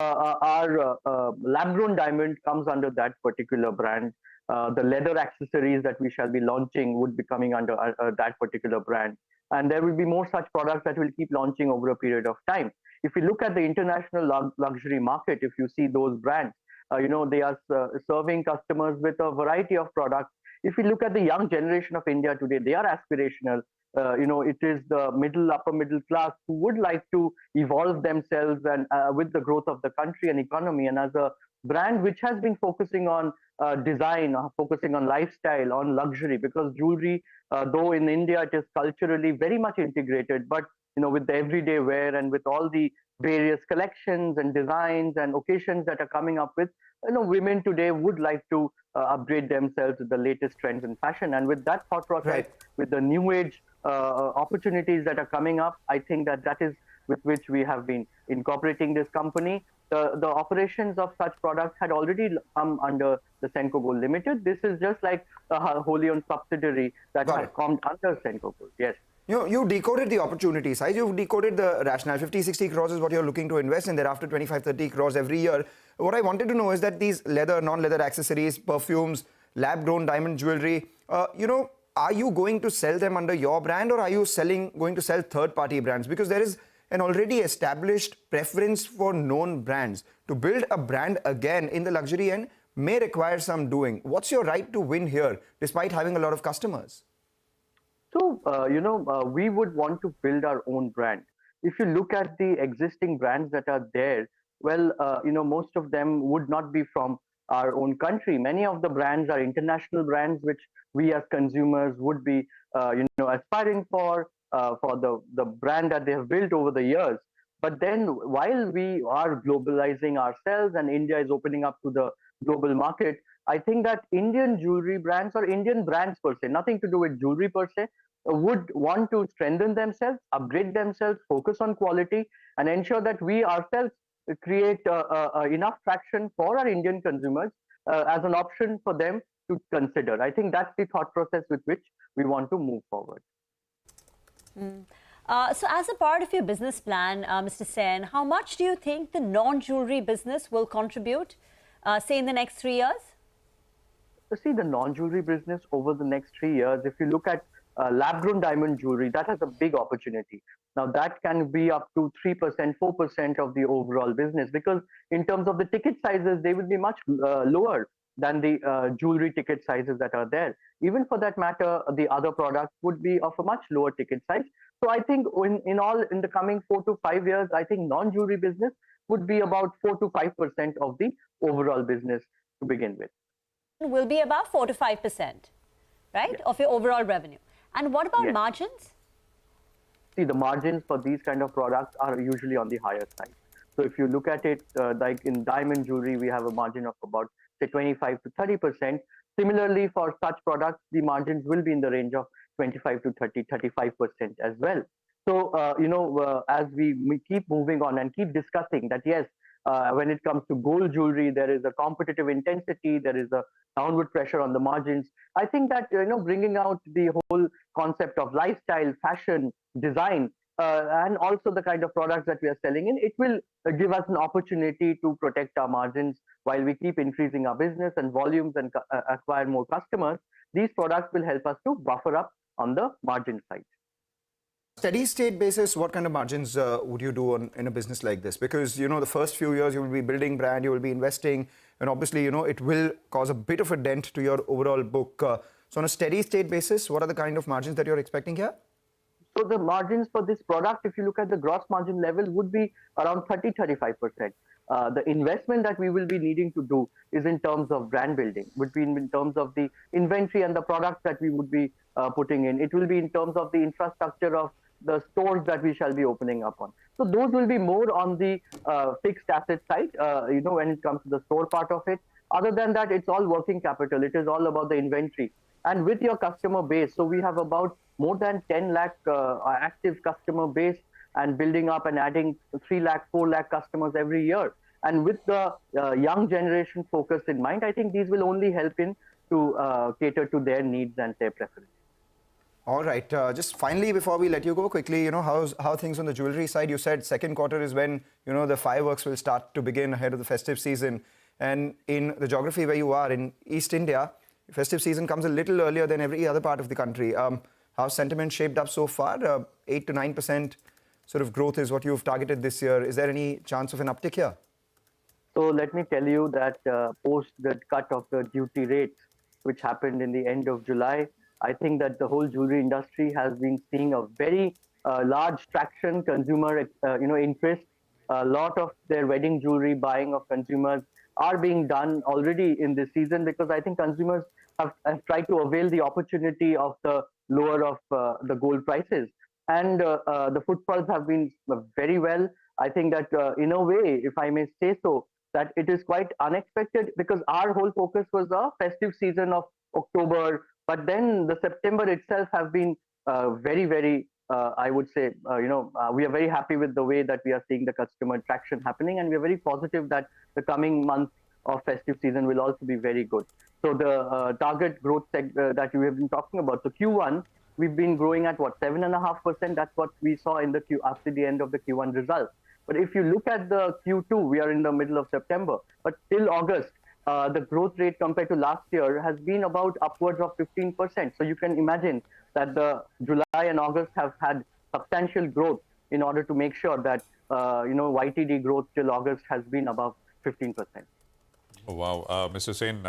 our lab-grown diamond comes under that particular brand. The leather accessories that we shall be launching would be coming under that particular brand. And there will be more such products that will keep launching over a period of time. If you look at the international luxury market, if you see those brands, they are serving customers with a variety of products if you look at the young generation of India today, they are aspirational. It is the upper middle class who would like to evolve themselves and with the growth of the country and economy. And as a brand which has been focusing on design, focusing on lifestyle, on luxury, because jewelry, though in India it is culturally very much integrated, but with the everyday wear and with all the various collections and designs and occasions that are coming up with, women today would like to upgrade themselves with the latest trends in fashion. And with that thought process, with the new age opportunities that are coming up, I think that is with which we have been incorporating this company. The operations of such products had already come under the Senco Gold Limited. This is just like a wholly owned subsidiary that has come under Senco Gold. Yes. You decoded the opportunity size, you've decoded the rationale. 50-60 crores is what you're looking to invest in, thereafter 25-30 crores every year. What I wanted to know is that these leather, non-leather accessories, perfumes, lab-grown diamond jewelry, are you going to sell them under your brand, or are you going to sell third-party brands? Because there is an already established preference for known brands. To build a brand again in the luxury end may require some doing. What's your right to win here, despite having a lot of customers? So, we would want to build our own brand. If you look at the existing brands that are there, well, most of them would not be from our own country. Many of the brands are international brands, which we as consumers would be, aspiring for the brand that they have built over the years. But then while we are globalizing ourselves and India is opening up to the global market, I think that Indian jewelry brands or Indian brands per se, nothing to do with jewelry per se, would want to strengthen themselves, upgrade themselves, focus on quality, and ensure that we ourselves create enough traction for our Indian consumers as an option for them to consider. I think that's the thought process with which we want to move forward. So as a part of your business plan, Mr. Sen, how much do you think the non-jewelry business will contribute, say, in the next 3 years? See, the non-jewelry business over the next 3 years, if you look at lab-grown diamond jewelry, that has a big opportunity. Now, that can be up to 3%, 4% of the overall business, because in terms of the ticket sizes, they will be much lower than the jewelry ticket sizes that are there. Even for that matter, the other products would be of a much lower ticket size. So I think in the coming 4 to 5 years, I think non-jewelry business would be about 4 to 5% of the overall business to begin with. Will be about 4 to 5%, right, of your overall revenue. And what about margins? See, the margins for these kind of products are usually on the higher side. So if you look at it, like in diamond jewelry, we have a margin of about, say, 25 to 30%. Similarly, for such products, the margins will be in the range of 25 to 35% as well. So, as we keep moving on and keep discussing that, yes, when it comes to gold jewelry, there is a competitive intensity, there is a downward pressure on the margins. I think that, bringing out the whole concept of lifestyle, fashion, design, and also the kind of products that we are selling in, it will give us an opportunity to protect our margins while we keep increasing our business and volumes and acquire more customers. These products will help us to buffer up on the margin side. Steady state basis, what kind of margins would you do in a business like this? Because, the first few years you will be building brand, you will be investing, and obviously, it will cause a bit of a dent to your overall book. So on a steady state basis, what are the kind of margins that you're expecting here? So the margins for this product, if you look at the gross margin level, would be around 30-35%. The investment that we will be needing to do is in terms of brand building, would be in terms of the inventory and the products that we would be putting in. It will be in terms of the infrastructure of the stores that we shall be opening up on. So those will be more on the fixed asset side, when it comes to the store part of it. Other than that, it's all working capital. It is all about the inventory. And with your customer base, so we have about more than 10 lakh active customer base and building up and adding 3 lakh, 4 lakh customers every year. And with the young generation focus in mind, I think these will only help in to cater to their needs and their preferences. All right. Just finally, before we let you go quickly, how things on the jewelry side? You said second quarter is when, the fireworks will start to begin ahead of the festive season. And in the geography where you are, in East India, festive season comes a little earlier than every other part of the country. How's sentiment shaped up so far? 8 to 9% sort of growth is what you've targeted this year. Is there any chance of an uptick here? So let me tell you that post the cut of the duty rates, which happened in the end of July. I think that the whole jewelry industry has been seeing a very large traction, consumer interest. A lot of their wedding jewelry buying of consumers are being done already in this season, because I think consumers have tried to avail the opportunity of the lower of the gold prices. And the footfalls have been very well. I think that in a way, if I may say so, that it is quite unexpected, because our whole focus was the festive season of October, but then the September itself have been very, very, I would say, we are very happy with the way that we are seeing the customer traction happening, and we are very positive that the coming month of festive season will also be very good. So the target growth that we have been talking about, so Q1, we've been growing at what, 7.5%? That's what we saw in the after the end of the Q1 results. But if you look at the Q2, we are in the middle of September, but till August, the growth rate compared to last year has been about upwards of 15%. So you can imagine that the July and August have had substantial growth in order to make sure that YTD growth till August has been above 15%. Oh, wow. Mr. Sen,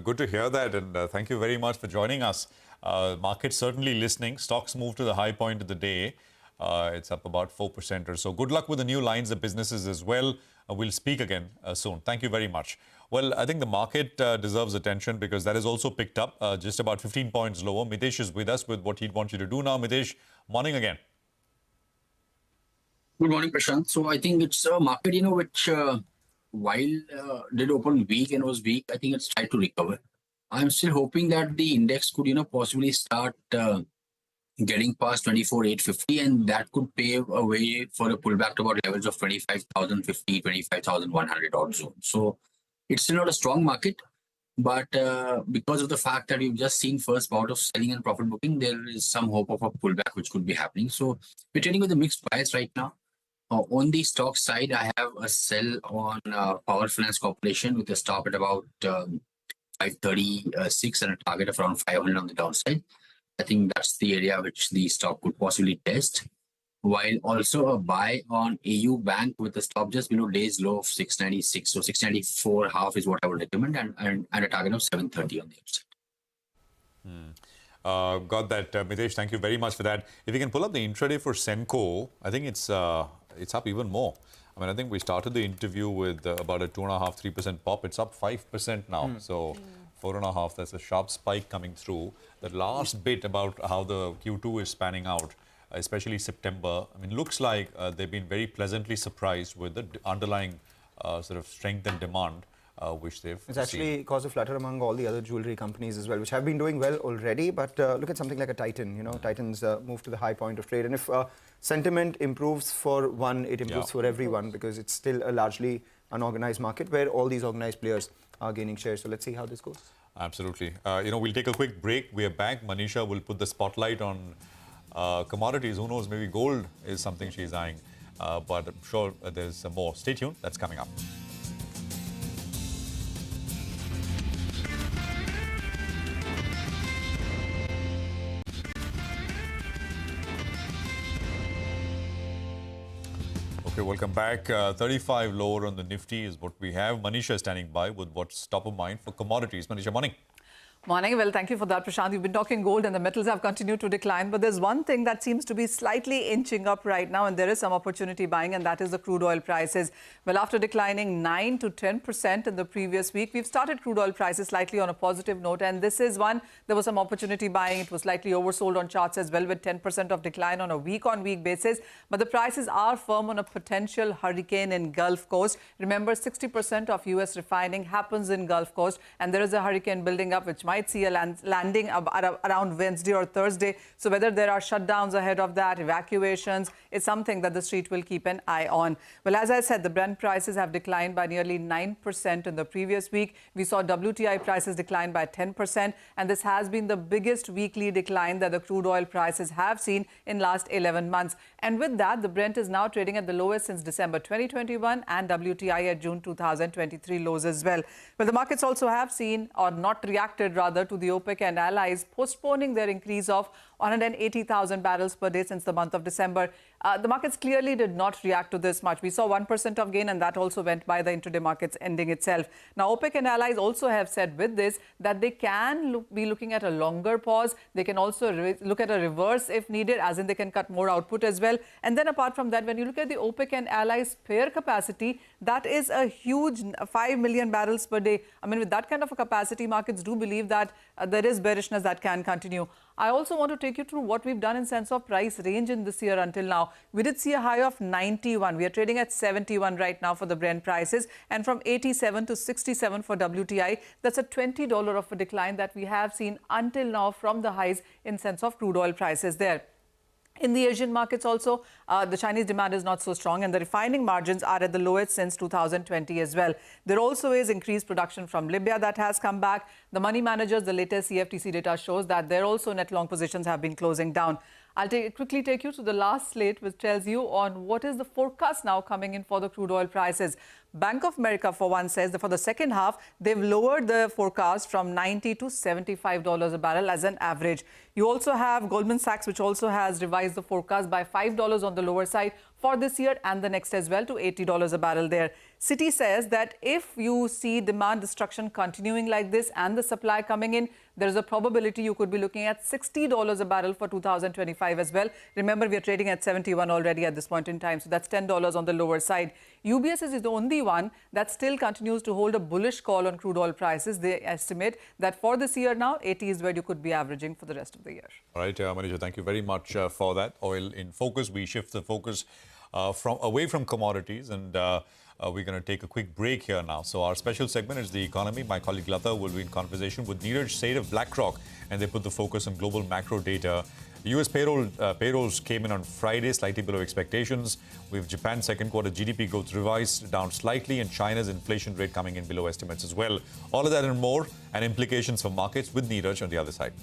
good to hear that, and thank you very much for joining us. Market's certainly listening. Stocks moved to the high point of the day. It's up about 4% or so. Good luck with the new lines of businesses as well. We'll speak again soon. Thank you very much. Well, I think the market deserves attention, because that has also picked up just about 15 points lower. Mitesh is with us with what he'd want you to do now. Mitesh, morning again. Good morning, Prashant. So I think it's a market, which while did open weak and was weak, I think it's tried to recover. I'm still hoping that the index could, possibly start getting past 24,850, and that could pave a way for a pullback to about levels of 25,050, 25,100 odd zone. So it's still not a strong market, but because of the fact that we've just seen first bout of selling and profit booking, there is some hope of a pullback which could be happening. So we're trading with a mixed bias right now. On the stock side, I have a sell on Power Finance Corporation with a stop at about 536 and a target of around 500 on the downside. I think that's the area which the stock could possibly test. While also a buy on AU Bank with a stop just below day's low of 696. So 694.5 is what I would recommend, and a target of 730 on the upside. Got that, Mitesh. Thank you very much for that. If you can pull up the intraday for Senco, I think it's up even more. I mean, I think we started the interview with about a 2.5–3% pop. It's up 5% now. So 4.5%. That's a sharp spike coming through. The last bit about how the Q2 is spanning out, especially September. I mean, looks like they've been very pleasantly surprised with the underlying sort of strength and demand. Which they've It's actually caused a flutter among all the other jewelry companies as well, which have been doing well already. But look at something like a Titan. Titan's moved to the high point of trade. And if sentiment improves for one, it improves for everyone, because it's still a largely unorganized market where all these organized players are gaining shares. So let's see how this goes. Absolutely. We'll take a quick break. We are back. Manisha will put the spotlight on commodities. Who knows, maybe gold is something she's eyeing. But I'm sure there's more. Stay tuned. That's coming up. Okay, welcome back. 35 lower on the Nifty is what we have. Manisha standing by with what's top of mind for commodities. Manisha, morning. Morning. Well, thank you for that, Prashant. You've been talking gold and the metals have continued to decline. But there's one thing that seems to be slightly inching up right now, and there is some opportunity buying, and that is the crude oil prices. Well, after declining 9 to 10% in the previous week, we've started crude oil prices slightly on a positive note. And this is one, there was some opportunity buying. It was slightly oversold on charts as well, with 10% of decline on a week-on-week basis. But the prices are firm on a potential hurricane in Gulf Coast. Remember, 60% of U.S. refining happens in Gulf Coast, and there is a hurricane building up which might see a landing around Wednesday or Thursday. So whether there are shutdowns ahead of that, evacuations, is something that the street will keep an eye on. Well, as I said, the Brent prices have declined by nearly 9% in the previous week. We saw WTI prices decline by 10%, and this has been the biggest weekly decline that the crude oil prices have seen in last 11 months. And with that, the Brent is now trading at the lowest since December 2021, and WTI at June 2023 lows as well. But the markets also have seen, or not reacted rather, to the OPEC and allies postponing their increase of 180,000 barrels per day since the month of December. The markets clearly did not react to this much. We saw 1% of gain, and that also went by the intraday markets ending itself. Now, OPEC and allies also have said with this that they can be looking at a longer pause. They can also look at a reverse if needed, as in they can cut more output as well. And then apart from that, when you look at the OPEC and allies spare capacity, that is a huge 5 million barrels per day. I mean, with that kind of a capacity, markets do believe that there is bearishness that can continue. I also want to take you through what we've done in sense of price range in this year until now. We did see a high of 91. We are trading at 71 right now for the Brent prices, and from 87 to 67 for WTI. That's a $20 of a decline that we have seen until now from the highs in sense of crude oil prices there. In the Asian markets also, the Chinese demand is not so strong, and the refining margins are at the lowest since 2020 as well. There also is increased production from Libya that has come back. The money managers, the latest CFTC data shows that their also net long positions have been closing down. I'll quickly take you to the last slate, which tells you on what is the forecast now coming in for the crude oil prices. Bank of America, for one, says that for the second half, they've lowered the forecast from $90 to $75 a barrel as an average. You also have Goldman Sachs, which also has revised the forecast by $5 on the lower side for this year and the next as well to $80 a barrel there. Citi says that if you see demand destruction continuing like this and the supply coming in, there is a probability you could be looking at $60 a barrel for 2025 as well. Remember, we are trading at 71 already at this point in time, so that's $10 on the lower side. UBS is the only one that still continues to hold a bullish call on crude oil prices. They estimate that for this year now, 80 is where you could be averaging for the rest of the year. All right, Manisha, thank you very much for that. Oil in focus. We shift the focus away from commodities, and we're going to take a quick break here now. So our special segment is the economy. My colleague Lata will be in conversation with Neeraj Seth of BlackRock, and they put the focus on global macro data. US payrolls came in on Friday, slightly below expectations. We have Japan's second quarter GDP growth revised down slightly, and China's inflation rate coming in below estimates as well. All of that and more, and implications for markets with Neeraj on the other side.